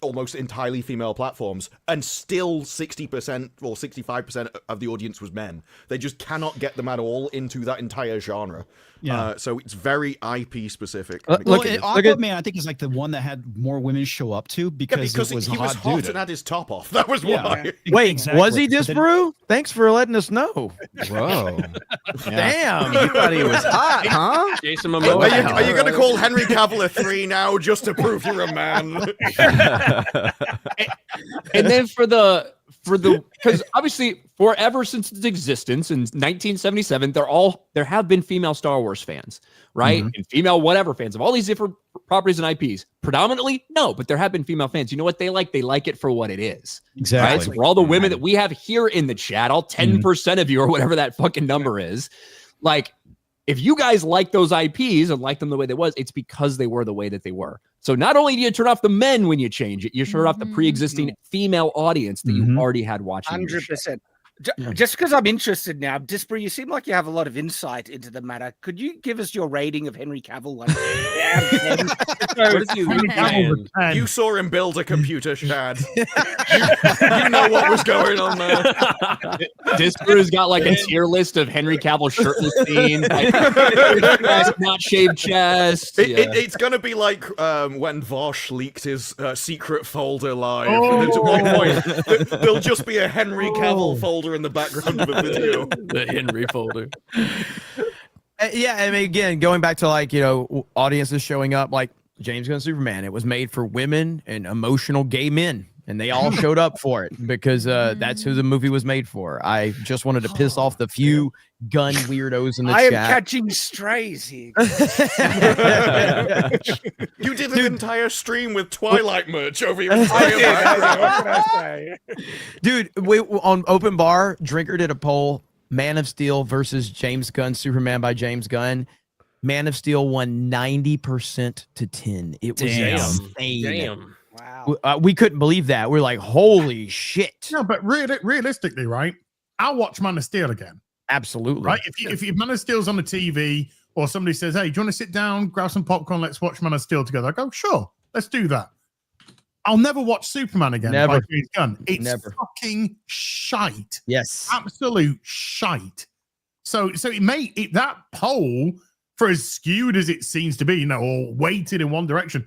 almost entirely female platforms, and still 60% or 65% of the audience was men. They just cannot get them at all into that entire genre. Yeah. So it's very IP specific. Look Well, at- Aquaman, I think, is like the one that had more women show up to because, because it was he was hot hot dude. and had his top off. That was Yeah. why. Wait, Exactly. was he But then- Disparu? Thanks for letting us know. Whoa. Damn. You thought he was hot, huh? Jason Are Momoa. you going to call Henry Cavill a 3 now just to prove you're a man? And then for the because obviously forever since its existence in 1977 there have been female Star Wars fans, right? And female whatever fans of all these different properties and IPs. Predominantly no, but there have been female fans. You know what they like it for what it is. Right? Exactly. So for all the women that we have here in the chat, all 10% of you or whatever that fucking number is, like if you guys like those IPs and like them the way they was, it's because they were the way that they were. So not only do you turn off the men when you change it, you turn off the pre-existing female audience that you already had watching. your shit. 100%. Just because I'm interested now, Disparu, you seem like you have a lot of insight into the matter. Could you give us your rating of Henry Cavill? Like, What is he saying? You saw him build a computer, Shad. you know what was going on there. Disparu's got like a tier list of Henry Cavill shirtless scenes, like chest, not shaved chest. It's going to be like when Vosh leaked his secret folder live. And at one point, there'll just be a Henry Cavill folder in the background of a video. The Henry folder. Yeah, I mean, again, going back to like, audiences showing up, like James Gunn Superman, it was made for women and emotional gay men, and they all showed up for it because that's who the movie was made for. I just wanted to piss off the few gun weirdos in the I chat. am catching strays here. You did an entire stream with Twilight merch over your entire What can I say? Dude, on Open Bar, Drinker did a poll. Man of Steel versus James Gunn, Superman by James Gunn. Man of Steel won 90% to 10. It was insane. Damn. Wow. We couldn't believe that. We're like, holy shit. No, but realistically, right? I'll watch Man of Steel again. Absolutely. Right? If Man of Steel's on the TV or somebody says, hey, do you want to sit down, grab some popcorn, let's watch Man of Steel together? I go, sure, let's do that. I'll never watch Superman again by James Gunn. It's fucking shite. Yes. Absolute shite. So that poll, for as skewed as it seems to be, or weighted in one direction,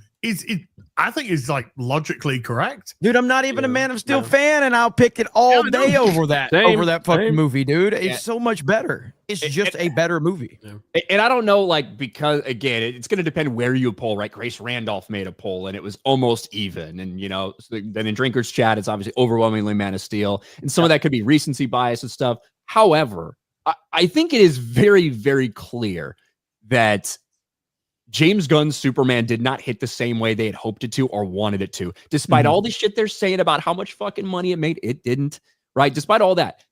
I think is like logically correct. Dude, I'm not even a Man of Steel fan, and I'll pick it all day over that fucking movie, dude. It's so much better. It's just a better movie. And I don't know, like, because again, it's going to depend where you poll, right? Grace Randolph made a poll and it was almost even. And, then in Drinker's chat, it's obviously overwhelmingly Man of Steel. And some of that could be recency bias and stuff. However, I think it is very, very clear that James Gunn's Superman did not hit the same way they had hoped it to or wanted it to. Despite all the shit they're saying about how much fucking money it made, it didn't, right? Despite all that.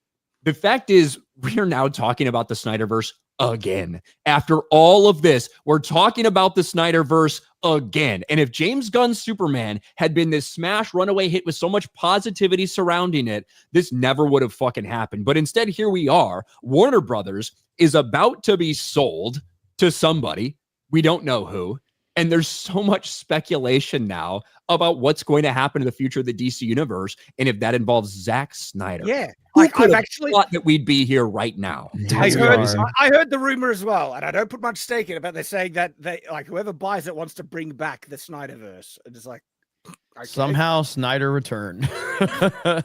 The fact is, we are now talking about the Snyderverse again. After all of this, we're talking about the Snyderverse again. And if James Gunn's Superman had been this smash runaway hit with so much positivity surrounding it, this never would have fucking happened. But instead, here we are. Warner Brothers is about to be sold to somebody. We don't know who. And there's so much speculation now about what's going to happen in the future of the DC universe. And if that involves Zack Snyder. Yeah. I've actually thought that we'd be here right now. I heard the rumor as well, and I don't put much stake in it, but they're saying that whoever buys it wants to bring back the Snyderverse. And it's like, okay. Somehow Snyder returned.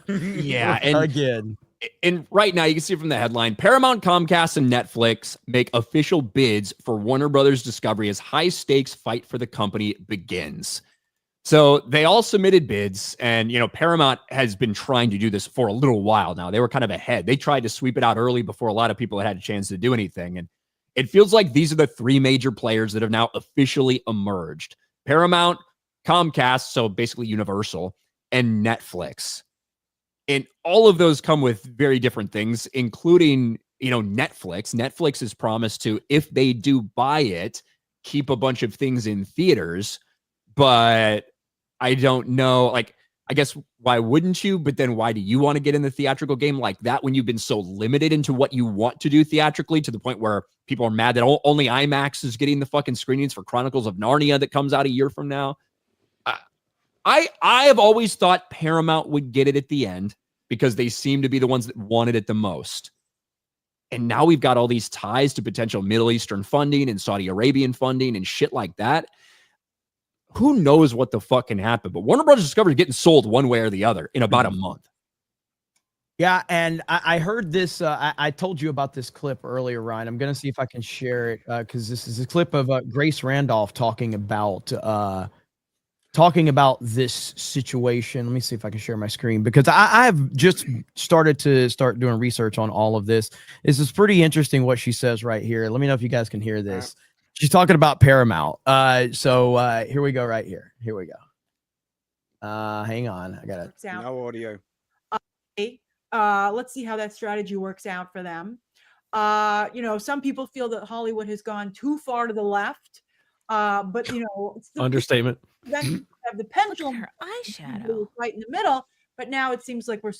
Yeah. And again. And right now, you can see from the headline, Paramount, Comcast, and Netflix make official bids for Warner Brothers Discovery as high-stakes fight for the company begins. So they all submitted bids, and, Paramount has been trying to do this for a little while now. They were kind of ahead. They tried to sweep it out early before a lot of people had a chance to do anything. And it feels like these are the three major players that have now officially emerged. Paramount, Comcast, so basically Universal, and Netflix. And all of those come with very different things, including, Netflix. Netflix has promised to, if they do buy it, keep a bunch of things in theaters. But I don't know, I guess, why wouldn't you? But then why do you want to get in the theatrical game like that when you've been so limited into what you want to do theatrically to the point where people are mad that only IMAX is getting the fucking screenings for Chronicles of Narnia that comes out a year from now? I have always thought Paramount would get it at the end because they seem to be the ones that wanted it the most. And now we've got all these ties to potential Middle Eastern funding and Saudi Arabian funding and shit like that. Who knows what the fuck can happen? But Warner Brothers Discovery is getting sold one way or the other in about a month. Yeah, and I heard this. I told you about this clip earlier, Ryan. I'm going to see if I can share it because this is a clip of Grace Randolph talking about this situation. Let me see if I can share my screen because I have just started doing research on all of this. This is pretty interesting what she says right here. Let me know if you guys can hear this. She's talking about Paramount. So here we go right here. Here we go. Hang on. I got it. No audio. Let's see how that strategy works out for them. Some people feel that Hollywood has gone too far to the left. But it's understatement. Then have the pendulum, her eyeshadow right in the middle. But now it seems like we're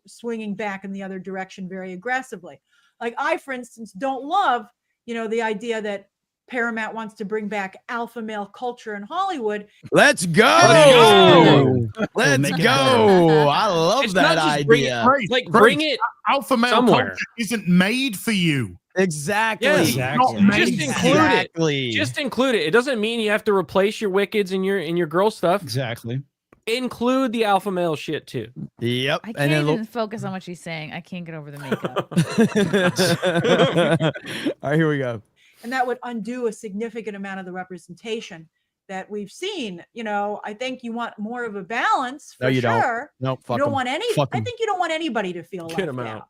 swinging back in the other direction very aggressively. Like I, for instance, don't love, the idea that Paramount wants to bring back alpha male culture in Hollywood. Let's go. Let's go. I love that idea. Bring it alpha male somewhere. culture isn't made for you. Exactly. Yeah, exactly. Just include it. It doesn't mean you have to replace your Wickeds and your girl stuff. Exactly. Include the alpha male shit too. Yep. I can't even focus on what she's saying. I can't get over the makeup. All right, here we go. and that would undo a significant amount of the representation that we've seen. You know, I think you want more of a balance for No, you don't. sure. No, You fuck don't 'em. want any. Fuck I 'em. think you don't want anybody to feel Get left 'em out. out.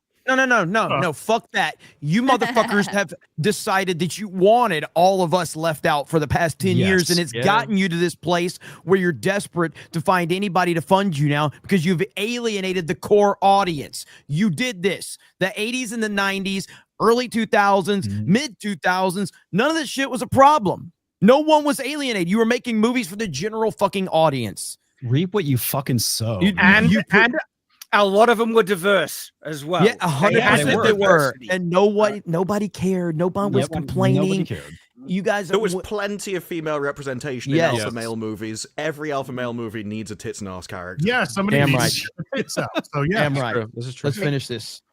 No. Fuck that. You motherfuckers have decided that you wanted all of us left out for the past 10 years, and it's gotten you to this place where you're desperate to find anybody to fund you now because you've alienated the core audience. You did this. The 80s and the 90s, early 2000s, mid 2000s, none of this shit was a problem. No one was alienated. You were making movies for the general fucking audience. Reap what you fucking sow. And a lot of them were diverse as well. Yeah, 100% they were. Diversity. And nobody cared. Nobody was complaining. Nobody cared. You guys, There was plenty of female representation in Yes. alpha male movies. Every alpha male movie needs a tits and ass character. Yeah, somebody Damn needs right. to get the tits out. So yeah, damn right. This is true. Let's finish this.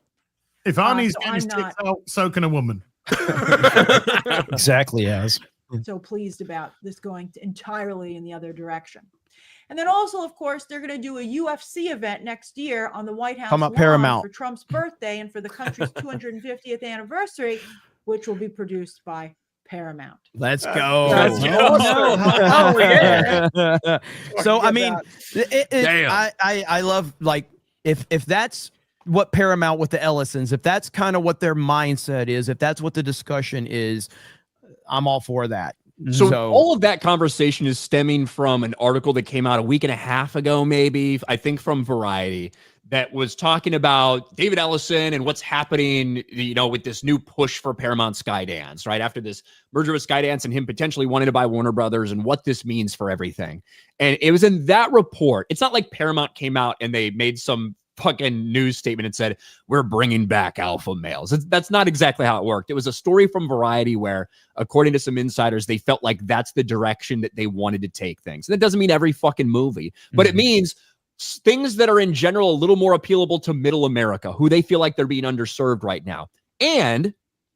if Arnie's So getting his I'm tits out, so can a woman. Exactly as. So pleased about this going entirely in the other direction. And then also, of course, they're going to do a UFC event next year on the White House Come up lawn Paramount. for Trump's birthday and for the country's 250th anniversary, which will be produced by Paramount. Let's go. Let's Oh, yeah. So I mean, Damn. I love, like, if that's what Paramount with the Ellisons, if that's kind of what their mindset is, if that's what the discussion is, I'm all for that. So all of that conversation is stemming from an article that came out a week and a half ago, maybe, I think from Variety, that was talking about David Ellison and what's happening, you know, with this new push for Paramount Skydance, right? After this merger with Skydance and him potentially wanting to buy Warner Brothers and what this means for everything. And it was in that report. It's not like Paramount came out and they made some fucking news statement and said, we're bringing back alpha males. That's not exactly how it worked. It was a story from Variety where, according to some insiders, they felt like that's the direction that they wanted to take things. And that doesn't mean every fucking movie, but it means things that are in general a little more appealable to middle America, who they feel like they're being underserved right now. And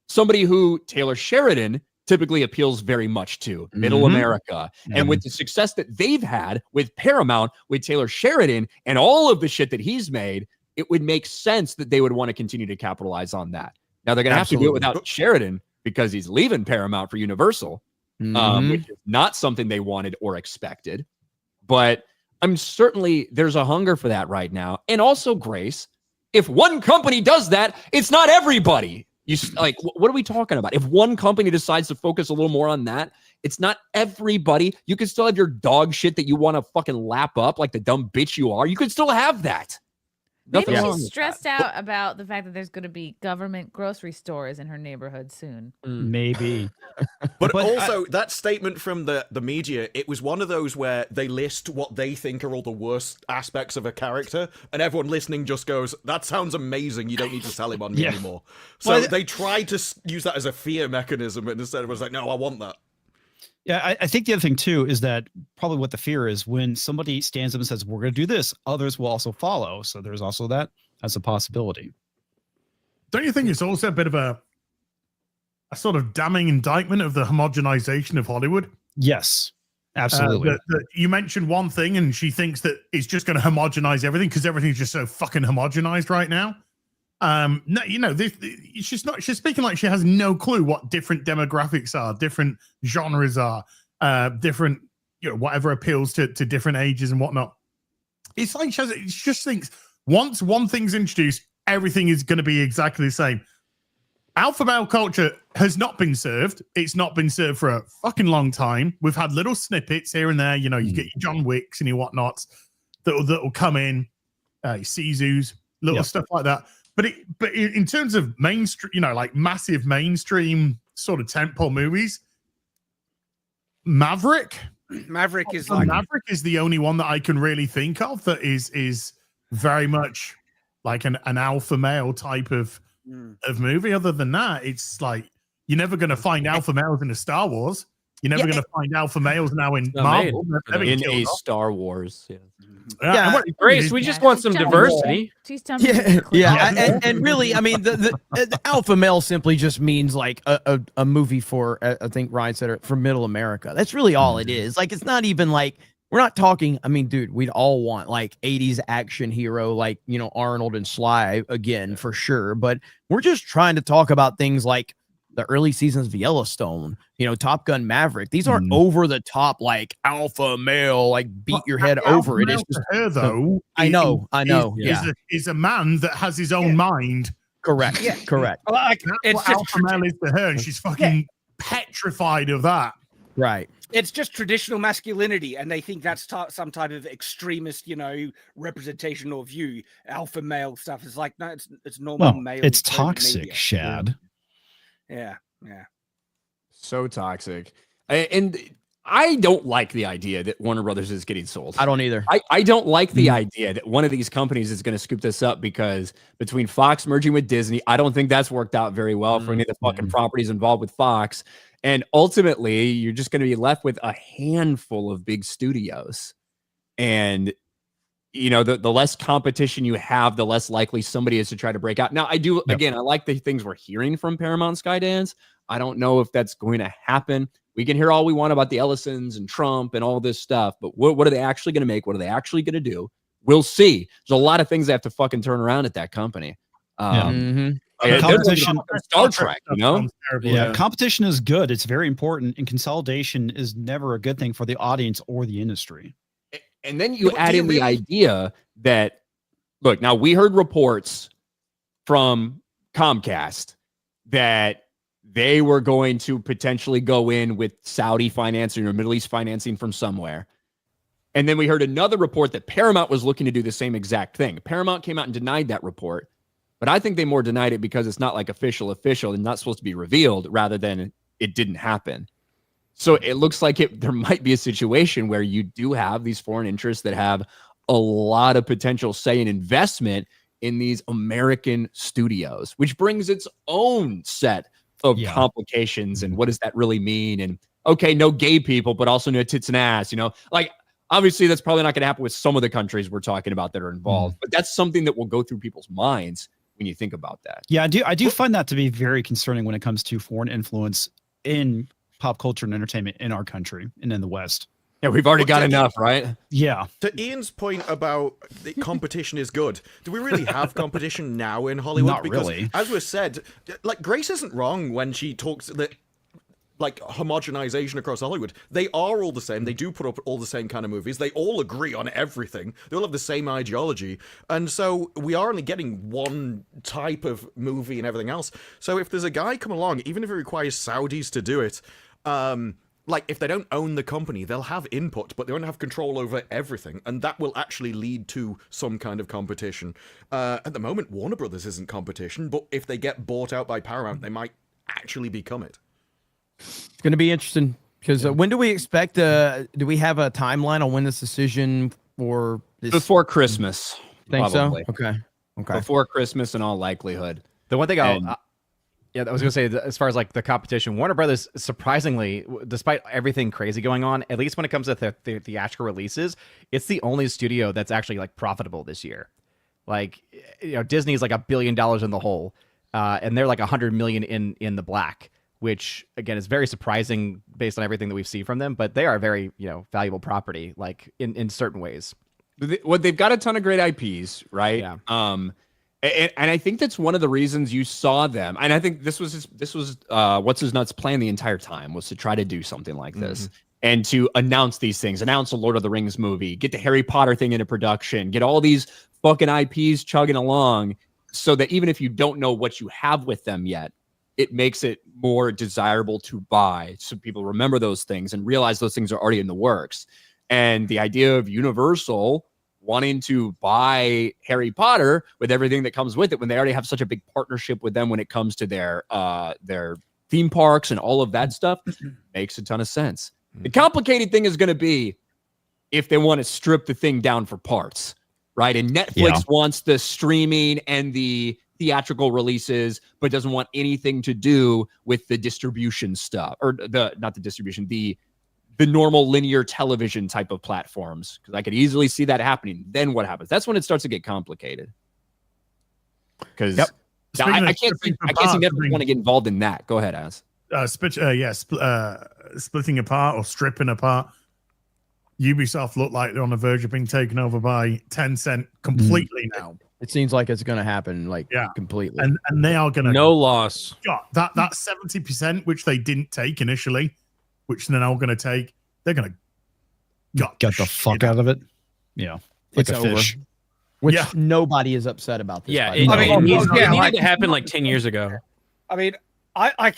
somebody who Taylor Sheridan typically appeals very much to, middle America. And with the success that they've had with Paramount, with Taylor Sheridan and all of the shit that he's made, it would make sense that they would want to continue to capitalize on that. Now they're going to have to do it without Sheridan because he's leaving Paramount for Universal, which is not something they wanted or expected. But I'm certainly, there's a hunger for that right now. And also, Grace, if one company does that, it's not everybody. Like, what are we talking about? If one company decides to focus a little more on that, it's not everybody. You can still have your dog shit that you want to fucking lap up like the dumb bitch you are. You can still have that. Maybe Nothing wrong she's with stressed that. out about the fact that there's going to be government grocery stores in her neighborhood soon. Maybe. But also, that statement from the media, it was one of those where they list what they think are all the worst aspects of a character, and everyone listening just goes, that sounds amazing, you don't need to sell him on me anymore. So they tried to use that as a fear mechanism, and instead it was like, no, I want that. Yeah, I think the other thing too is that probably what the fear is when somebody stands up and says, we're going to do this, others will also follow. So there's also that as a possibility. Don't you think it's also a bit of a sort of damning indictment of the homogenization of Hollywood? Yes, absolutely. You mentioned one thing and she thinks that it's just going to homogenize everything because everything's just so fucking homogenized right now. No, you know, she's speaking like she has no clue what different demographics are, different genres are, different, you know, whatever appeals to different ages and whatnot. It's like she just thinks once one thing's introduced, everything is going to be exactly the same. Alpha male culture has not been served. It's not been served for a fucking long time. We've had little snippets here and there. You know, you get your John Wicks and your whatnots that'll come in, Sisus, little stuff like that. But in terms of mainstream, you know, like massive mainstream sort of tentpole movies, Maverick is the only one that I can really think of that is very much like an alpha male type of movie. Other than that, it's like you're never going to find alpha males in a Star Wars. You're never going to find alpha males now in Marvel. In a Star Wars. Yeah, Grace, we just want some diversity. And really, I mean, the alpha male simply just means like a movie for, I think Ryan said it, for middle America. That's really all it is. Like, it's not even like, we're not talking, I mean, dude, we'd all want like 80s action hero, like, you know, Arnold and Sly again, for sure. But we're just trying to talk about things like the early seasons of Yellowstone, Top Gun Maverick. These aren't over the top like alpha male, like beat your head over it. It's just her though. I know. Is a man that has his own mind. Correct. Yeah. Correct. Like, That's it's what just alpha male is to her, and she's fucking petrified of that. Right. it's just traditional masculinity, and they think that's some type of extremist, representation or view. Alpha male stuff is like, no, it's normal male. It's toxic, media. Shad. Yeah. So toxic. And I don't like the idea that Warner Brothers is getting sold. I don't either. I don't like the idea that one of these companies is going to scoop this up, because between Fox merging with Disney, I don't think that's worked out very well for any of the fucking properties involved with Fox. And ultimately, you're just going to be left with a handful of big studios. And, the less competition you have, the less likely somebody is to try to break out. Now, again, I like the things we're hearing from Paramount Skydance. I don't know if that's going to happen. We can hear all we want about the Ellisons and Trump and all this stuff, but what are they actually going to make? What are they actually going to do? We'll see. There's a lot of things they have to fucking turn around at that company. Competition, Star Trek, Yeah, competition is good. It's very important, and consolidation is never a good thing for the audience or the industry. And then you add in the idea that, look, now we heard reports from Comcast that they were going to potentially go in with Saudi financing or Middle East financing from somewhere. And then we heard another report that Paramount was looking to do the same exact thing. Paramount came out and denied that report, but I think they more denied it because it's not like official and not supposed to be revealed, rather than it didn't happen. So it looks like there might be a situation where you do have these foreign interests that have a lot of potential say and investment in these American studios, which brings its own set of complications. And what does that really mean? And okay, no gay people, but also no tits and ass, like obviously that's probably not going to happen with some of the countries we're talking about that are involved, but that's something that will go through people's minds when you think about that. Yeah, I do find that to be very concerning when it comes to foreign influence in pop culture and entertainment in our country and in the West. Yeah, we've already got enough, right? Yeah. To Ian's point about the competition is good, do we really have competition now in Hollywood? Not because, really. as was said, like Grace isn't wrong when she talks that like homogenization across Hollywood. They are all the same. They do put up all the same kind of movies. They all agree on everything. They all have the same ideology. And so we are only getting one type of movie and everything else. So if there's a guy come along, even if it requires Saudis to do it, like if they don't own the company, they'll have input, but they won't have control over everything. And that will actually lead to some kind of competition. At the moment, Warner Brothers isn't competition, but if they get bought out by Paramount, they might actually become it. It's going to be interesting because when do we expect? Do we have a timeline on when this decision for this? Before Christmas. Think probably. So? Okay. Before Christmas, in all likelihood. The one thing I was gonna say, as far as like the competition, Warner Brothers, surprisingly, despite everything crazy going on, at least when it comes to the theatrical releases, it's the only studio that's actually like profitable this year. Like, Disney is like $1 billion in the hole, and they're like $100 million in the black, which again is very surprising based on everything that we've seen from them. But they are a very valuable property, like in certain ways. They've got a ton of great IPs, right? Yeah. And I think that's one of the reasons you saw them. And I think this was What's His Nuts plan the entire time, was to try to do something like this and to announce these things, announce a Lord of the Rings movie, get the Harry Potter thing into production, get all these fucking IPs chugging along, so that even if you don't know what you have with them yet, it makes it more desirable to buy. So people remember those things and realize those things are already in the works. And the idea of Universal wanting to buy Harry Potter with everything that comes with it, when they already have such a big partnership with them when it comes to their theme parks and all of that stuff, makes a ton of sense. The complicated thing is going to be if they want to strip the thing down for parts, right? And Netflix wants the streaming and the theatrical releases, but doesn't want anything to do with the distribution stuff, or not the distribution, the normal linear television type of platforms, because I could easily see that happening. Then what happens? That's when it starts to get complicated. Because I can't see Netflix want to get involved in that. Go ahead, Az. Splitting apart or stripping apart. Ubisoft look like they're on the verge of being taken over by Tencent completely now. It seems like it's going to happen, like completely. And they are going to no loss. That 70%, which they didn't take initially, which they're now going to take, they're going to get the fuck out of it. Yeah, like it's a fish. over. Which nobody is upset about this. Yeah, by the way. it needed to happen like 10 years ago. I mean, I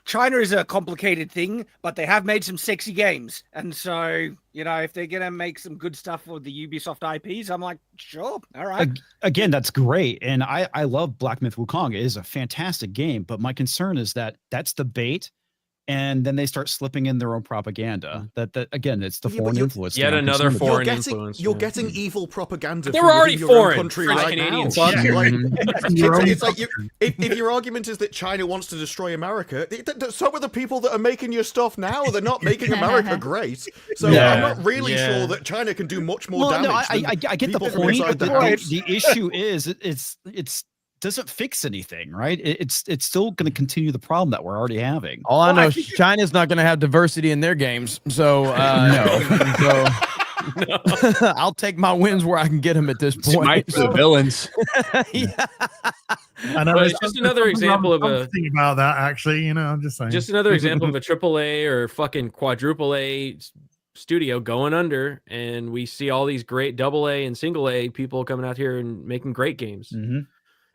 China is a complicated thing, but they have made some sexy games. And so, you know, if they're going to make some good stuff with the Ubisoft IPs, I'm like, sure. All right. Again, that's great. And I love Black Myth Wukong. It is a fantastic game. But my concern is that that's the bait. And then they start slipping in their own propaganda. That again, it's the foreign influence. Yet another foreign influence. You're getting evil propaganda. They were already foreign country for right Canadian now. fuck. It's like if your argument is that China wants to destroy America, so are the people that are making your stuff now. They're not making America great. So I'm not really sure that China can do much more damage. No, I get the point. But the issue is it's doesn't fix anything, right? It's still going to continue the problem that we're already having. All I know is China's not going to have diversity in their games, so no. I'll take my wins where I can get them at this point. Might for the villains. I know it's just another example of a thing about that. Actually, you know, I'm just saying. Just another example of a AAA or fucking quadruple A studio going under, and we see all these great AA and single A people coming out here and making great games.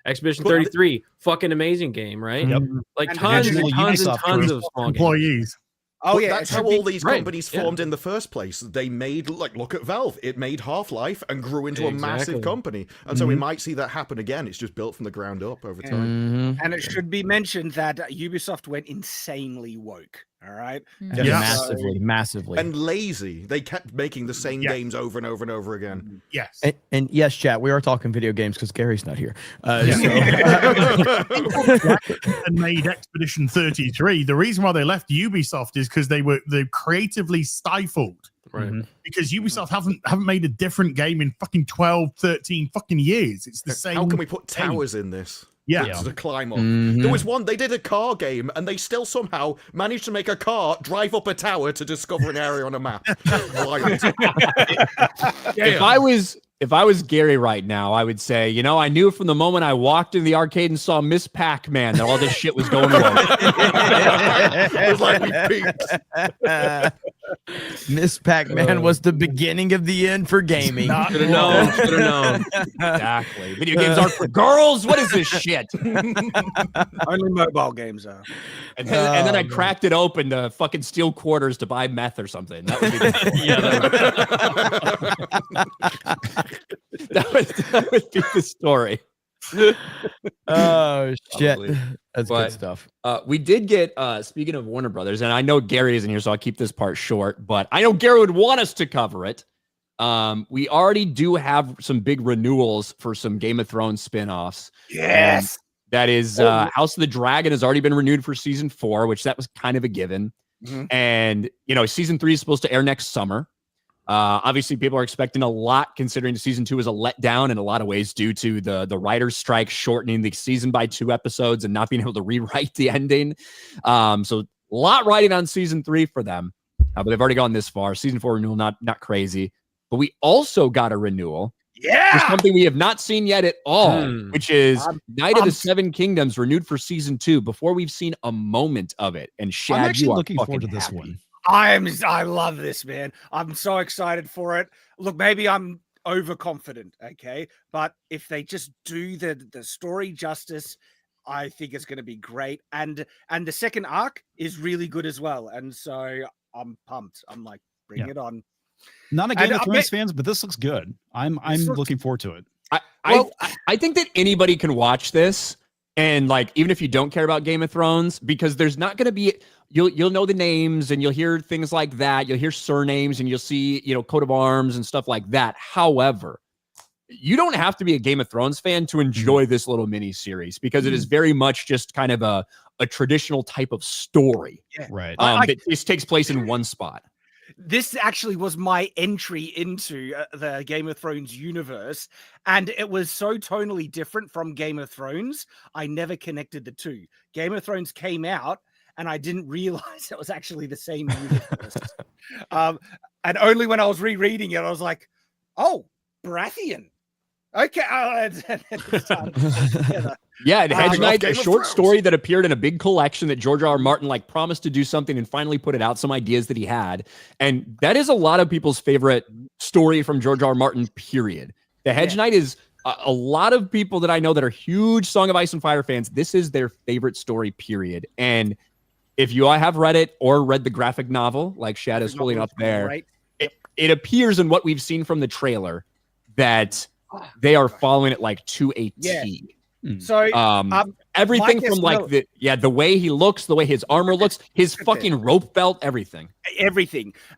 Expedition 33, fucking amazing game, right? Yep. Like tons and tons and tons of small employees. Oh yeah, that's how all these companies formed in the first place. They made, like, look at Valve. It made Half-Life and grew into a massive company. And so we might see that happen again. It's just built from the ground up over time. And it should be mentioned that Ubisoft went insanely woke. All right. Massively. And lazy. They kept making the same games over and over and over again. Yes. And yes, chat, we are talking video games because Gary's not here. And made Expedition 33. The reason why they left Ubisoft is because they're creatively stifled. Right. Because Ubisoft haven't made a different game in fucking 12, 13 fucking years. It's the same. How can we put towers in this? Yeah. To climb up. There was one, they did a car game and they still somehow managed to make a car drive up a tower to discover an area on a map. If I was Gary right now, I would say, you know, I knew from the moment I walked in the arcade and saw Miss Pac-Man that all this shit was going on. It was like we peaked. Miss Pac-Man was the beginning of the end for gaming. Should have known. Exactly. Video games aren't for girls. What is this shit? Only mobile games are. And then I cracked it open to fucking steal quarters to buy meth or something. That would be that would be the story. Oh shit, that's good stuff. We did get speaking of Warner Brothers, and I know Gary isn't here, so I'll keep this part short, but I know Gary would want us to cover it. We already do have some big renewals for some Game of Thrones spin-offs. Yes. That is House of the Dragon has already been renewed for season 4, which that was kind of a given. And you know, season 3 is supposed to air next summer. Obviously, people are expecting a lot, considering season 2 is a letdown in a lot of ways due to the writer's strike shortening the season by 2 episodes and not being able to rewrite the ending. So a lot riding on season 3 for them, but they've already gone this far. Season 4 renewal, not crazy. But we also got a renewal. Yeah, for something we have not seen yet at all, which is Knight of the Seven Kingdoms renewed for season 2 before we've seen a moment of it. And Shad, I'm actually you are looking forward to fucking this happy. one. I love this, man. I'm so excited for it. Look, maybe I'm overconfident, okay? But if they just do the story justice, I think it's going to be great. And the second arc is really good as well. And so I'm pumped. I'm like, bring it on. Not a Game of Thrones fans, but this looks good. I'm looking forward to it. I think that anybody can watch this, and like even if you don't care about Game of Thrones, because there's not going to be you'll know the names and you'll hear things like that. You'll hear surnames and you'll see, you know, coat of arms and stuff like that. However, you don't have to be a Game of Thrones fan to enjoy this little mini series, because it is very much just kind of a traditional type of story. Yeah. Right. That just takes place in one spot. This actually was my entry into the Game of Thrones universe, and it was so tonally different from Game of Thrones. I never connected the two. Game of Thrones came out, and I didn't realize it was actually the same universe. And only when I was rereading it, I was like, "Oh, Baratheon. Okay. Yeah, the Hedge Knight, a Game of short Thrones. story that appeared in a big collection that George R. R. Martin like promised to do something and finally put it out, some ideas that he had. And that is a lot of people's favorite story from George R. R. Martin, period. The Hedge Knight is a lot of people that I know that are huge Song of Ice and Fire fans. This is their favorite story, period. And if you have read it or read the graphic novel, like Shad is holding up there, Right. it appears in what we've seen from the trailer that they are following it like to a T. So Everything Mike from like the way he looks, the way his armor looks, his fucking rope belt, everything.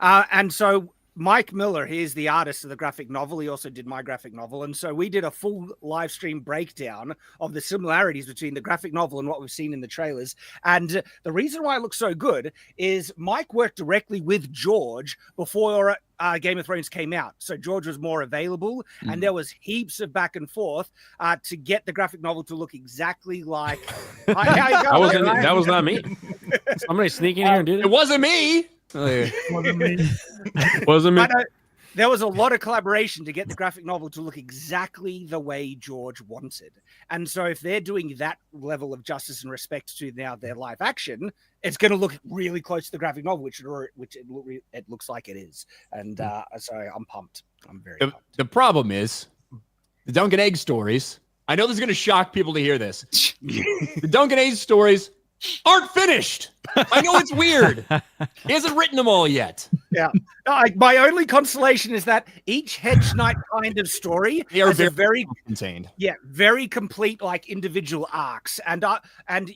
And so Mike Miller, he's the artist of the graphic novel. He also did my graphic novel. And so we did a full live stream breakdown of the similarities between the graphic novel and what we've seen in the trailers. And the reason why it looks so good is Mike worked directly with George before Game of Thrones came out. So George was more available, and there was heaps of back and forth to get the graphic novel to look exactly like. That was not me. Somebody sneak in here and did it. It wasn't me. Wasn't me. There was a lot of collaboration to get the graphic novel to look exactly the way George wanted. And so if they're doing that level of justice and respect to now their live action, it's going to look really close to the graphic novel, which it looks like it is. And so I'm pumped. I'm very pumped. The problem is the Duncan Egg stories. I know this is going to shock people to hear this. The Duncan Egg stories aren't finished. I know it's weird. He hasn't written them all yet. Yeah. My only consolation is that each Hedge Knight kind of story has a very contained. Yeah, very complete like individual arcs, and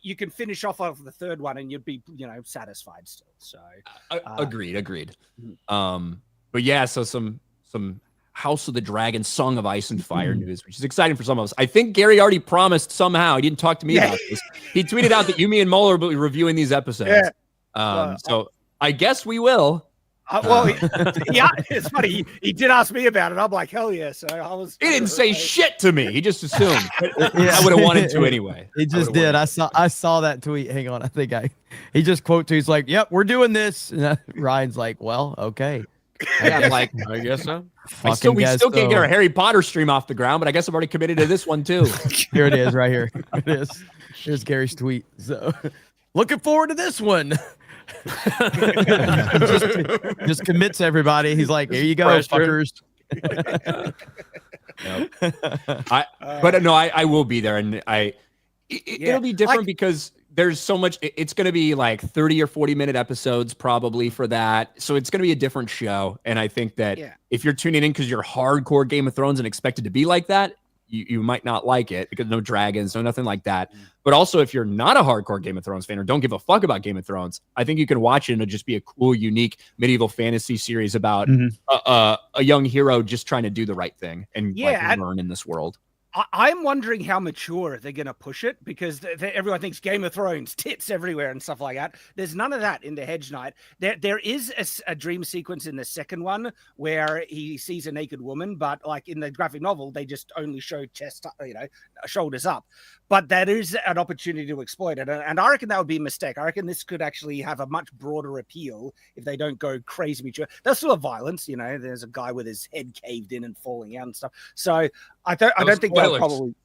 you can finish off of the third one and you'd be satisfied still. So agreed. But yeah, so some House of the Dragon, Song of Ice and Fire news, which is exciting for some of us. I think Gary already promised somehow. He didn't talk to me about this. He tweeted out that you, me, and Muller will be reviewing these episodes. So I guess we will. Yeah, it's funny. He did ask me about it. I'm like, hell yeah. So I was. He didn't say shit to me. He just assumed. I would have wanted to anyway. He just did. I saw that tweet. Hang on. I think he just quote to. He's like, "Yep, we're doing this." And Ryan's like, "Well, okay." Yeah, like I guess so. we still can't get our Harry Potter stream off the ground, but I guess I'm already committed to this one too. Here it is, right here. It is. Here's Gary's tweet. So, looking forward to this one. just commits everybody. He's like, "Here you go, fuckers." But no, I will be there, and it'll be different because there's so much. It's going to be like 30 or 40-minute episodes probably for that. So it's going to be a different show. And I think that if you're tuning in because you're hardcore Game of Thrones and expect it to be like that, you might not like it because no dragons, no nothing like that. But also if you're not a hardcore Game of Thrones fan or don't give a fuck about Game of Thrones, I think you can watch it and it'll just be a cool, unique medieval fantasy series about a young hero just trying to do the right thing and learn in this world. I'm wondering how mature they're going to push it because everyone thinks Game of Thrones, tits everywhere and stuff like that. There's none of that in the Hedge Knight. There is a dream sequence in the second one where he sees a naked woman, but like in the graphic novel, they just only show chest, shoulders up. But that is an opportunity to exploit it. And I reckon that would be a mistake. I reckon this could actually have a much broader appeal if they don't go crazy mature. There's still a violence, there's a guy with his head caved in and falling out and stuff. So I don't think they'll probably.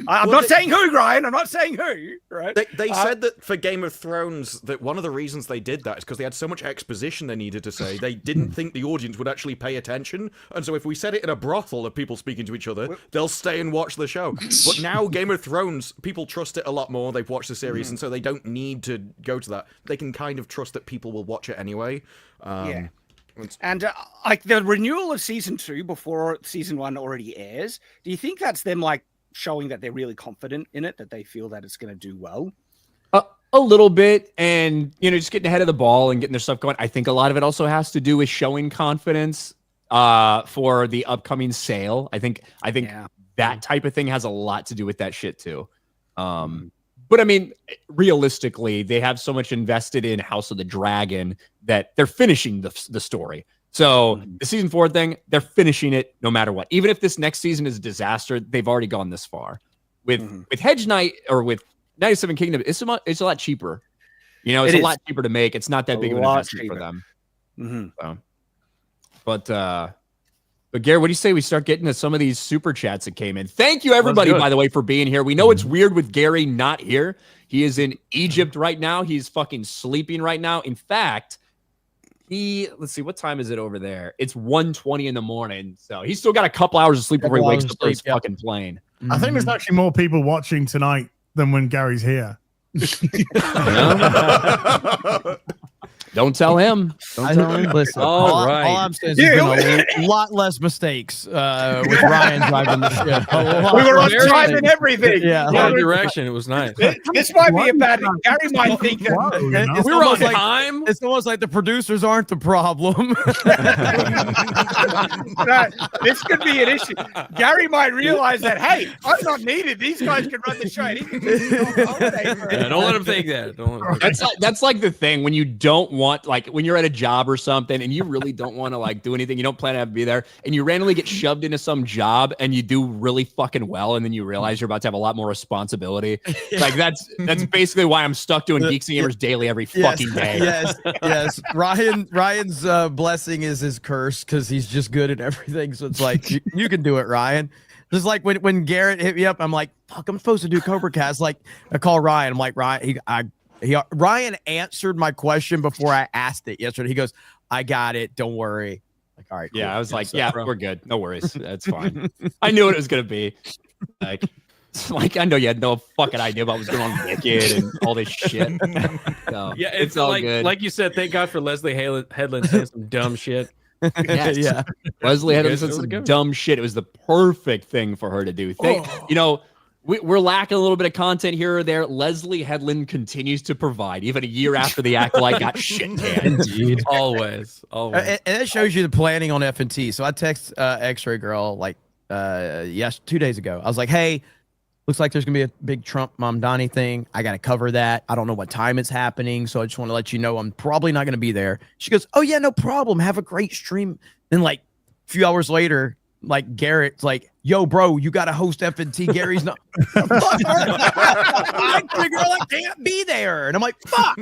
I'm not saying who, Ryan. I'm not saying who. Right? They said that for Game of Thrones, that one of the reasons they did that is because they had so much exposition they needed to say. They didn't think the audience would actually pay attention, and so if we said it in a brothel of people speaking to each other, they'll stay and watch the show. But now Game of Thrones, people trust it a lot more. They've watched the series, and so they don't need to go to that. They can kind of trust that people will watch it anyway. And like the renewal of season 2 before season 1 already airs, do you think that's them like showing that they're really confident in it, that they feel that it's going to do well? A little bit, and just getting ahead of the ball and getting their stuff going. I think a lot of it also has to do with showing confidence for the upcoming sale. I think that type of thing has a lot to do with that shit too. But I mean, realistically, they have so much invested in House of the Dragon that they're finishing the story. So the season 4 thing, they're finishing it no matter what. Even if this next season is a disaster, they've already gone this far. With Hedge Knight or with 97 Kingdom, it's a lot cheaper. It's a lot cheaper to make. It's not that big of an investment for them. So, but But Gary, what do you say we start getting to some of these super chats that came in? Thank you, everybody, by the way, for being here. We know it's weird with Gary not here. He is in Egypt right now. He's fucking sleeping right now. In fact, let's see, what time is it over there? It's 1:20 in the morning. So he's still got a couple hours of sleep before he wakes up for his fucking plane. I think there's actually more people watching tonight than when Gary's here. Don't tell him. Don't tell him. Listen, All all I'm saying is there's been a lot less mistakes with Ryan driving the ship. We were on time and everything. Yeah. One direction. It was nice. This might be a bad thing. Gary might think that We were on time. It's almost like the producers aren't the problem. this could be an issue. Gary might realize that, hey, I'm not needed. These guys can run the show. Don't let him think that. That's like the thing when you don't want, like when you're at a job or something and you really don't want to like do anything, you don't plan to have to be there, and you randomly get shoved into some job and you do really fucking well, and then you realize you're about to have a lot more responsibility. Like that's basically why I'm stuck doing Geeks and Gamers Daily every fucking day. Yes. Ryan's blessing is his curse because he's just good at everything. So it's like you can do it, Ryan. Just like when Garrett hit me up, I'm like, fuck, I'm supposed to do Cobra Cast. Like I call Ryan. I'm like, Ryan, Ryan answered my question before I asked it yesterday. He goes, I got it. Don't worry. Like, all right. Cool. Yeah, I was like, yeah, we're good. No worries. That's fine. I knew what it was going to be. Like, I know you had no fucking idea about what's going on with Wicked and all this shit. So, Yeah, it's all like good. like you said. Thank God for Leslye Headland saying some dumb shit. Yes. Yeah. Leslye Headland It said was some good. dumb shit. It was the perfect thing for her to do. You know, we're lacking a little bit of content here or there. Leslye Headland continues to provide, even a year after the Acolyte got shit canned. Indeed. Always. And it shows you the planning on FNT. So I text X-Ray Girl like 2 days ago. I was like, hey, looks like there's gonna be a big Trump Mamdani thing. I gotta cover that. I don't know what time it's happening, so I just want to let you know I'm probably not gonna be there. She goes, oh yeah, no problem. Have a great stream. Then like a few hours later, like Garrett's like, yo, bro, you gotta host FNT. Gary's not. Girl, I can't be there, and I'm like, fuck.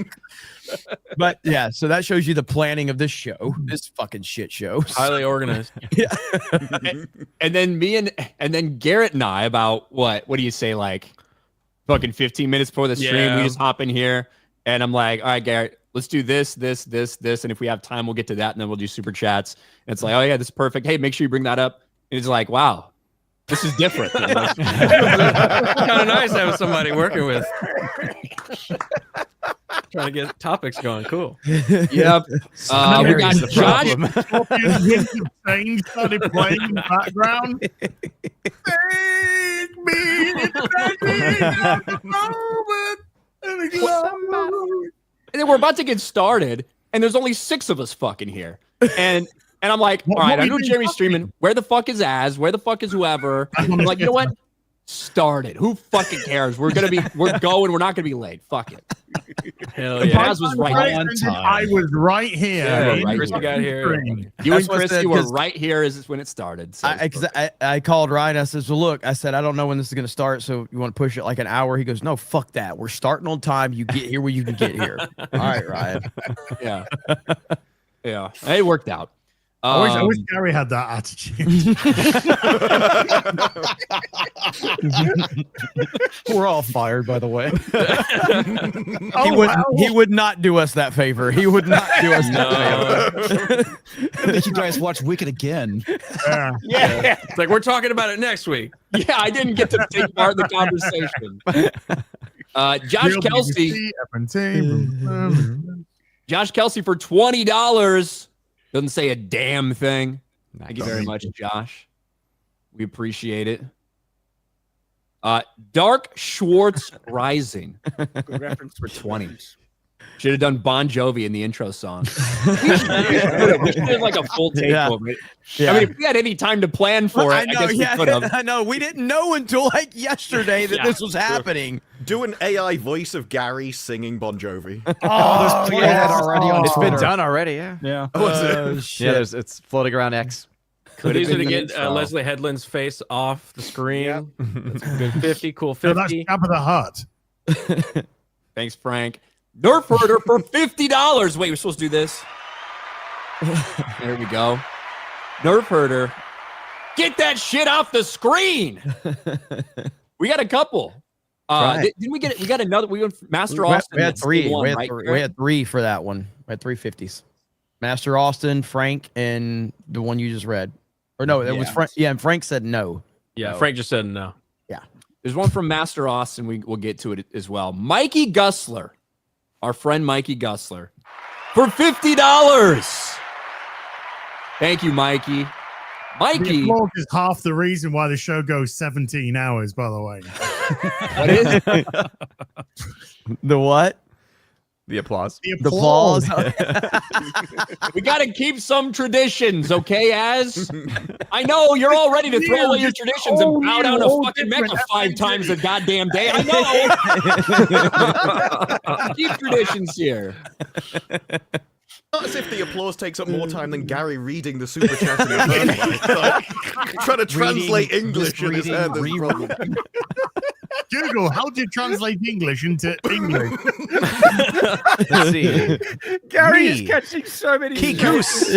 But yeah, so that shows you the planning of this show, this fucking shit show. Highly organized. Yeah. And then and then Garrett and I, about what do you say, like fucking 15 minutes before the stream, we just hop in here and I'm like, all right, Garrett, let's do this. And if we have time, we'll get to that. And then we'll do super chats. And it's like, oh yeah, this is perfect. Hey, make sure you bring that up. And it's like, wow, this is different. Kind of nice having somebody working with. Trying to get topics going. Cool. Yep. We got Josh. Train started playing in the background. Take me And then we're about to get started, and there's only 6 of us fucking here. And I'm like, all right, I know Jeremy's streaming. Where the fuck is Az? Where the fuck is whoever? I'm like, you know what? Start it. Who fucking cares? We're going. We're not gonna be late. Fuck it. Hell yeah. Az was right on time. I was right here. Yeah, right Christy got here. You That's and what I Christy said, were 'cause right here is when it started. So I called Ryan. I said, well, look, I said, I don't know when this is going to start. So you want to push it like an hour? He goes, no, fuck that. We're starting on time. You get here where you can get here. All right, Ryan. yeah. Yeah. It worked out. I wish Gary had that attitude. We're all fired, by the way. He would not do us that favor. He would not do us that favor. I think you guys watch Wicked again. Yeah. It's like we're talking about it next week. Yeah, I didn't get to take part in the conversation. Josh Kelsey. Josh Kelsey for $20. Doesn't say a damn thing. Thank you very much, Josh. We appreciate it. Dark Schwartz Rising. Good reference for 20. Should have done Bon Jovi in the intro song. We should have like a full takeover. Yeah. I mean, if we had any time to plan for it, I guess we could have. I know. We didn't know until like yesterday that this was happening. Do an AI voice of Gary singing Bon Jovi. Oh, there's that already on It's been Twitter. done already, yeah. Yeah. Yeah, it's floating around X. Could easily to get Leslye Headland's face off the screen. That's a good 50. Cool 50. No, that's Jabba the Hutt. Thanks, Frank. Nerf Herder for $50. Wait, we're supposed to do this. There we go. Nerf Herder Get that shit off the screen. We got a couple. Didn't we get it? We got another. We went Master Austin. We had three. One, We had, right? we had three for that one. We had 350s. Master Austin, Frank, and the one you just read. Or no, it was Frank. Yeah, and Frank said no. Yeah, Frank just said no. Yeah. There's one from Master Austin. We'll get to it as well. Mikey Gussler, our friend Mikey Gussler, for $50. Thank you, Mikey. Mikey. The applause is half the reason why the show goes 17 hours, by the way. What is it? The what? The applause. The The applause. We got to keep some traditions, okay, Az? I know you're all ready to throw away your traditions and bow down to fucking Mecca 5 times a goddamn day. I know. Keep traditions here. Not as if the applause takes up more time than Gary reading the super chat in the first place. Like, trying to translate English in his head. There's a problem. Google, how do you translate English into English? Let's see. Gary is catching so many. Key goose.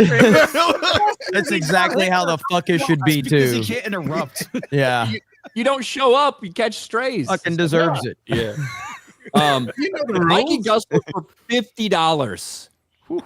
That's exactly how the fuck it should be, Because he too. can't interrupt. Yeah. You don't show up, you catch strays. Fucking deserves it. Yeah. You know the Mikey rules. Gussler for $50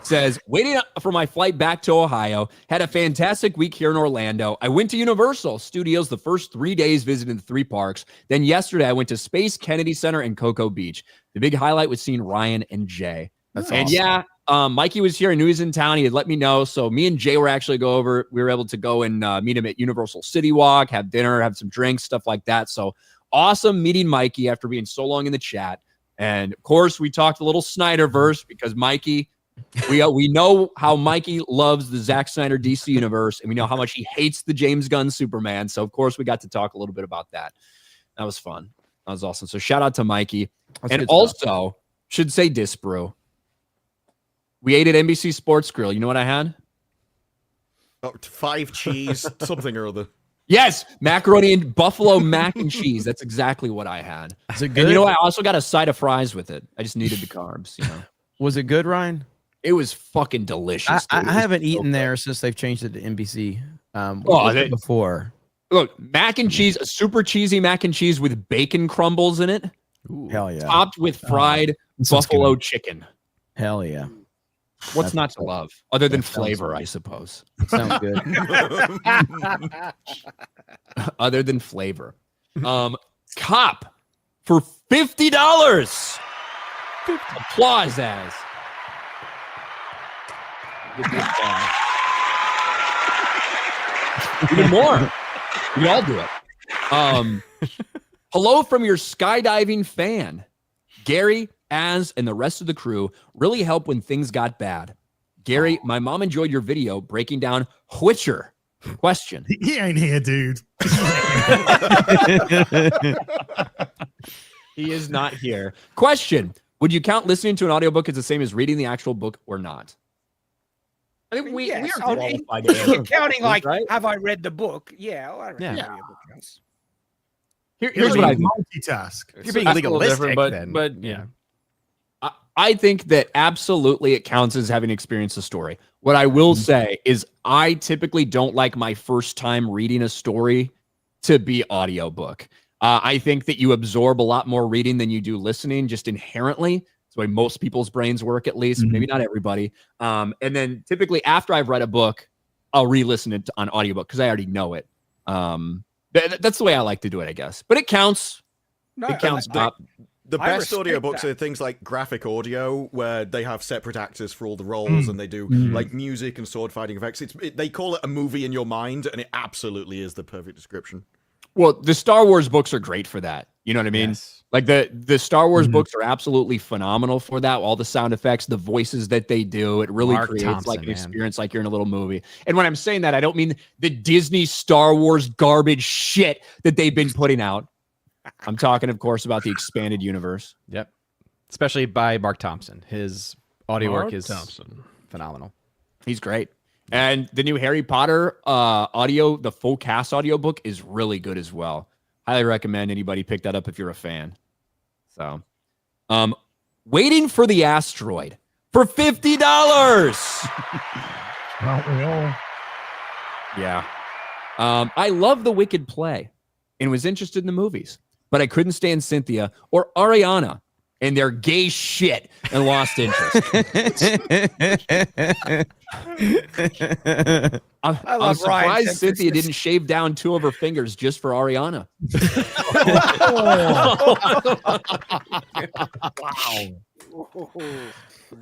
says, waiting for my flight back to Ohio, had a fantastic week here in Orlando. I went to Universal Studios the first 3 days, visiting the 3 parks. Then yesterday, I went to Space Kennedy Center and Cocoa Beach. The big highlight was seeing Ryan and Jay. That's And awesome. yeah, Mikey was here. I knew he was in town. He had let me know. So me and Jay were actually go over. We were able to go and meet him at Universal City Walk, have dinner, have some drinks, stuff like that. So awesome meeting Mikey after being so long in the chat. And of course, we talked a little Snyderverse because Mikey, we know how Mikey loves the Zack Snyder DC universe, and we know how much he hates the James Gunn Superman. So of course, we got to talk a little bit about that. That was fun. That was awesome. So shout out to Mikey. That's And good also should say Disparu. We ate at NBC Sports Grill. You know what I had? 5 cheese, something or other. Yes, macaroni and buffalo mac and cheese. That's exactly what I had. Is it good? And you know, I also got a side of fries with it. I just needed the carbs. You know, Was it good, Ryan? it was fucking delicious. I dude. It was haven't so eaten good. there since they've changed it to NBC. they- Before. Look, mac and cheese, a super cheesy mac and cheese with bacon crumbles in it, Hell yeah. topped with fried That sounds buffalo chicken. Hell yeah. What's That's not to love other than that sounds flavor, I suppose. Sounds good. Other than flavor. Cop for $50. Applause as. Get this guy. Even more. We all do it. Hello from your skydiving fan. Gary, Az, and the rest of the crew really helped when things got bad. Gary, my mom enjoyed your video breaking down Witcher. Question. He ain't here, dude. He is not here. Question. Would you count listening to an audiobook as the same as reading the actual book or not? I think we Yes, are I mean, qualified to answer You're counting like, right? have I read the book? Yeah, I reckon Yeah. maybe a book counts. Here's what I think. multitask. If you're being That's a little legalistic, different, then but yeah. I think that absolutely it counts as having experienced the story. What I will say is I typically don't like my first time reading a story to be audiobook. I think that you absorb a lot more reading than you do listening just inherently. That's the way most people's brains work, at least. Maybe not everybody. And then typically after I've read a book, I'll re-listen it on audiobook because I already know it. That's the way I like to do it, I guess. But it counts. No, It counts. The I best respect audiobooks that. are things like graphic audio, where they have separate actors for all the roles, and they do like music and sword fighting effects. They call it a movie in your mind, and it absolutely is the perfect description. Well, the Star Wars books are great for that. You know what I mean? Yes. Like the Star Wars books are absolutely phenomenal for that. All the sound effects, the voices that they do, it really Mark creates Thompson, like an man. experience like you're in a little movie. And when I'm saying that, I don't mean the Disney Star Wars garbage shit that they've been putting out. I'm talking, of course, about the expanded universe. Yep. Especially by Mark Thompson. His audio work is phenomenal. He's great. And the new Harry Potter audio, the full cast audiobook is really good as well. Highly recommend anybody pick that up if you're a fan. So, Waiting for the Asteroid for $50. Aren't we all? Yeah. I love the Wicked play and was interested in the movies, but I couldn't stand Cynthia or Ariana and their gay shit and lost interest. I'm surprised Cynthia didn't shave down 2 of her fingers just for Ariana. Wow.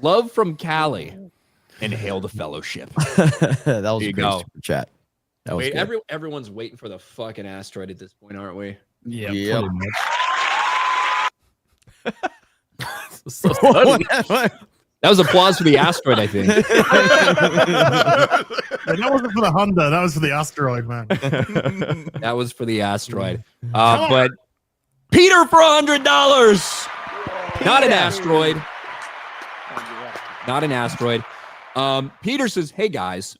Love from Cali and hail the fellowship. That was There a you great go. super chat. That was Wait, good. everyone's waiting for the fucking asteroid at this point, aren't we? Yeah. Yep. Pretty much. So sudden. That was applause for the asteroid, I think. That wasn't for the Honda. That was for the asteroid, man. That was for the asteroid. But Peter for $100. Not an asteroid. Not an asteroid. Peter says, hey guys,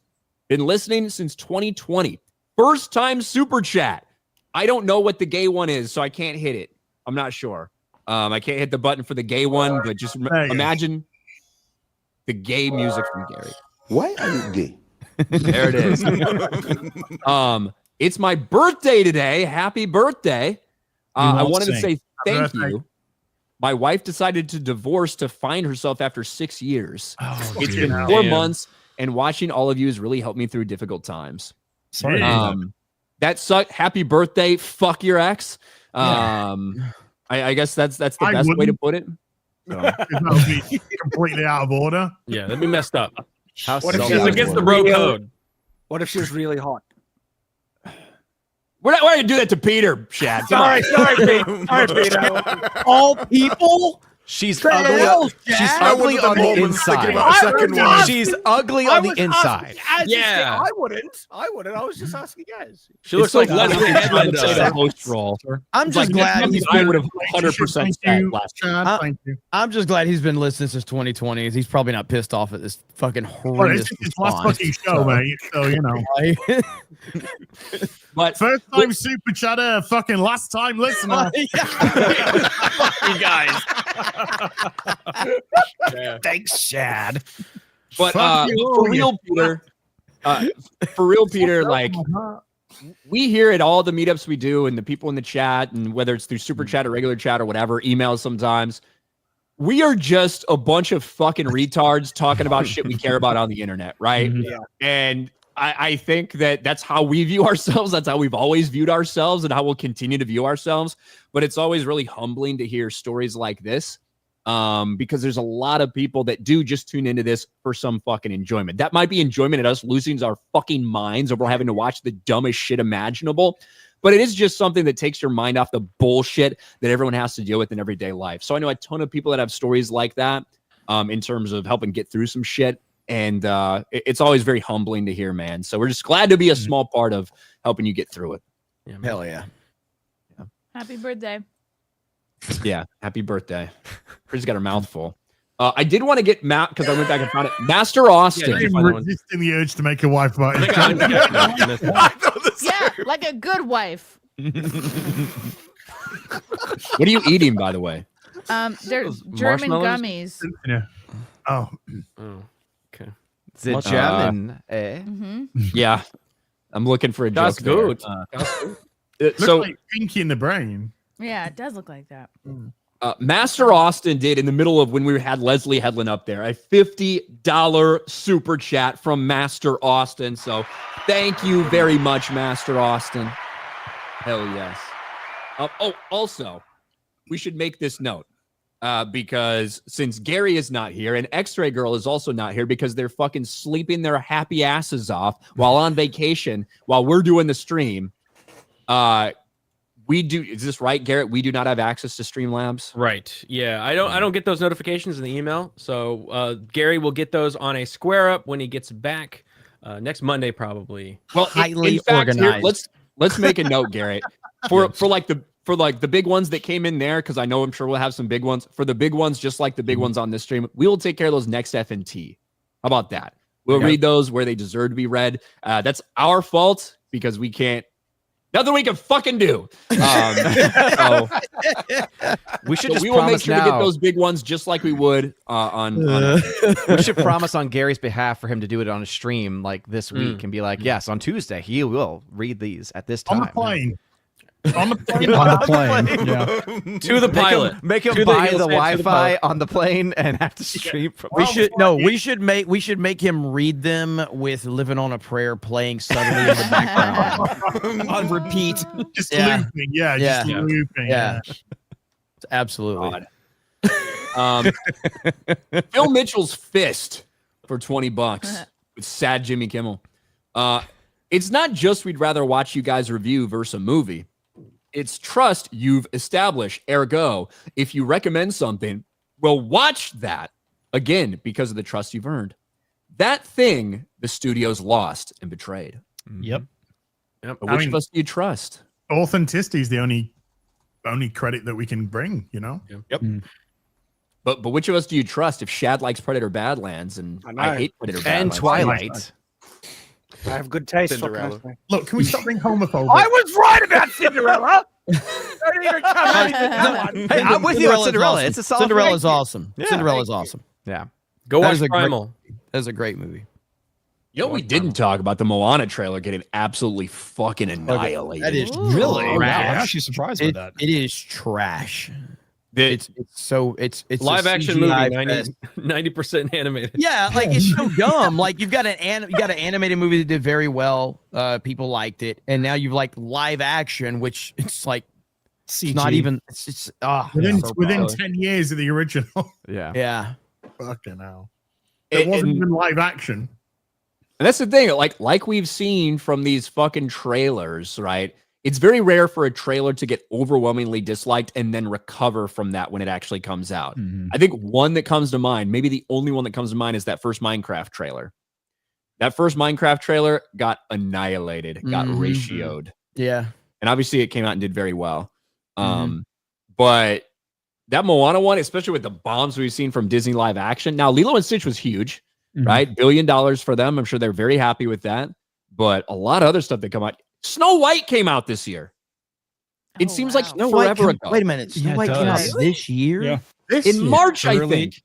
been listening since 2020. First time super chat. I don't know what the gay one is, so I can't hit it. I'm not sure. I can't hit the button for the gay one, but just imagine the gay music from Gary. Why are you gay? There it is. It's my birthday today. Happy birthday. I wanted to say thank you. My wife decided to divorce to find herself after 6 years. It's been 4 months, and watching all of you has really helped me through difficult times. Sorry. That sucked. Happy birthday. Fuck your ex. I guess that's the best way to put it. So. That would be completely out of order. Yeah, that'd be messed up. What if It's she was against the bro code. What if she was really hot? We're not going to do that to Peter, Shad. Sorry, Pete. Sorry, Peter. All people. She's What the ugly. hell, She's Jack? ugly I on the wouldn't think inside. about a second one. She's ugly on the inside. Yeah. I wouldn't. I was just asking guys. She looks like Leslye Headland Play does. that host role. I'm just glad he's I been, would have 100% Thank said you, last Chad. Thank you. I'm just glad he's been listening since 2020. He's probably not pissed off at this fucking Well, horrendous this is his last response. fucking show, mate. So, you know. But First time super chatter, fucking last time listener. You guys. Thanks, Shad. But Fuck you, for yeah. real, Peter, like we hear at all the meetups we do and the people in the chat, and whether it's through super chat or regular chat or whatever, emails sometimes, we are just a bunch of fucking retards talking about shit we care about on the internet, right? Mm-hmm. Yeah. And I think that's how we view ourselves. That's how we've always viewed ourselves and how we'll continue to view ourselves. But it's always really humbling to hear stories like this. Because there's a lot of people that do just tune into this for some fucking enjoyment. That might be enjoyment at us losing our fucking minds over having to watch the dumbest shit imaginable, but it is just something that takes your mind off the bullshit that everyone has to deal with in everyday life. So I know a ton of people that have stories like that, in terms of helping get through some shit. And it's always very humbling to hear, man. So we're just glad to be a small part of helping you get through it. Yeah, Hell yeah. Happy birthday. Yeah, happy birthday. She's got her mouth full. I did want to get Matt because I went back and found it. Master Austin. Yeah, I'm resisting the urge to make a wife about it. Yeah, like a good wife. What are you eating, by the way? They're Those German marshmallows? gummies. Yeah. Oh, Oh, okay. Is it German? Mm-hmm. Yeah, I'm looking for a That's joke. good. looks So like pinky in the brain. Yeah, it does look like that. Master Austin did in the middle of when we had Leslye Headland up there a $50 super chat from Master Austin. So thank you very much, Master Austin. Hell yes. Also, we should make this note because since Gary is not here and X-Ray Girl is also not here because they're fucking sleeping their happy asses off while on vacation while we're doing the stream. We do. Is this right, Garrett? We do not have access to Streamlabs. Right. Yeah. I don't get those notifications in the email. So Gary will get those on a square up when he gets back next Monday, probably. Well, Highly in fact, here, organized. let's make a note, Garrett, for the big ones that came in there, because I know I'm sure we'll have some big ones. For the big ones, just like the big ones on this stream, we will take care of those next FNT. How about that? We'll read those where they deserve to be read. That's our fault because we can't Nothing we can fucking do. So we should just we will make promise sure now. to get those big ones just like we would on We should promise on Gary's behalf for him to do it on a stream like this week and be like, yes, on Tuesday he will read these at this time. On the plane. On the plane. Yeah. To the pilot. Make him To the- buy he'll the say to the Wi-Fi pilot. on the plane and have to stream from. We should make him read them with "Living on a Prayer" playing suddenly in the background on repeat. Just Yeah. looping. Yeah, Yeah. just looping. Yeah, absolutely. Phil Mitchell's Fist for $20 with sad Jimmy Kimmel. It's not just we'd rather watch you guys review versus a movie. It's trust you've established. Ergo, if you recommend something, we'll watch that again because of the trust you've earned. That thing the studio's lost and betrayed. Yep. But which of us do you trust? Authenticity is the only credit that we can bring, you know? Yep. But which of us do you trust if Shad likes Predator Badlands and I hate Predator Badlands? And Twilight. I have good taste. Cinderella. Look, can we stop being homophobic? I was right about Cinderella. Don't even come at me with that one. Hey, I'm with you on Cinderella. Awesome. It's a solid Cinderella's pick. awesome. Yeah. Cinderella's awesome. Yeah. Go That watch is a great- Primal. That's a great movie. You know, we didn't talk about the Moana trailer getting absolutely fucking annihilated. That is Really? trash. Wow, I'm actually surprised by that. It is trash. It's It's Live a action CGI movie, fest. 90% animated. Yeah, like it's so dumb. Like you got an animated movie that did very well. People liked it, and now you've like live action, which it's like it's not even. It's within 10 years of the original. yeah. Fucking hell. It wasn't even live action. And that's the thing, like we've seen from these fucking trailers, right? It's very rare for a trailer to get overwhelmingly disliked and then recover from that when it actually comes out. I think one that comes to mind, maybe the only one that comes to mind, is that first Minecraft trailer. That first Minecraft trailer got annihilated, got ratioed. Yeah. And obviously it came out and did very well. But that Moana one, especially with the bombs we've seen from Disney live action. Now, Lilo and Stitch was huge, right? $1 billion for them. I'm sure they're very happy with that. But a lot of other stuff that come out. Snow White came out this year. It seems like forever ago. Wait a minute. Snow White came out this year? Yeah. In March, I think.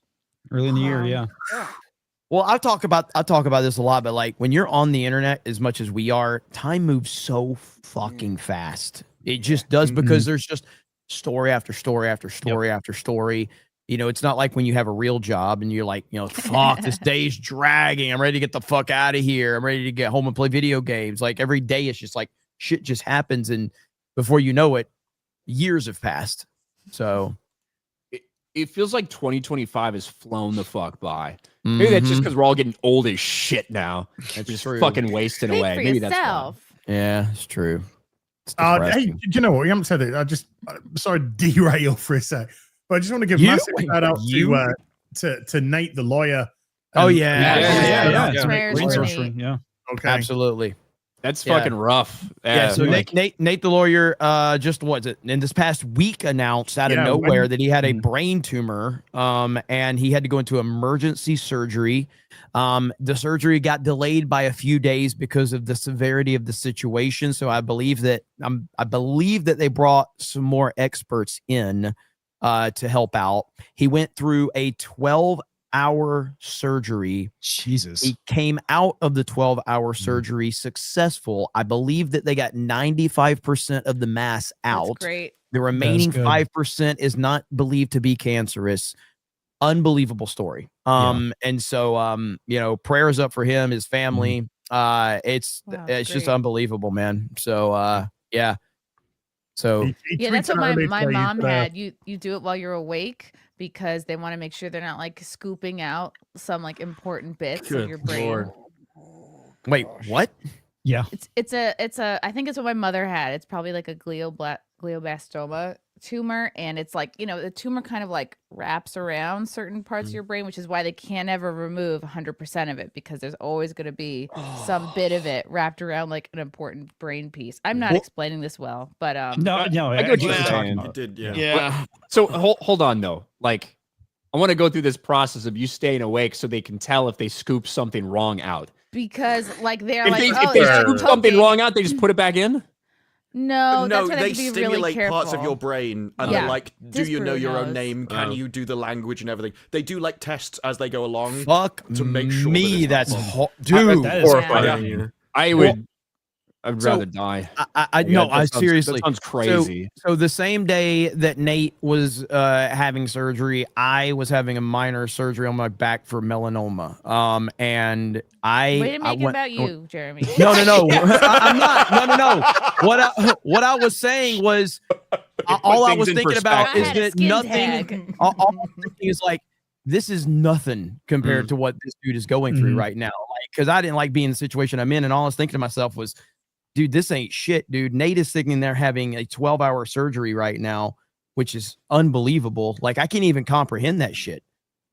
Early in the year, yeah. Well, I talk about this a lot, but like when you're on the internet as much as we are, time moves so fucking fast. It just does because there's just story after story after story after story. You know, it's not like when you have a real job and you're like, you know, fuck, this day's dragging. I'm ready to get the fuck out of here. I'm ready to get home and play video games. Like every day it's just like shit just happens. And before you know it, years have passed. So it feels like 2025 has flown the fuck by. Maybe that's just because we're all getting old as shit now. That's just fucking wasting Speak away. for Maybe yourself. yeah, it's true. It's Hey, depressing. do you know what? We haven't said it. Sorry to derail for a sec, but I just want to give massive shout out to Nate the lawyer. Oh and- yeah. Prayers Green for sorcery, Nate. yeah. Okay. Absolutely. That's Yeah. fucking rough. Yeah, so like- Nate the lawyer just was it in this past week announced out of nowhere that he had a brain tumor and he had to go into emergency surgery. The surgery got delayed by a few days because of the severity of the situation. So I believe that they brought some more experts in to help out. He went through a 12-hour surgery. Jesus. He came out of the 12-hour surgery successful. I believe that they got 95% of the mass out. That's great. The remaining good. 5% is not believed to be cancerous. Unbelievable story. And so you know, prayers up for him, his family. It's just great. unbelievable, man. So yeah. So Yeah, that's what tweeted my earlier mom today. had. You do it while you're awake because they want to make sure they're not like scooping out some like important bits of your brain. Lord. wait, what? Yeah. It's a I think it's what my mother had. It's probably like a glioblastoma tumor, and it's like, you know, the tumor kind of like wraps around certain parts of your brain, which is why they can't ever remove 100% of it, because there's always going to be some bit of it wrapped around like an important brain piece. I'm not explaining this well, but No, I get what you're talking saying. about. It did, yeah. Yeah. So hold on though. Like, I want to go through this process of you staying awake so they can tell if they scoop something wrong out. because like they're If like, they, oh, if they it's scoop something poking. wrong out, they just put it back in. No, No, that's why they have to be really stimulate careful. parts of your brain, and Yeah. they're like, "Do you know Disparu your own knows. name? Can you do the language and everything?" They do like tests as they go along. Fuck to make sure that me. it's not That's fun. dude. That is horrifying. I'd So, rather die. Seriously. That sounds crazy. So the same day that Nate was having surgery, I was having a minor surgery on my back for melanoma. And Way to make it went, about you, Jeremy. No. I'm not. No. What I was saying was all I was thinking about is that nothing. All I'm thinking is like, this is nothing compared to what this dude is going through right now. Like, because I didn't like being in the situation I'm in, and all I was thinking to myself was, dude, this ain't shit, dude. Nate is sitting there having a 12-hour surgery right now, which is unbelievable. Like, I can't even comprehend that shit.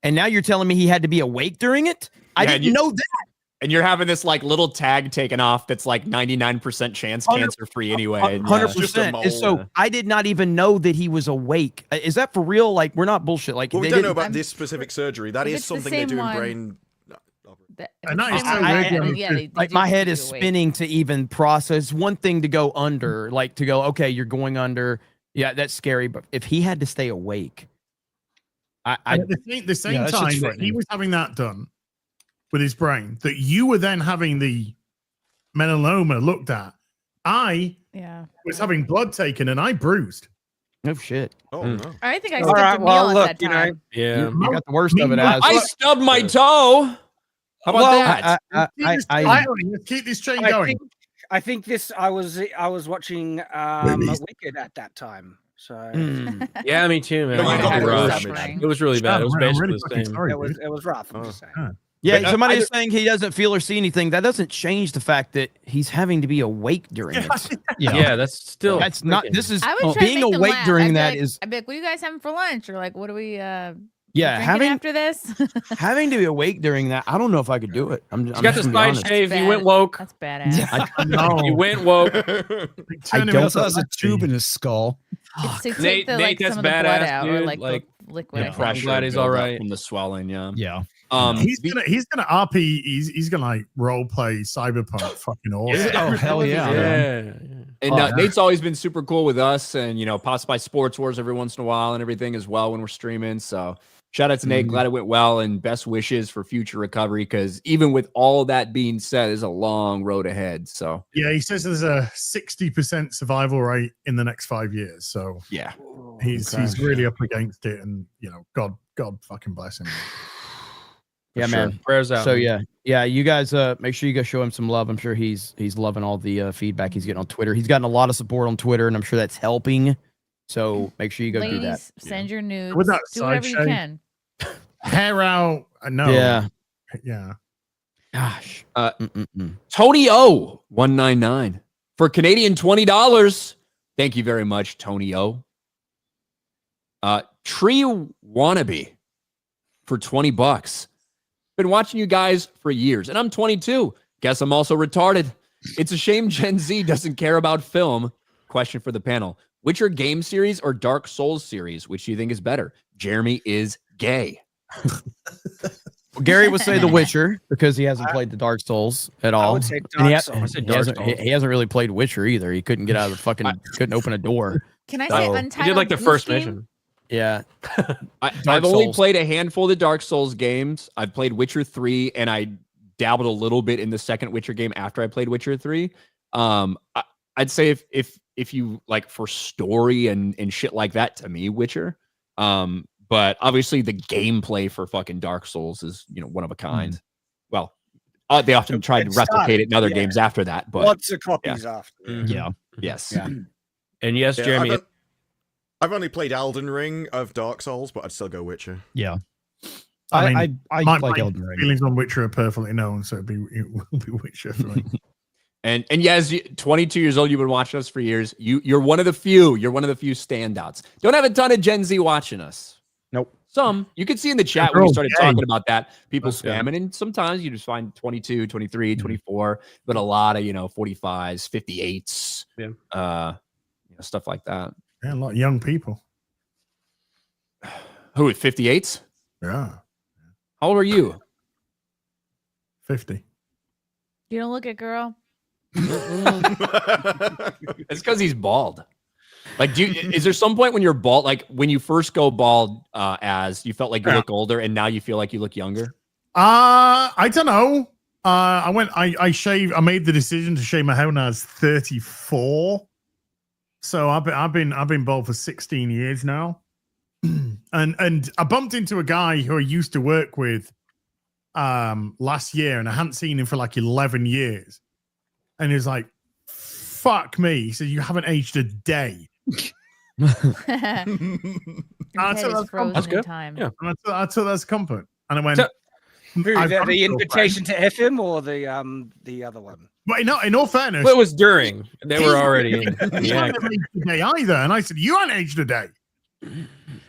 And now you're telling me he had to be awake during it? I didn't know that. And you're having this like little tag taken off that's like 99% chance cancer free anyway. 100%. And so I did not even know that he was awake. Is that for real? Like, we're not bullshit. Like, Well, we don't know about this specific surgery. That is something they do in brain. Like my head is spinning to even process. One thing to go under, like to go, okay, you're going under. Yeah, that's scary. But if he had to stay awake, at the same time that he was having that done with his brain, that you were then having the melanoma looked at, I was having blood taken and I bruised. No shit. Oh no. I think I skipped a meal at that time. You got the worst of it. I stubbed my toe. How about that? Let's keep this train going. I think this. I was watching Wicked at that time. So yeah, me too, man. It was really bad. It was basically the same. It was rough. I'm just saying. Yeah, somebody is saying he doesn't feel or see anything. That doesn't change the fact that he's having to be awake during it. Yeah, that's still. That's not. This is I would try being to make them awake laugh. during I'd be that like, is. I'd be like, "What are you guys having for lunch?" Or like, "What are we?" Having after this. having to be awake during that, I don't know if I could do it. I'm got the side shave. You went woke. That's badass. You went woke. I don't has a tube in his skull. It's to take the, like, some of the blood out, or like the liquid. I'm glad he's all right from the swelling. Yeah. He's gonna RP. He's gonna like role play Cyberpunk. Fucking awesome. Oh hell yeah. And Nate's always been super cool with us, and pops by Sports Wars every once in a while and everything as well when we're streaming. So shout out to Nate. Glad it went well, and best wishes for future recovery. Because even with all that being said, there's a long road ahead. So yeah, he says there's a 60% survival rate in the next 5 years. So yeah, he's really up against it, and God fucking bless him. Yeah, man. Prayers out. So yeah, you guys make sure you guys show him some love. I'm sure he's loving all the feedback he's getting on Twitter. He's gotten a lot of support on Twitter, and I'm sure that's helping. So make sure you go do that. Send your nudes. With that Do whatever you side can. Hair out. No. Yeah. Gosh. Tony O 199 for Canadian $20. Thank you very much, Tony O. Tree Wannabe for $20. Been watching you guys for years, and I'm 22. Guess I'm also retarded. It's a shame Gen Z doesn't care about film. Question for the panel: Witcher game series or Dark Souls series? Which do you think is better? Jeremy is gay. Well, Gary would say The Witcher because he hasn't played the Dark Souls at all. I would say Dark Souls. He hasn't really played Witcher either. He couldn't get out of the fucking couldn't open a door. Can I say Untitled? He did like the Goose first Game? mission. Yeah. I've only played a handful of the Dark Souls games. I've played Witcher 3, and I dabbled a little bit in the second Witcher game after I played Witcher 3. I'd say if you like for story and shit like that, to me, Witcher. But obviously the gameplay for fucking Dark Souls is, one of a kind. Well, they often try to replicate it in other games after that, but lots of copies after. Yeah. Yes. Yeah. And yes, Jeremy. I've only played Elden Ring of Dark Souls, but I'd still go Witcher. Yeah. I I like Elden Ring. Feelings on Witcher are perfectly known, so it will be Witcher for me. And yes, 22 years old, you've been watching us for years. You're one of the few. You're one of the few standouts. Don't have a ton of Gen Z watching us. Nope. Some. You could see in the chat when you started talking about that, people spamming. And sometimes you just find 22, 23, 24, but a lot of, 45s, 58s, stuff like that. Yeah, a lot of young people. Who, 58s? Yeah. How old are you? 50. You don't look it, girl. It's because he's bald. Like, is there some point when you're bald, like when you first go bald, as you felt like you look older, and now you feel like you look younger? I don't know. I shaved. I made the decision to shave my hair when I was 34. So I've been bald for 16 years now. and I bumped into a guy who I used to work with last year, and I hadn't seen him for like 11 years. And he was like, "Fuck me." He said, "You haven't aged a day." That's good. Time. Yeah. And I took that as comfort. And I went, the invitation to F him or the other one? But in all fairness, well, it was during. They were already in. You hadn't aged a day either. And I said, "You haven't aged a day."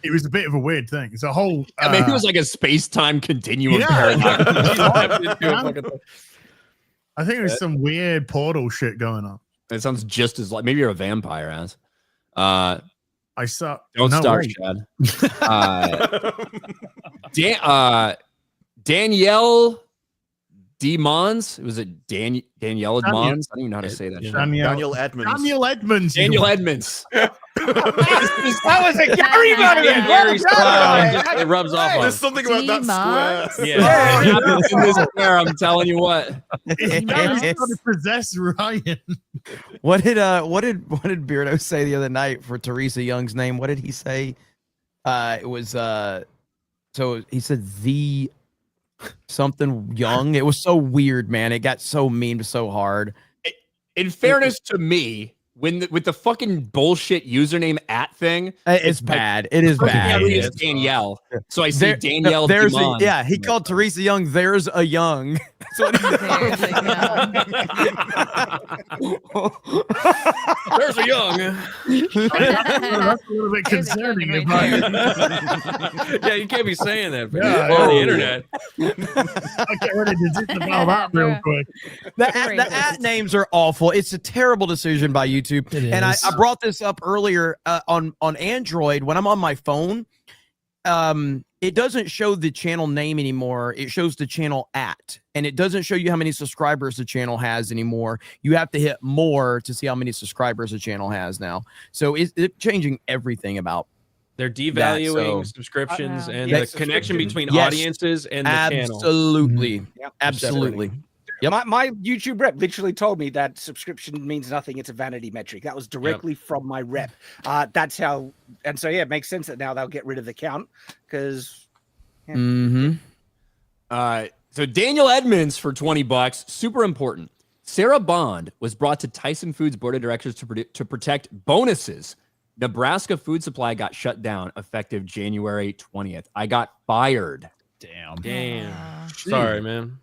It was a bit of a weird thing. It's a whole. Maybe it was like a space-time continuum paradox. I think there's some weird portal shit going on. It sounds just as like maybe you're a vampire, as. I suck. Don't start, Chad. Danielle D. Mons. Was it Danielle Mons? I don't even know how to say that. Daniel Edmonds. Daniel Edmonds. Daniel Edmonds. That was a Gary moment. It rubs off on There's something about that square. Yeah. In this square, I'm telling you what. He's trying to possess Ryan. What did Beardo say the other night for Teresa Young's name? What did he say? It was so he said the something Young. It was so weird, man. It got so mean, so hard. In fairness to me, with the fucking bullshit username @thing, it's bad. It is bad. It's Danielle. So I see Danielle. There's he called Teresa Young. There's a Young. There's a Young. That's a little bit concerning. Yeah, you can't be saying that on the internet. I get ready to disavow that real quick. The names are awful. It's a terrible decision by YouTube. And I brought this up earlier on Android. When I'm on my phone, it doesn't show the channel name anymore. It shows the channel @ and it doesn't show you how many subscribers the channel has anymore. You have to hit more to see how many subscribers the channel has now. So it's changing everything about. They're devaluing subscriptions and the connection between Yes. audiences and the channel. Absolutely. Yep. Absolutely. Yep. My YouTube rep literally told me that subscription means nothing. It's a vanity metric. That was directly from my rep. That's how, and so it makes sense that now they'll get rid of the count because. So Daniel Edmonds for $20, super important. Sarah Bond was brought to Tyson Foods board of directors to protect bonuses. Nebraska Food Supply got shut down effective January 20th. I got fired. Damn. Sorry, man.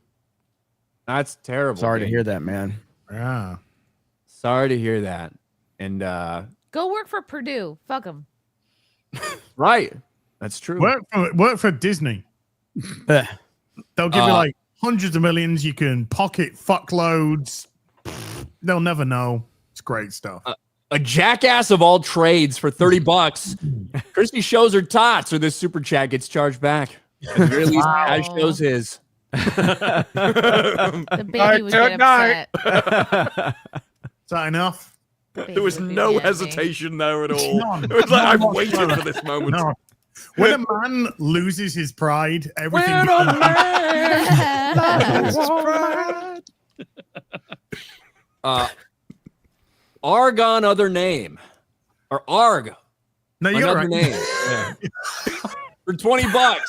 That's terrible. Sorry to hear that, man. Yeah. Sorry to hear that. And go work for Purdue. Fuck them. Right. That's true. Work for Disney. They'll give you like hundreds of millions. You can pocket fuckloads. They'll never know. It's great stuff. A jackass of all trades for $30. Christy shows her tots, or this super chat gets charged back. At the very least, Ash shows his. The baby would get upset. Is that enough? There was no hesitation there at all. It was like I've waited for this moment. No. When a man loses his pride, everything. Argon other name. Or Arg. No, you're another right. name. Yeah. For $20.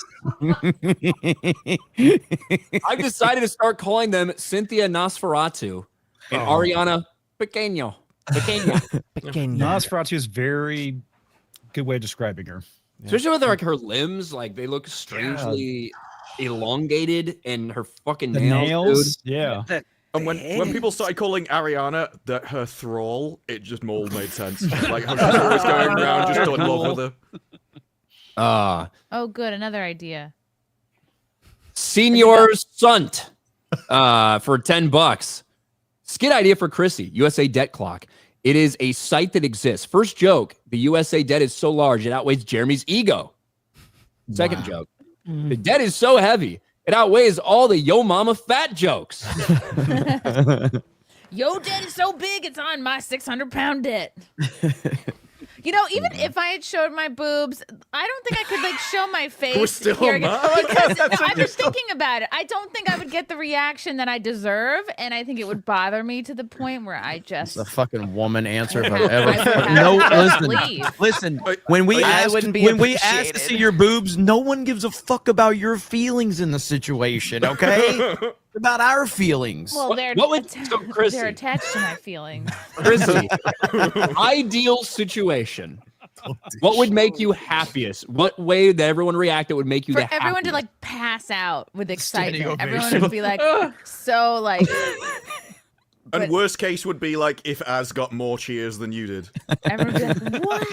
I've decided to start calling them Cynthia Nosferatu and Ariana Pequeño. Nosferatu is very good way of describing her. Especially with her limbs, like they look strangely elongated, and her fucking nails. Dude. Yeah. And when people started calling Ariana her thrall, it just all made sense. Like how she's always going around just in love with her. Oh, good. Another idea. Senior Sunt for $10. Skit idea for Chrissy. USA Debt Clock. It is a site that exists. First joke, the USA debt is so large it outweighs Jeremy's ego. Second joke, the debt is so heavy it outweighs all the yo mama fat jokes. Yo debt is so big, it's on my 600-pound debt. You know, even if I had showed my boobs, I don't think I could like show my face. We're still here on again. that. Because no, I've been thinking about it. I don't think I would get the reaction that I deserve, and I think it would bother me to the point where I just The fucking woman answer if I've I would ever. have No, to listen, leave. listen. When we I ask, wouldn't be when we ask to appreciated. see your boobs, no one gives a fuck about your feelings in the situation. Okay, about our feelings. well, they're what would- atta- so, Chrissy. they're attached to my feelings. Chrissy, ideal situation. What would make you happiest? What way that everyone react that would make you For the everyone to happiest? like pass out with Standing excitement. Everyone ovation. would be like so like And But- worst case would be like if Az got more cheers than you did. everyone would be like,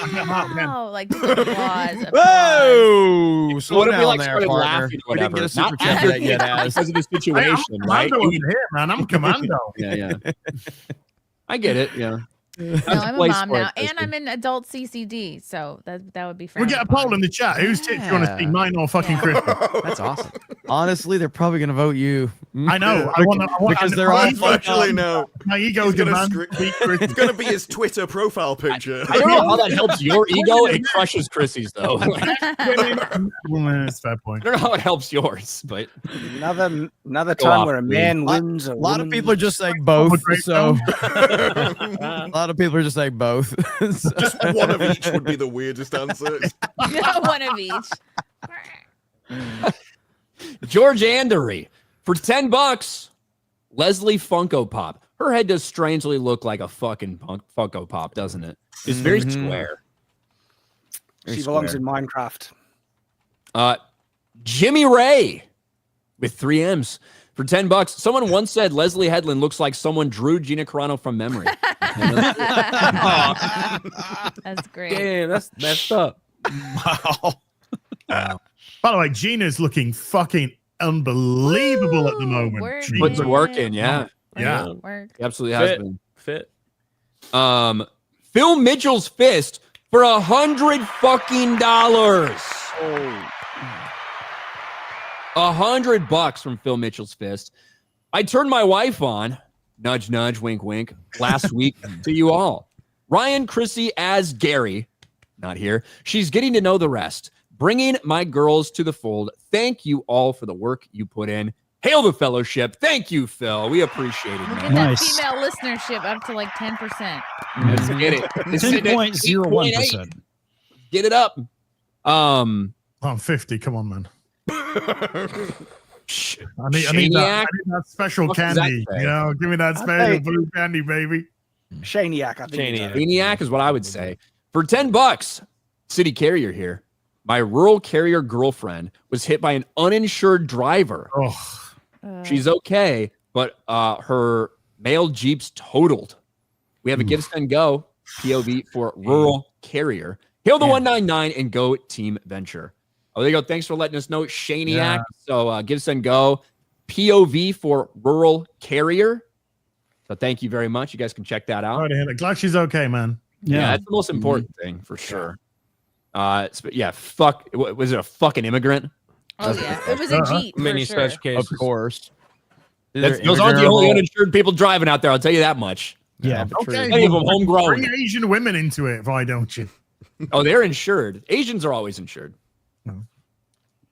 wow, like applause. Whoa! Slow What if we down like there, started partner. laughing or We didn't whatever? get a super Not chat for that yet, not Az. because of the I'm situation, right? commando over here, man. I'm commando. Yeah. I get it. Yeah. No, I'm a place mom for it, now, and Chrissy. I'm in adult CCD, so that would be. We'll get a poll in the chat. Whose tits you want to see, Yeah. mine or fucking Chris? That's awesome. Honestly, they're probably gonna vote you. I know. I want Because they're all Actually, no. My ego He's gonna demands scri- to beat Chris. It's gonna be his Twitter profile picture. I don't know how that helps your ego. It crushes Chrissy's though. That's a fair point. I don't know how it helps yours, but Another Go time off, where a please. man wins. A lot of people are just saying both. great So a lot of people are just saying both. So- Just one of each would be the weirdest answer. One of each. George Andery for $10. Leslye Funko Pop. Her head does strangely look like a fucking Funko Pop, doesn't it? It's very square. She belongs in Minecraft. Jimmy Ray with 3 M's for $10. Someone once said Leslye Headland looks like someone drew Gina Carano from memory. That's great. Damn, that's messed up. By the way, Gina's looking fucking unbelievable at the moment. Work Jesus. Puts work in, yeah. Yeah. Work. He absolutely has Fit. been. Fit. Phil Mitchell's fist for $100 fucking dollars. $100 from Phil Mitchell's fist. I turned my wife on, nudge, nudge, wink, wink, last week to you all. Ryan Chrissy as Gary, not here. She's getting to know the rest. Bringing my girls to the fold. Thank you all for the work you put in. Hail the fellowship. Thank you, Phil. We appreciate it, Look man. at Nice. that female listenership up to like 10%. Let's get it. It's sitting at 10.01%. Get it up. I'm 50. Come on, man. I need that special What does that candy. say? You know, give me that special blue candy, baby. Shaniac, I think. Maniac is what I would say. For $10, city carrier here. My rural carrier girlfriend was hit by an uninsured driver. Oh, She's okay, but her male Jeep's totaled. We have a give, send, go POV for rural carrier. Hail the 199 and go team venture. Oh, there you go. Thanks for letting us know, Shaniac. Yeah. So give, send, go POV for rural carrier. So thank you very much. You guys can check that out. right ahead. Glad she's okay, man. Yeah, that's the most important thing for sure. Yeah, fuck. Was it a fucking immigrant? Oh yeah, it was a Jeep. Many for sure. special cases. Of course. Those aren't the only uninsured people driving out there. I'll tell you that much. Yeah. Okay. Many of them homegrown. Bring Asian women into it, why don't you? Oh, they're insured. Asians are always insured. No.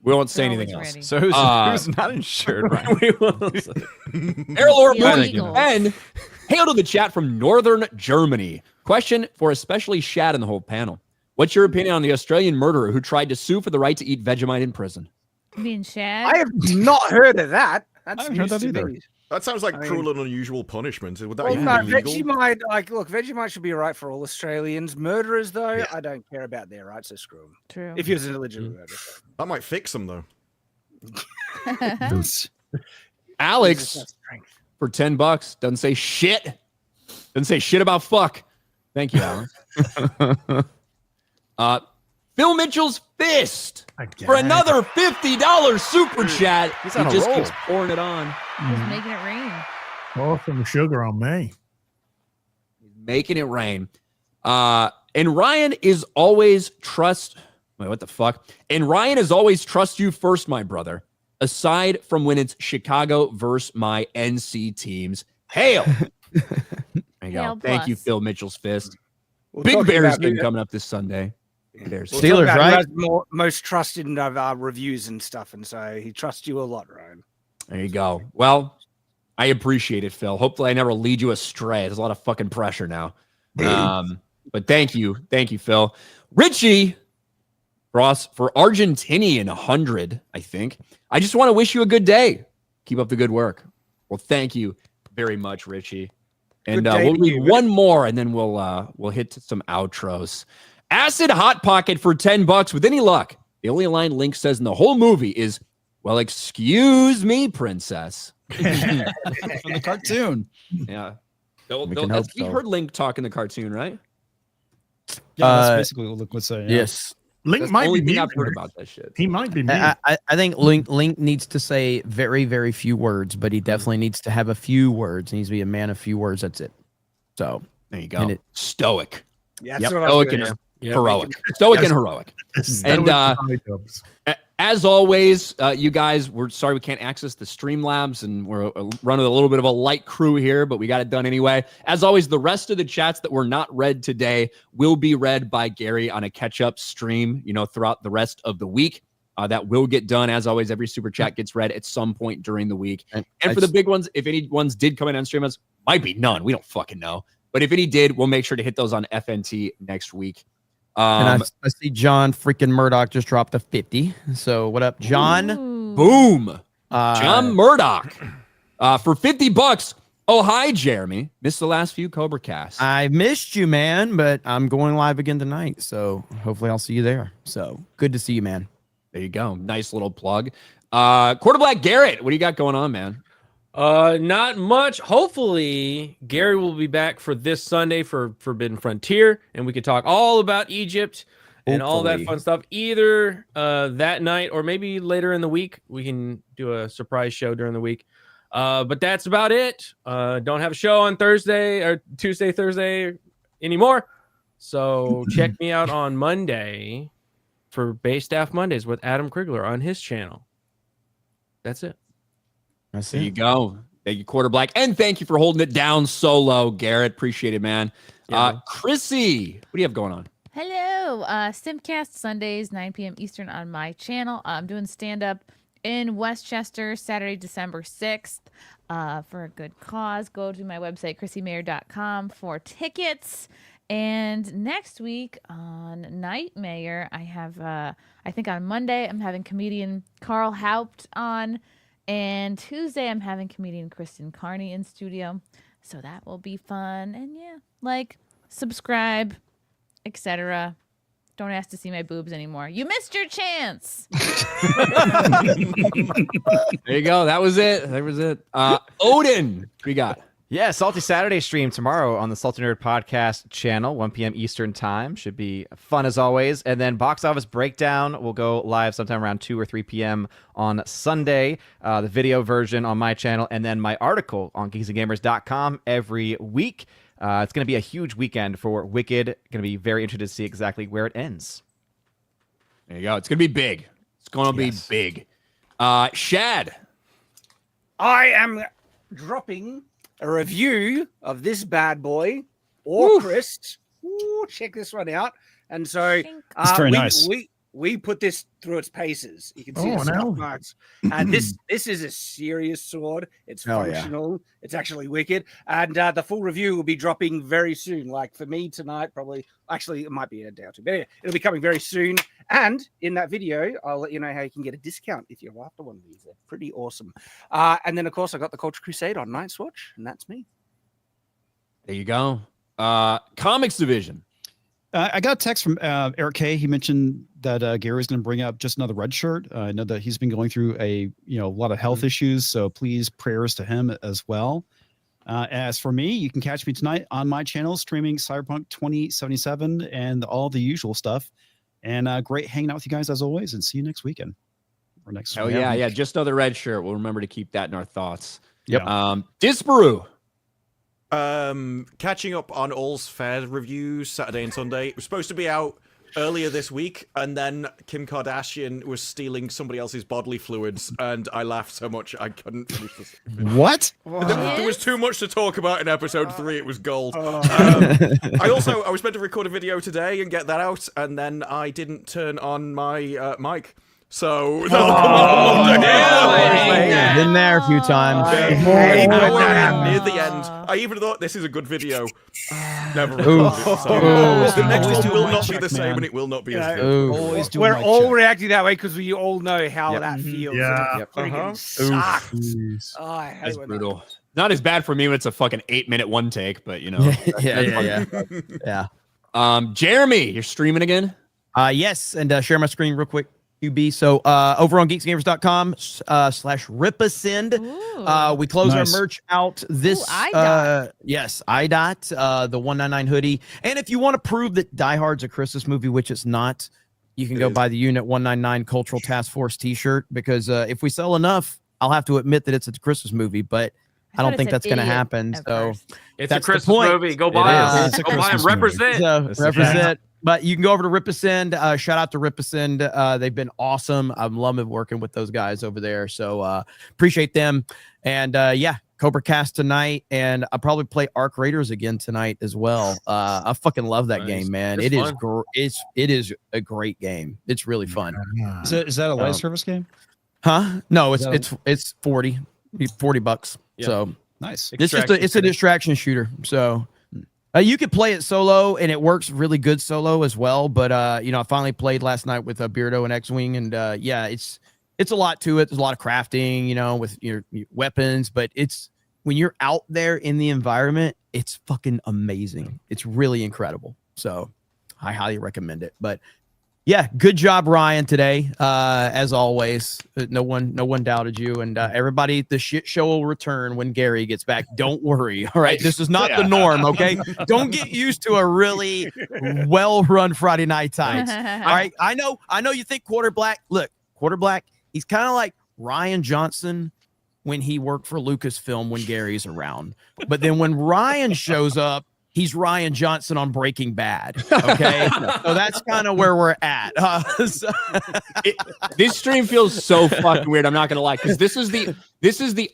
We won't say They're anything always else. ready. So who's not insured? Right? Errol or Illegal. and hail to the chat from Northern Germany. Question for especially Shad and the whole panel. What's your opinion on the Australian murderer who tried to sue for the right to eat Vegemite in prison? Being Shad. I have not heard of that. That's I haven't heard news that to either. me. That sounds like I mean- cruel and unusual punishment. Would that Well, even no, be legal? Vegemite, look, Vegemite should be right for all Australians. Murderers, though, I don't care about their rights, so screw them. True. If he was an illegitimate murderer. That might fix them though. Alex Jesus, that's strength. for $10 doesn't say shit. Doesn't say shit about fuck. Thank you, Alex. Phil Mitchell's fist for another $50 super chat. He on a just roll. keeps pouring it on. Just making it rain. Pour some sugar on me. Making it rain. And Ryan is always trust. Wait, what the fuck? And Ryan is always trust you first, my brother. Aside from when it's Chicago versus my NC teams. Hail There you go. Hail Thank you, plus. Phil Mitchell's fist. We'll Big talk Bears about game it. coming up this Sunday. Big Bears. We'll Steelers, talk about who right? has most trust in reviews and stuff, and so he trusts you a lot, Ryan. There you go. Well, I appreciate it, Phil. Hopefully, I never lead you astray. There's a lot of fucking pressure now. But thank you, Phil. Richie, for Argentinian 100, I think. I just want to wish you a good day. Keep up the good work. Well, thank you very much, Richie. And Good day we'll to read you. one more, and then we'll hit some outros. Acid Hot Pocket for $10 with any luck. The only line Link says in the whole movie is, "Well, excuse me, princess." From the cartoon. Yeah. We can hope We so. heard Link talk in the cartoon, right? Yeah, that's Uh, basically what Luke would say. Yeah. Yes. Link That's might the only be thing mute. I've heard about that shit. He might be mute. I think Link needs to say very, very few words, but he definitely needs to have a few words. He needs to be a man of few words. That's it. So There you And go. it- Stoic. Yeah, Yep. that's what I was Stoic gonna and say. heroic. Stoic and Yes. heroic. That And, was the dubs. As always, you guys, we're sorry we can't access the Streamlabs, and we're running a little bit of a light crew here, but we got it done anyway. As always, the rest of the chats that were not read today will be read by Gary on a catch-up stream, throughout the rest of the week. That will get done. As always, every super chat gets read at some point during the week. And for the big ones, if any ones did come in on stream, might be none. We don't fucking know. But if any did, we'll make sure to hit those on FNT next week. and I see John freaking Murdoch just dropped a 50. So what up, John? Ooh. Boom. John Murdoch. For $50. Oh, hi, Jeremy. Missed the last few Cobra casts. I missed you, man, but I'm going live again tonight. So hopefully I'll see you there. So good to see you, man. There you go. Nice little plug. Quarter Black Garrett, what do you got going on, man? Not much. Hopefully, Gary will be back for this Sunday for Forbidden Frontier, and we can talk all about Egypt and all that Hopefully. fun stuff. Either that night or maybe later in the week, we can do a surprise show during the week. But that's about it. Don't have a show on Thursday or Tuesday, Thursday anymore. So check me out on Monday for Bay Staff Mondays with Adam Krigler on his channel. That's it. That's There you go. Thank you, Quarter Black. And thank you for holding it down solo, Garrett. Appreciate it, man. Yeah. Chrissy, what do you have going on? Hello. Simcast Sundays, 9 p.m. Eastern on my channel. I'm doing stand-up in Westchester, Saturday, December 6th, for a good cause. Go to my website, chrissymayer.com for tickets. And next week on Nightmare, I have, I think on Monday, I'm having comedian Carl Haupt on. And Tuesday, I'm having comedian Kristen Carney in studio. So that will be fun. And yeah, subscribe, etc. Don't ask to see my boobs anymore. You missed your chance. There you go. That was it. Odin, what we got? Yeah, Salty Saturday stream tomorrow on the Salty Nerd Podcast channel, 1 p.m. Eastern Time. Should be fun as always. And then Box Office Breakdown will go live sometime around 2 or 3 p.m. on Sunday. The video version on my channel, and then my article on geeksandgamers.com every week. It's going to be a huge weekend for Wicked. Going to be very interested to see exactly where it ends. There you go. It's going to be big. It's going to be big. Shad. I am dropping a review of this bad boy, Orcrist. Ooh, check this one out. And so It's very nice. we put this through its paces. You can see Oh, the no. scuff marks. And this is a serious sword. It's Hell yeah. functional. It's actually wicked. And the full review will be dropping very soon. Like for me tonight, probably. Actually, it might be in a day or two. But anyway, it'll be coming very soon. And in that video, I'll let you know how you can get a discount if you're after one of these. They're pretty awesome. And then, of course, I got the Culture Crusade on Night's Watch, and that's me. There you go. Comics Division. I got a text from Eric K. He mentioned that Gary was going to bring up just another red shirt. I know that he's been going through a lot of health issues, so please prayers to him as well. As for me, you can catch me tonight on my channel streaming Cyberpunk 2077 and all the usual stuff. And great hanging out with you guys as always. And see you next weekend or next. Oh yeah. Just another red shirt. We'll remember to keep that in our thoughts. Yep. Disparu. Catching up on All's Fair reviews Saturday and Sunday. It was supposed to be out earlier this week, and then Kim Kardashian was stealing somebody else's bodily fluids, and I laughed so much I couldn't finish this. What? There was too much to talk about in episode 3. It was gold. I was meant to record a video today and get that out, and then I didn't turn on my mic. So Been there a few times. Near the end, I even thought this is a good video. Never recorded it. So the next one will not be the same, and it will not be as good. We're all reacting that way because we all know how that feels. Yeah. It freaking sucks. Oh, I hate That's when brutal. Not as bad for me when it's a fucking 8-minute one take, but you know. Yeah. Jeremy, you're streaming again? Yes, and share my screen real quick. QB. So over on geeksgamers.com /Ripasend. We close our merch out this yes, IDOT, the 199 hoodie. And if you want to prove that Die Hard's a Christmas movie, which it's not, you can go buy the Unit 199 Cultural Task Force t-shirt, because if we sell enough, I'll have to admit that it's a Christmas movie, but I don't think that's going to happen. So it's a Christmas movie. Go buy it. Go buy them. Represent. Represent. But you can go over to Ripasend. Shout out to Ripasend. They've been awesome. I'm loving working with those guys over there. So appreciate them. And yeah, Cobra Cast tonight. And I'll probably play Arc Raiders again tonight as well. I fucking love that game, man. It is a great game. It's really fun. Is that a live service game? Huh? No, it's $40 bucks. Yeah. So nice. It's a distraction shooter. So you could play it solo, and it works really good solo as well. But I finally played last night with Beardo and X-Wing, and yeah, it's a lot to it. There's a lot of crafting, with your weapons. But it's when you're out there in the environment, it's fucking amazing. It's really incredible. So I highly recommend it. But yeah, good job, Ryan, today. As always, no one doubted you, and everybody. The shit show will return when Gary gets back. Don't worry. All right, this is not the norm. Okay, don't get used to a really well-run Friday Night Tights. All right, I know. You think Quarter Black. Look, Quarter Black. He's kind of like Ryan Johnson when he worked for Lucasfilm when Gary's around. But then when Ryan shows up, he's Ryan Johnson on Breaking Bad. Okay, so that's kind of where we're at. This stream feels so fucking weird. I'm not gonna lie, because this is the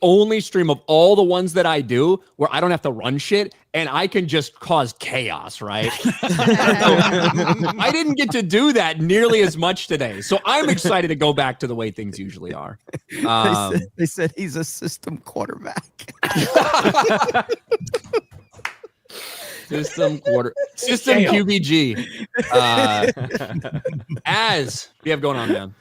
only stream of all the ones that I do where I don't have to run shit and I can just cause chaos. Right? I didn't get to do that nearly as much today, so I'm excited to go back to the way things usually are. They said he's a system quarterback. System QBG. Az, what do you have going on, man?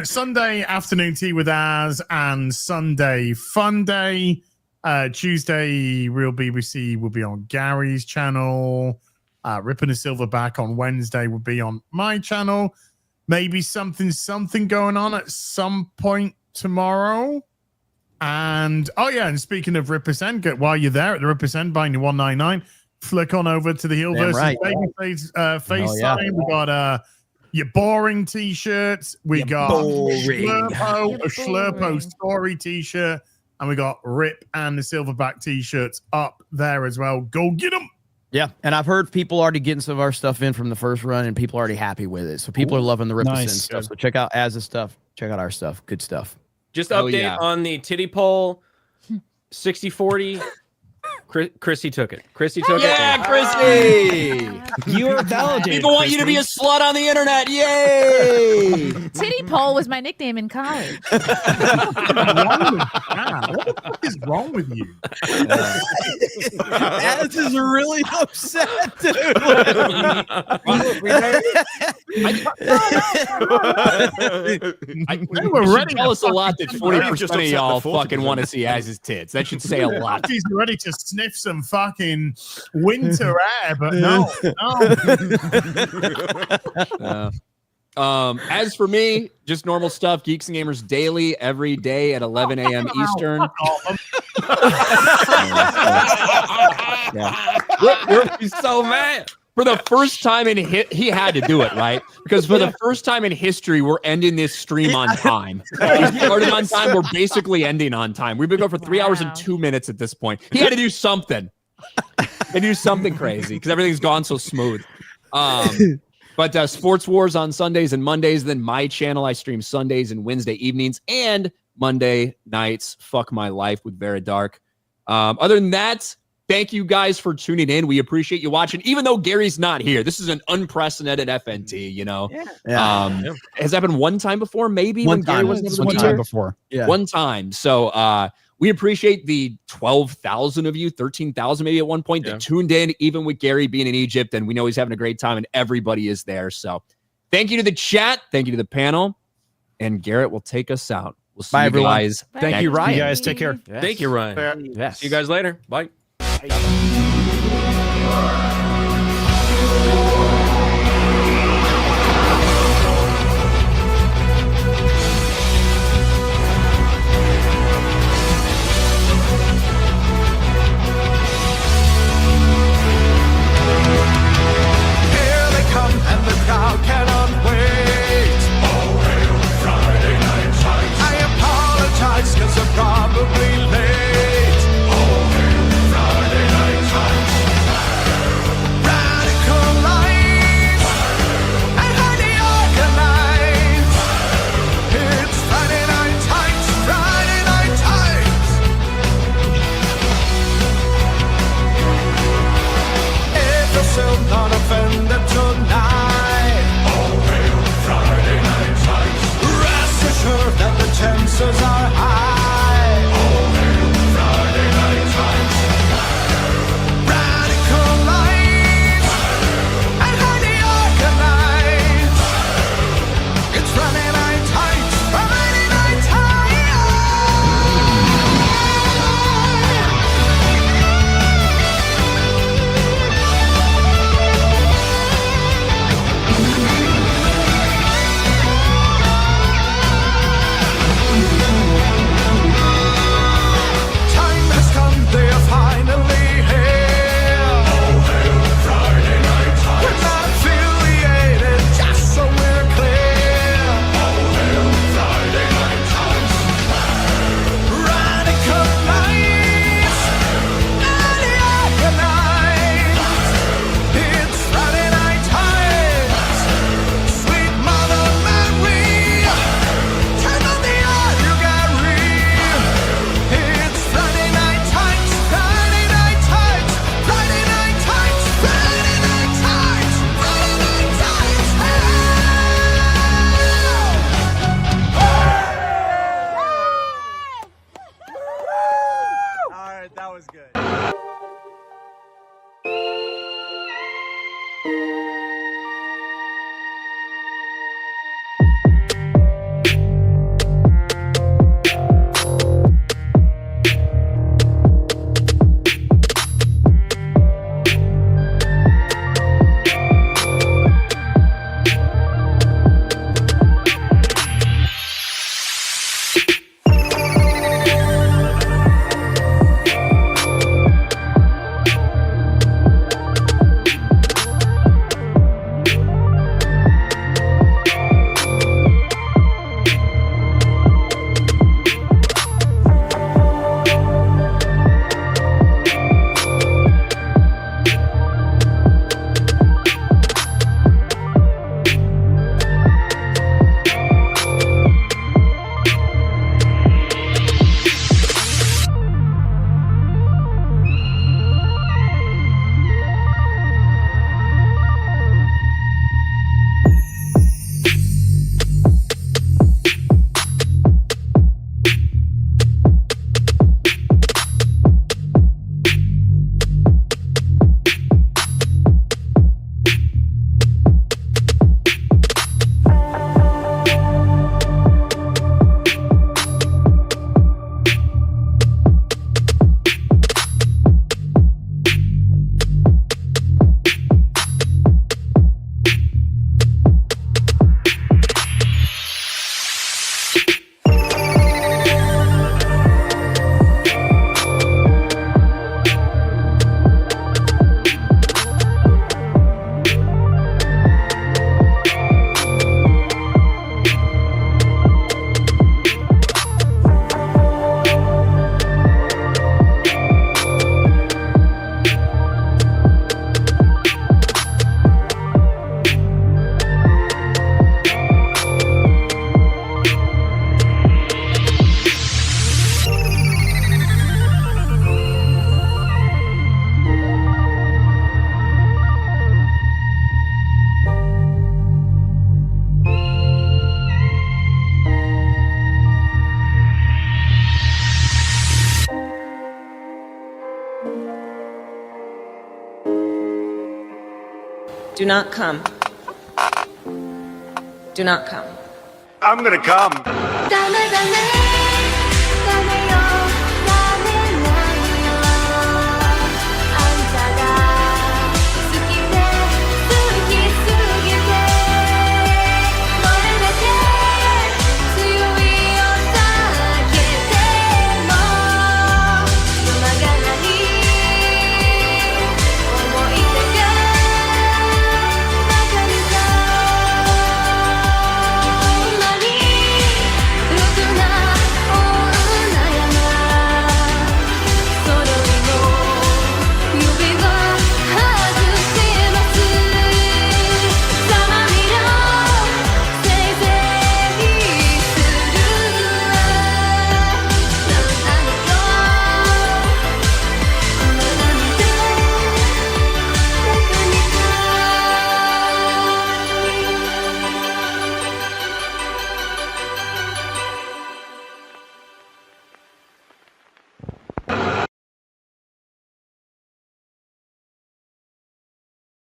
Sunday afternoon tea with Az, and Sunday fun day. Tuesday, Real BBC will be on Gary's channel. Ripping a Silverback on Wednesday will be on my channel. Maybe something going on at some point tomorrow. And and speaking of Ripasend, while you're there at the Ripasend buying your 199, flick on over to the Heel versus Babyface FaceTime. We got your boring t-shirts, we got a Schlurpo story t-shirt, and we got Rip and the Silverback t-shirts up there as well. Go get them. Yeah, and I've heard people already getting some of our stuff in from the first run, and people are already happy with it. So people are loving the Ripasend stuff. So check out Az's stuff. Check out our stuff. Good stuff. Just update on the titty poll, 60-40. Chrissy took it. Chrissy took it. Yeah, Chrissy! You are validated. People want you to be a slut on the internet. Yay! Titty Pole was my nickname in college. What the fuck is wrong with you? Az is really upset, dude. Tell us a lot that 40% of y'all fucking want to see Az's tits. That should say a lot. He's ready to sniff some fucking winter air, but no. As for me, just normal stuff. Geeks and Gamers daily, every day at 11 a.m. Eastern. He's so mad. For the first time in he had to do it, right? Because for the first time in history, we're ending this stream on time. We started on time. We're basically ending on time. We've been going for 3 hours and 2 minutes at this point. He had to do something. And do something crazy because everything's gone so smooth. But Sports Wars on Sundays and Mondays. Then my channel, I stream Sundays and Wednesday evenings and Monday nights. Fuck My Life with Vera Dark. Other than that, thank you guys for tuning in. We appreciate you watching, even though Gary's not here. This is an unprecedented FNT, you know. Has that been one time before? Maybe One when Gary time. wasn't able to One be time here? before. Yeah. One time. So we appreciate the 12,000 of you, 13,000 maybe at one point that tuned in, even with Gary being in Egypt. And we know he's having a great time and everybody is there. So thank you to the chat. Thank you to the panel. And Garrett will take us out. We'll see you guys. Thank you, Ryan. You guys take care. Yes. Thank you, Ryan. Yes. See you guys later. Bye. Here they come and the crowd cannot wait. Oh, hail Friday Night Lights. I apologize cause I'm probably late. Oh, hail Friday Night Lights. Radical lights and highly organized. It's Friday Night Lights, Friday Night Lights. If you're still not offended tonight, oh, hail Friday Night Lights. Rest assured that the chances are high. Oh, hail Friday Night Lights. Radical lights and highly organized. It's Friday Night Lights, Friday Night Lights. Time has come, they are finally here. Oh, hail Friday Night Lights. We're not affiliated, just so we're clear. Oh, hail Friday Night Lights. Radical lights, highly organized. It's Friday Night Lights. Sweet Mother Mary, turn on the oil, you got real. It's Friday Night Lights, Friday Night Lights, Friday Night Lights, Friday Night Lights, Friday Night Lights. All right, that was good. Do not come. Do not come. I'm gonna come.